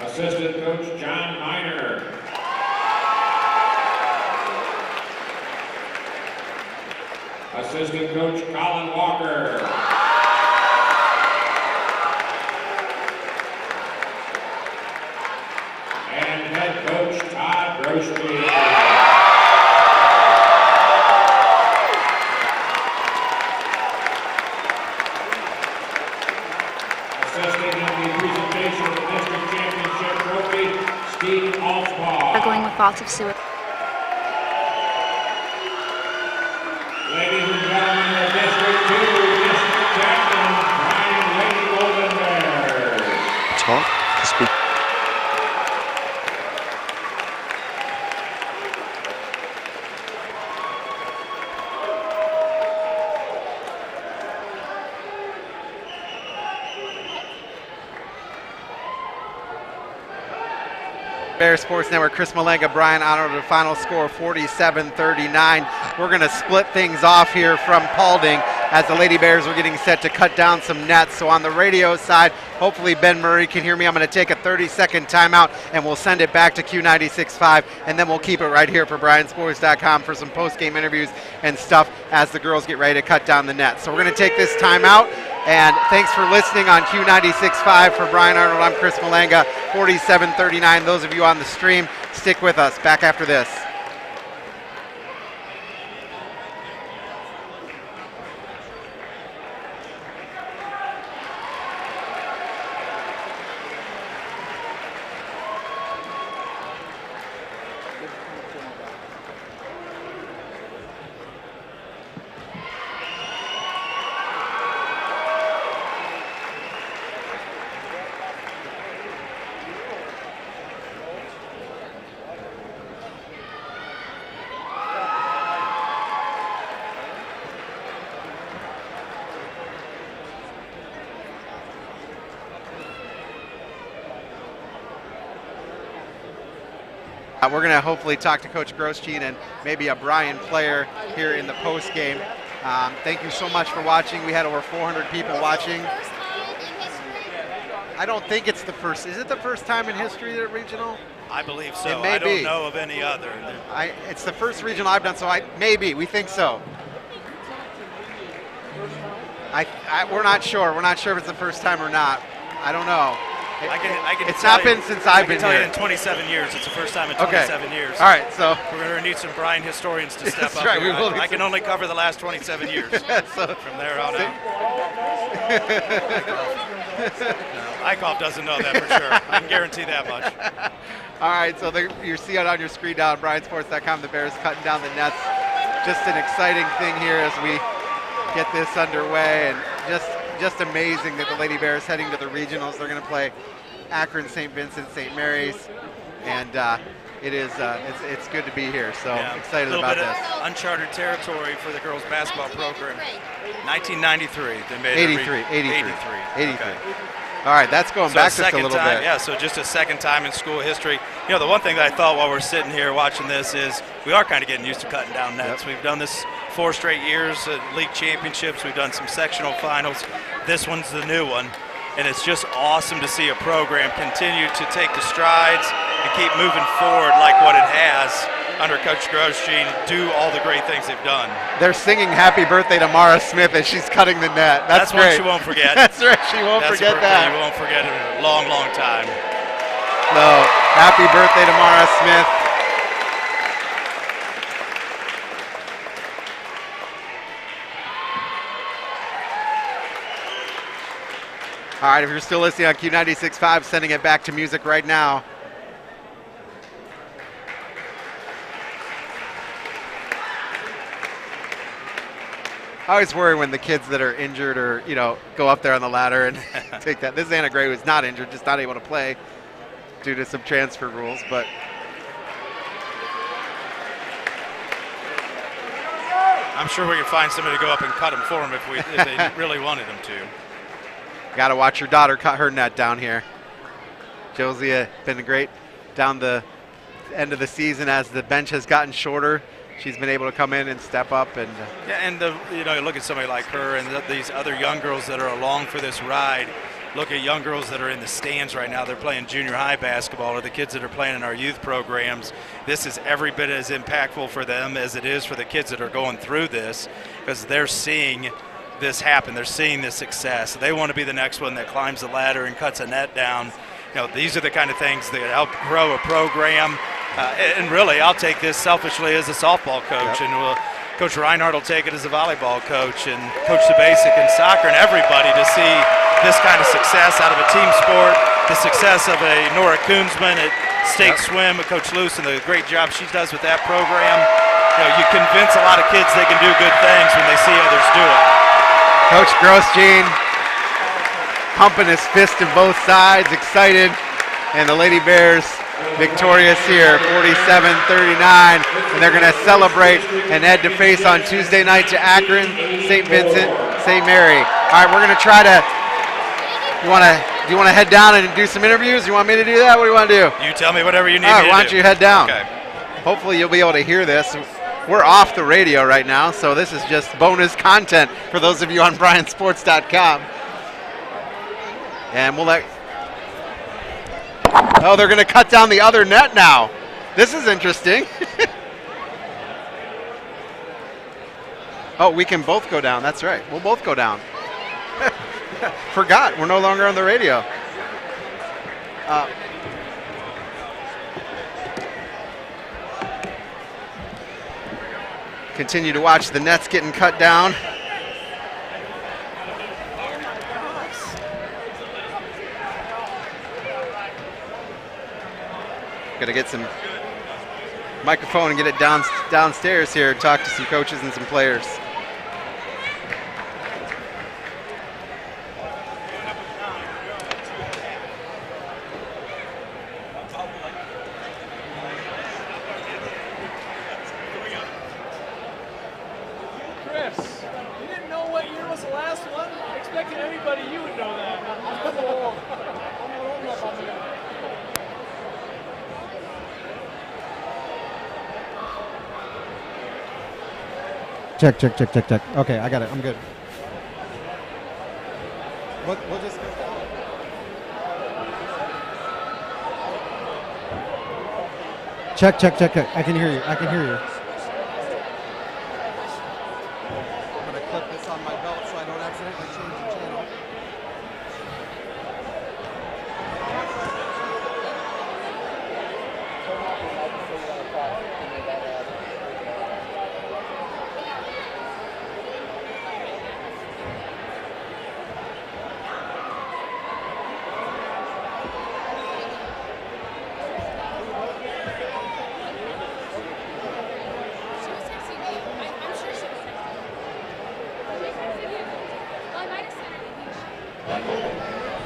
Speaker 1: Assistant coach John Miner. Assistant coach Colin Walker. And head coach Todd Roshby. Assisting in the presentation of the district championship trophy, Steve Alsbaugh.
Speaker 6: We're going with thoughts of suicide.
Speaker 1: Ladies and gentlemen, the District 2 District Captain, Bryan Lady Golden Bears.
Speaker 22: Talk to speak.
Speaker 19: Bear Sports Network, Chris Malanga, Bryan Arnold, the final score 47-39. We're going to split things off here from Paulding as the Lady Bears are getting set to cut down some nets. So on the radio side, hopefully Ben Murray can hear me. I'm going to take a 30-second timeout and we'll send it back to Q96.5, and then we'll keep it right here for BryanSports.com for some post-game interviews and stuff as the girls get ready to cut down the net. So we're going to take this timeout. And thanks for listening on Q96.5. For Bryan Arnold, I'm Chris Malanga, 47-39. Those of you on the stream, stick with us. Back after this. We're going to hopefully talk to Coach Grosjean and maybe a Bryan player here in the post game. Thank you so much for watching. We had over 400 people watching. I don't think it's the first. Is it the first time in history that regional?
Speaker 21: I believe so.
Speaker 19: It may
Speaker 21: I don't
Speaker 19: be.
Speaker 21: know of any other.
Speaker 19: It's the first regional I've done, so maybe. We think so. We're not sure. We're not sure if it's the first time or not. I don't know. It's not been since I've been here.
Speaker 21: I can tell you in 27 years. It's the first time in 27 years.
Speaker 19: All right, so
Speaker 21: we're going to need some Bryan historians to step up.
Speaker 19: Right,
Speaker 21: here. I can only cover the last 27 years.
Speaker 19: So,
Speaker 21: from there on out. Eichhoff doesn't know that for sure. I can guarantee that much.
Speaker 19: All right, so you see it on your screen now on BryanSports.com. The Bears cutting down the nets. Just an exciting thing here as we get this underway, and just amazing that the Lady Bears heading to the regionals. They're going to play Akron, St. Vincent, St. Mary's, and it's good to be here. So excited about this.
Speaker 21: Uncharted territory for the girls basketball program. 1993, they made
Speaker 19: 83.
Speaker 21: Okay.
Speaker 19: All right, that's going back just a little bit.
Speaker 21: Yeah, so just a second time in school history. You know, the one thing that I thought while we're sitting here watching this is we are kind of getting used to cutting down nets. We've done this 4 straight years at league championships. We've done some sectional finals. This one's the new one. And it's just awesome to see a program continue to take the strides and keep moving forward like what it has under Coach Grosjean, do all the great things they've done.
Speaker 19: They're singing happy birthday to Mara Smith as she's cutting the net. That's
Speaker 21: one
Speaker 19: great.
Speaker 21: she won't forget.
Speaker 19: That's right, she won't forget that.
Speaker 21: You won't forget it in a long, long time.
Speaker 19: So, happy birthday to Mara Smith. All right, if you're still listening on Q96.5, sending it back to music right now. I always worry when the kids that are injured or, you know, go up there on the ladder and take that. This is Anna Gray, who's not injured, just not able to play due to some transfer rules, but.
Speaker 21: I'm sure we can find somebody to go up and cut them for them if they really wanted them to.
Speaker 19: Got to watch your daughter cut her net down here. Josie been great down the end of the season as the bench has gotten shorter. She's been able to come in and step up and.
Speaker 21: Yeah, and you know, you look at somebody like her and these other young girls that are along for this ride. Look at young girls that are in the stands right now. They're playing junior high basketball, or the kids that are playing in our youth programs. This is every bit as impactful for them as it is for the kids that are going through this, because they're seeing this happen. They're seeing this success. They want to be the next one that climbs the ladder and cuts a net down. You know, these are the kind of things that help grow a program. And really, I'll take this selfishly as a softball coach, and Coach Reinhardt will take it as a volleyball coach, and Coach the Basic in soccer, and everybody to see this kind of success out of a team sport, the success of a Nora Koonsman at State Swim, Coach Luce, and the great job she does with that program. You know, you convince a lot of kids they can do good things when they see others do it.
Speaker 19: Coach Grosjean pumping his fist in both sides, excited, and the Lady Bears victorious here, 47-39, and they're going to celebrate and head to face on Tuesday night to Akron, St. Vincent, St. Mary. All right, we're going to try to. Do you want to head down and do some interviews? You want me to do that? What do you want to do?
Speaker 21: You tell me whatever you need.
Speaker 19: All right, why don't you head down?
Speaker 21: Okay.
Speaker 19: Hopefully you'll be able to hear this. We're off the radio right now, so this is just bonus content for those of you on BryanSports.com. And we'll let. Oh, they're going to cut down the other net now. This is interesting. Oh, we can both go down. That's right. We'll both go down. Forgot. We're no longer on the radio. Continue to watch the nets getting cut down. Got to get some microphone and get it downstairs here and talk to some coaches and some players.
Speaker 6: Chris, you didn't know what year was the last one? I expected everybody you would know that.
Speaker 16: Check. Okay, I got it. I'm good. We'll just. Check. I can hear you. I'm going to clip this on my belt so I don't accidentally change the channel.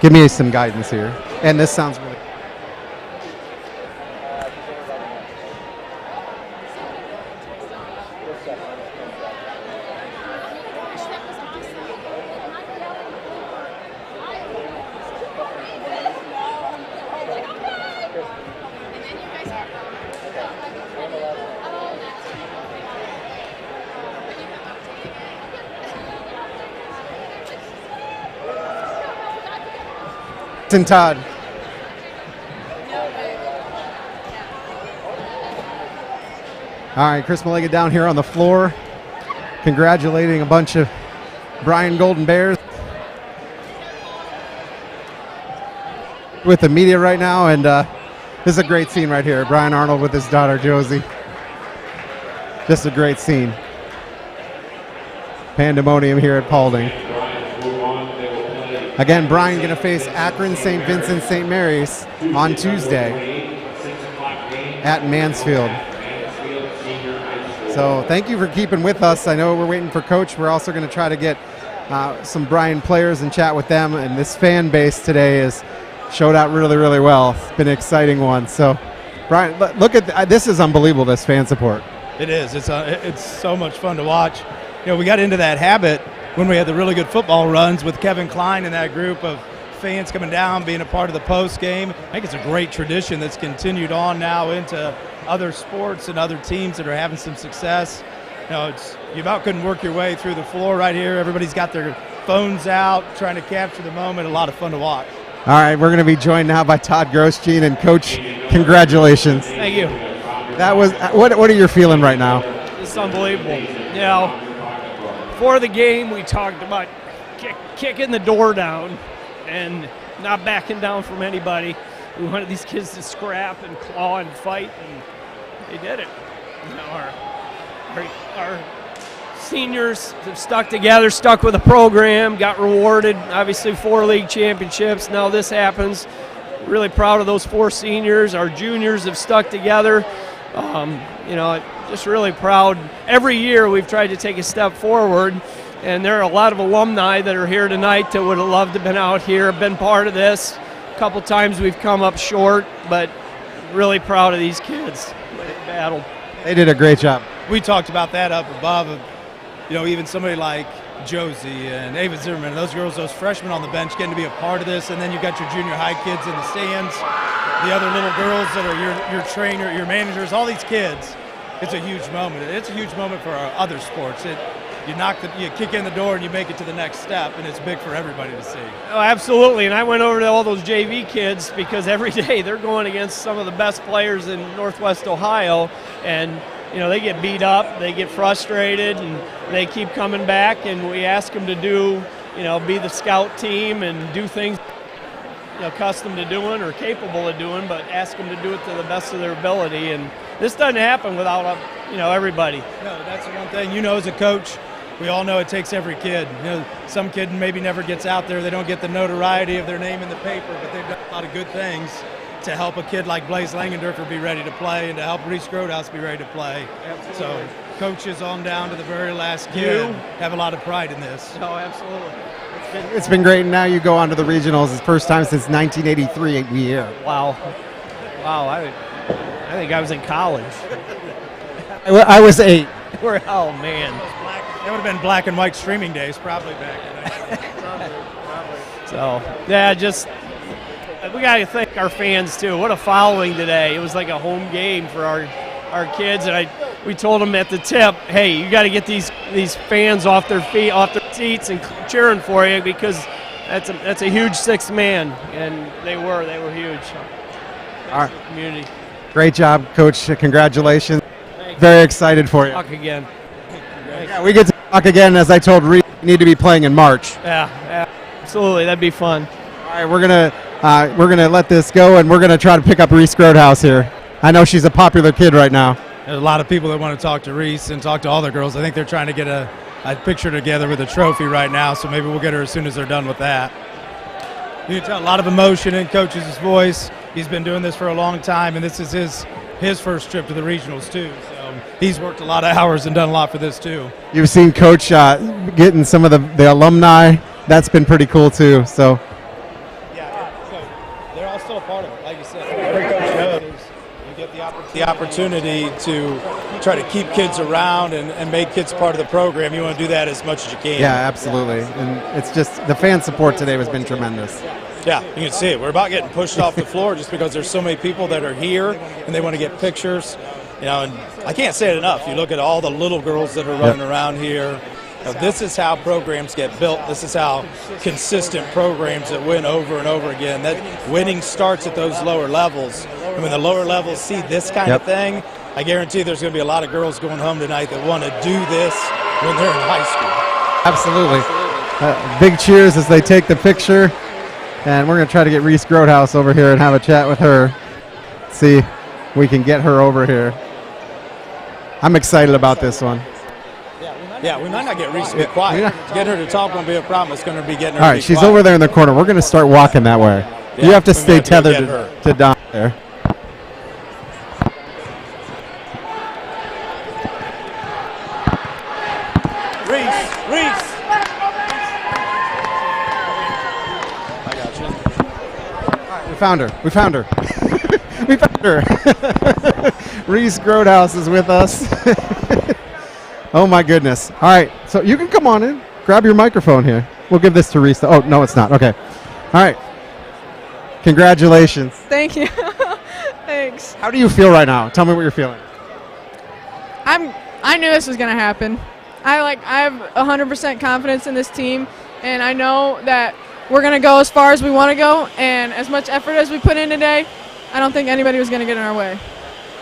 Speaker 16: Give me some guidance here. And this sounds really. And Todd. All right, Chris Malanga down here on the floor, congratulating a bunch of Bryan Golden Bears with the media right now, and this is a great scene right here. Brian Arnold with his daughter Josie. Just a great scene. Pandemonium here at Paulding. Again, Bryan going to face Akron, St. Vincent, St. Mary's on Tuesday at Mansfield. So thank you for keeping with us. I know we're waiting for Coach. We're also going to try to get some Bryan players and chat with them. And this fan base today has showed out really, really well. It's been an exciting one. So, Bryan, look at this. Is unbelievable, this fan support.
Speaker 11: It is. It's so much fun to watch. You know, we got into that habit when we had the really good football runs with Kevin Klein and that group of fans coming down, being a part of the post game. I think it's a great tradition that's continued on now into other sports and other teams that are having some success. You know, you about couldn't work your way through the floor right here. Everybody's got their phones out, trying to capture the moment. A lot of fun to watch.
Speaker 16: All right, we're going to be joined now by Todd Grosjean, and Coach, congratulations.
Speaker 22: Thank you.
Speaker 16: That was what are you feeling right now?
Speaker 22: It's unbelievable. You know, before the game, we talked about kicking the door down and not backing down from anybody. We wanted these kids to scrap and claw and fight, and they did it. You know, our seniors have stuck together, stuck with the program, got rewarded. Obviously, 4 league championships. Now this happens. Really proud of those 4 seniors. Our juniors have stuck together. You know, just really proud. Every year we've tried to take a step forward, and there are a lot of alumni that are here tonight that would have loved to have been out here, been part of this. A couple times we've come up short, but really proud of these kids. They battled.
Speaker 16: They did a great job.
Speaker 11: We talked about that up above. You know, even somebody like Josie and Ava Zimmerman, those girls, those freshmen on the bench getting to be a part of this, and then you've got your junior high kids in the stands, the other little girls that are your trainer, your managers, all these kids. It's a huge moment. It's a huge moment for our other sports. You kick in the door and you make it to the next step, and it's big for everybody to see.
Speaker 22: Oh, absolutely. And I went over to all those JV kids because every day they're going against some of the best players in Northwest Ohio, and you know, they get beat up, they get frustrated, and they keep coming back, and we ask them to do, you know, be the scout team and do things, you know, accustomed to doing or capable of doing, but ask them to do it to the best of their ability. And this doesn't happen without, you know, everybody.
Speaker 11: No, that's the one thing. You know, as a coach, we all know it takes every kid. You know, some kid maybe never gets out there. They don't get the notoriety of their name in the paper, but they've done a lot of good things to help a kid like Blaze Langendorfer be ready to play and to help Reese Grodhouse be ready to play. Absolutely. So coaches on down to the very last kid have a lot of pride in this.
Speaker 22: Oh, absolutely.
Speaker 16: It's been great. Now you go on to the regionals. It's the first time since 1983 we hear.
Speaker 22: Wow. Wow, I think I was in college.
Speaker 16: I was 8.
Speaker 22: Oh, man.
Speaker 11: It would have been black and white streaming days probably back then.
Speaker 22: So, yeah, just we got to thank our fans, too. What a following today. It was like a home game for our kids. And we told them at the tip, hey, you got to get these fans off their feet, off their seats and cheering for you, because that's a huge sixth man. And they were huge.
Speaker 16: All right.
Speaker 22: Community.
Speaker 16: Great job, Coach. Congratulations. Very excited for you.
Speaker 22: Talk again.
Speaker 16: Yeah, we get to talk again. As I told Reed, we need to be playing in March.
Speaker 22: Yeah, absolutely. That'd be fun.
Speaker 16: All right, we're gonna let this go, and we're gonna try to pick up Reese Grodhouse here. I know she's a popular kid right now.
Speaker 11: There's a lot of people that want to talk to Reese and talk to all the girls. I think they're trying to get a picture together with a trophy right now, so maybe we'll get her as soon as they're done with that. You can tell a lot of emotion in Coach's voice. He's been doing this for a long time, and this is his first trip to the regionals too. So he's worked a lot of hours and done a lot for this too.
Speaker 16: You've seen Coach getting some of the alumni. That's been pretty cool too. So
Speaker 11: they're all still a part of it, like you said. Every coach knows you get the opportunity to try to keep kids around and make kids part of the program. You want to do that as much as you can.
Speaker 16: Yeah, absolutely. And it's just the fan support today has been tremendous.
Speaker 11: Yeah, you can see it. We're about getting pushed off the floor just because there's so many people that are here and they want to get pictures. You know, and I can't say it enough. You look at all the little girls that are running around here. This is how programs get built. This is how consistent programs that win over and over again. That winning starts at those lower levels. And when the lower levels see this kind of thing, I guarantee there's going to be a lot of girls going home tonight that want to do this when they're in high school.
Speaker 16: Absolutely. Big cheers as they take the picture. And we're going to try to get Reese Grotehouse over here and have a chat with her. See if we can get her over here. I'm excited about this one.
Speaker 11: Yeah, we might not get Reese to be quiet. Get her to talk won't be a problem. It's going to be getting her
Speaker 16: All
Speaker 11: to
Speaker 16: right,
Speaker 11: be
Speaker 16: she's
Speaker 11: quiet.
Speaker 16: over there in the corner. We're going to start walking that way.
Speaker 11: Yeah,
Speaker 16: you have to
Speaker 11: we
Speaker 16: stay
Speaker 11: have to go
Speaker 16: tethered
Speaker 11: get her.
Speaker 16: to Don there.
Speaker 11: Reese! I got you.
Speaker 16: We found her. We found her. We found her. Reese Grotehouse is with us. Oh, my goodness. All right, so you can come on in. Grab your microphone here. We'll give this to Reese. Oh, no, it's not. Okay. All right. Congratulations.
Speaker 13: Thank you. Thanks.
Speaker 16: How do you feel right now? Tell me what you're feeling.
Speaker 13: I knew this was going to happen. I have 100% confidence in this team, and I know that we're going to go as far as we want to go, and as much effort as we put in today, I don't think anybody was going to get in our way.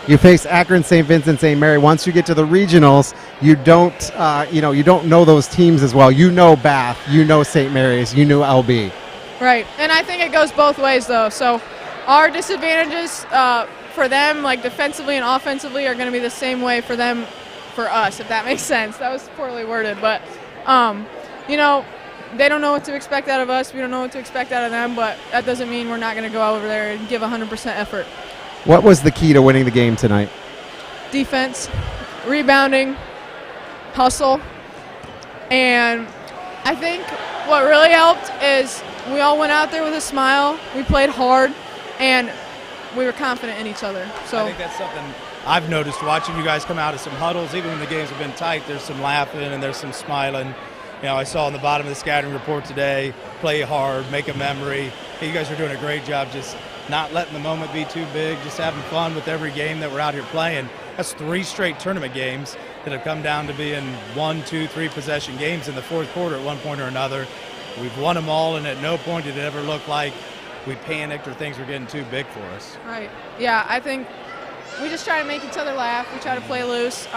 Speaker 16: You face Akron, St. Vincent, St. Mary. Once you get to the regionals, you don't, you don't know those teams as well. You know Bath, you know St. Mary's, you know LB.
Speaker 13: Right, and I think it goes both ways, though. So our disadvantages for them, like defensively and offensively, are going to be the same way for them, for us, if that makes sense. That was poorly worded, but, they don't know what to expect out of us. We don't know what to expect out of them, but that doesn't mean we're not going to go over there and give 100% effort.
Speaker 16: What was the key to winning the game tonight?
Speaker 13: Defense, rebounding, hustle, and I think what really helped is we all went out there with a smile, we played hard, and we were confident in each other. So
Speaker 11: I think that's something I've noticed watching you guys come out of some huddles. Even when the games have been tight, there's some laughing and there's some smiling. I saw on the bottom of the scouting report today, play hard, make a memory. Hey, you guys are doing a great job just not letting the moment be too big, just having fun with every game that we're out here playing. That's 3 straight tournament games that have come down to being 1, 2, 3 possession games in the fourth quarter at one point or another. We've won them all, and at no point did it ever look like we panicked or things were getting too big for us.
Speaker 13: Right. Yeah, I think we just try to make each other laugh. We try to play loose.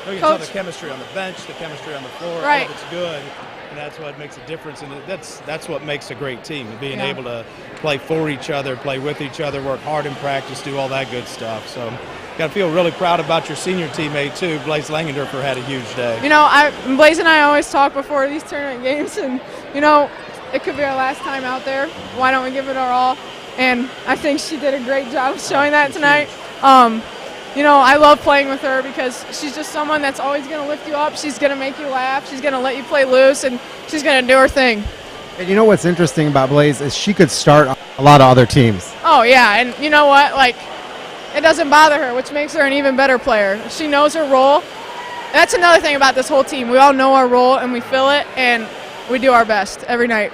Speaker 11: You can tell the chemistry on the bench, the chemistry on the floor,
Speaker 13: right.
Speaker 11: all of it's good, and that's what makes a difference. And that's what makes a great team, being able to play for each other, play with each other, work hard in practice, do all that good stuff. So got to feel really proud about your senior teammate, too. Blaze Langendorfer had a huge day.
Speaker 13: Blaze and I always talk before these tournament games, and, it could be our last time out there. Why don't we give it our all? And I think she did a great job showing that tonight. I love playing with her because she's just someone that's always going to lift you up. She's going to make you laugh. She's going to let you play loose, and she's going to do her thing.
Speaker 16: And you know what's interesting about Blaze is she could start a lot of other teams.
Speaker 13: Oh, yeah, and you know what? It doesn't bother her, which makes her an even better player. She knows her role. And that's another thing about this whole team. We all know our role, and we fill it, and we do our best every night.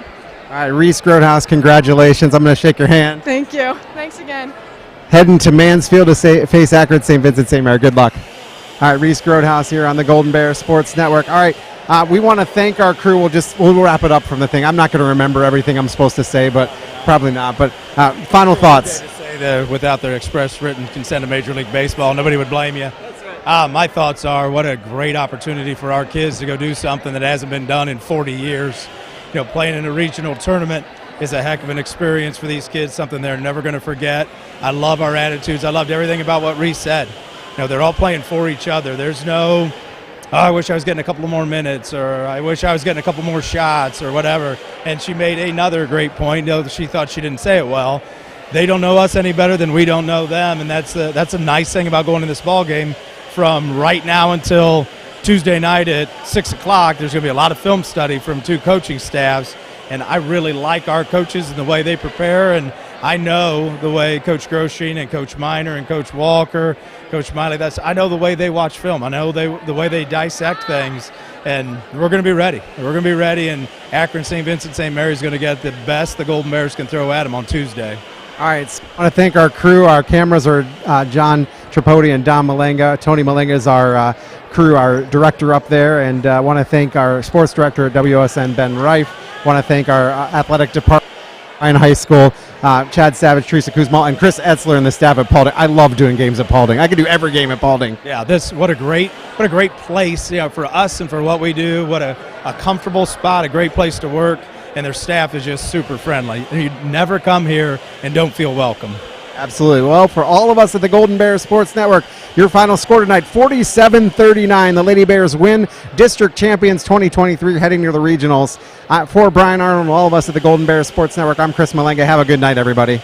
Speaker 16: All right, Reese Grotehouse, congratulations. I'm going to shake your hand.
Speaker 13: Thank you. Thanks again.
Speaker 16: Heading to Mansfield to face Akron, St. Vincent, St. Mary. Good luck. All right, Reese Grotehouse here on the Golden Bear Sports Network. All right, we want to thank our crew. We'll wrap it up from the thing. I'm not going to remember everything I'm supposed to say, but probably not. But final thoughts.
Speaker 11: Say that without their express written consent of Major League Baseball, nobody would blame you. My thoughts are, what a great opportunity for our kids to go do something that hasn't been done in 40 years. Playing in a regional tournament is a heck of an experience for these kids, something they're never going to forget. I love our attitudes. I loved everything about what Reese said. They're all playing for each other. There's no, I wish I was getting a couple more minutes, or I wish I was getting a couple more shots, or whatever. And she made another great point, though she thought she didn't say it well. They don't know us any better than we don't know them, and that's a nice thing about going to this ball game. From right now until Tuesday night at 6 o'clock, there's going to be a lot of film study from 2 coaching staffs. And I really like our coaches and the way they prepare. And I know the way Coach Groshine and Coach Miner and Coach Walker, Coach Miley, I know the way they watch film. I know the way they dissect things. And we're going to be ready. We're going to be ready. And Akron, St. Vincent, St. Mary is going to get the best the Golden Bears can throw at them on Tuesday.
Speaker 16: All right, I want to thank our crew. Our cameras are John Tripodi and Don Malanga. Tony Malanga is our crew, our director up there, and I want to thank our sports director at WSN, Ben Reif. Want to thank our athletic department, Bryan High School, Chad Savage, Teresa Kuzma, and Chris Etzler and the staff at Paulding. I love doing games at Paulding. I could do every game at Paulding.
Speaker 11: Yeah, what a great place, for us and for what we do. What a comfortable spot, a great place to work, and their staff is just super friendly. You'd never come here and don't feel welcome.
Speaker 16: Absolutely. Well, for all of us at the Golden Bears Sports Network, your final score tonight, 47-39. The Lady Bears win district champions 2023, heading to the regionals. For Bryan, Arnold, and all of us at the Golden Bears Sports Network, I'm Chris Malanga. Have a good night, everybody.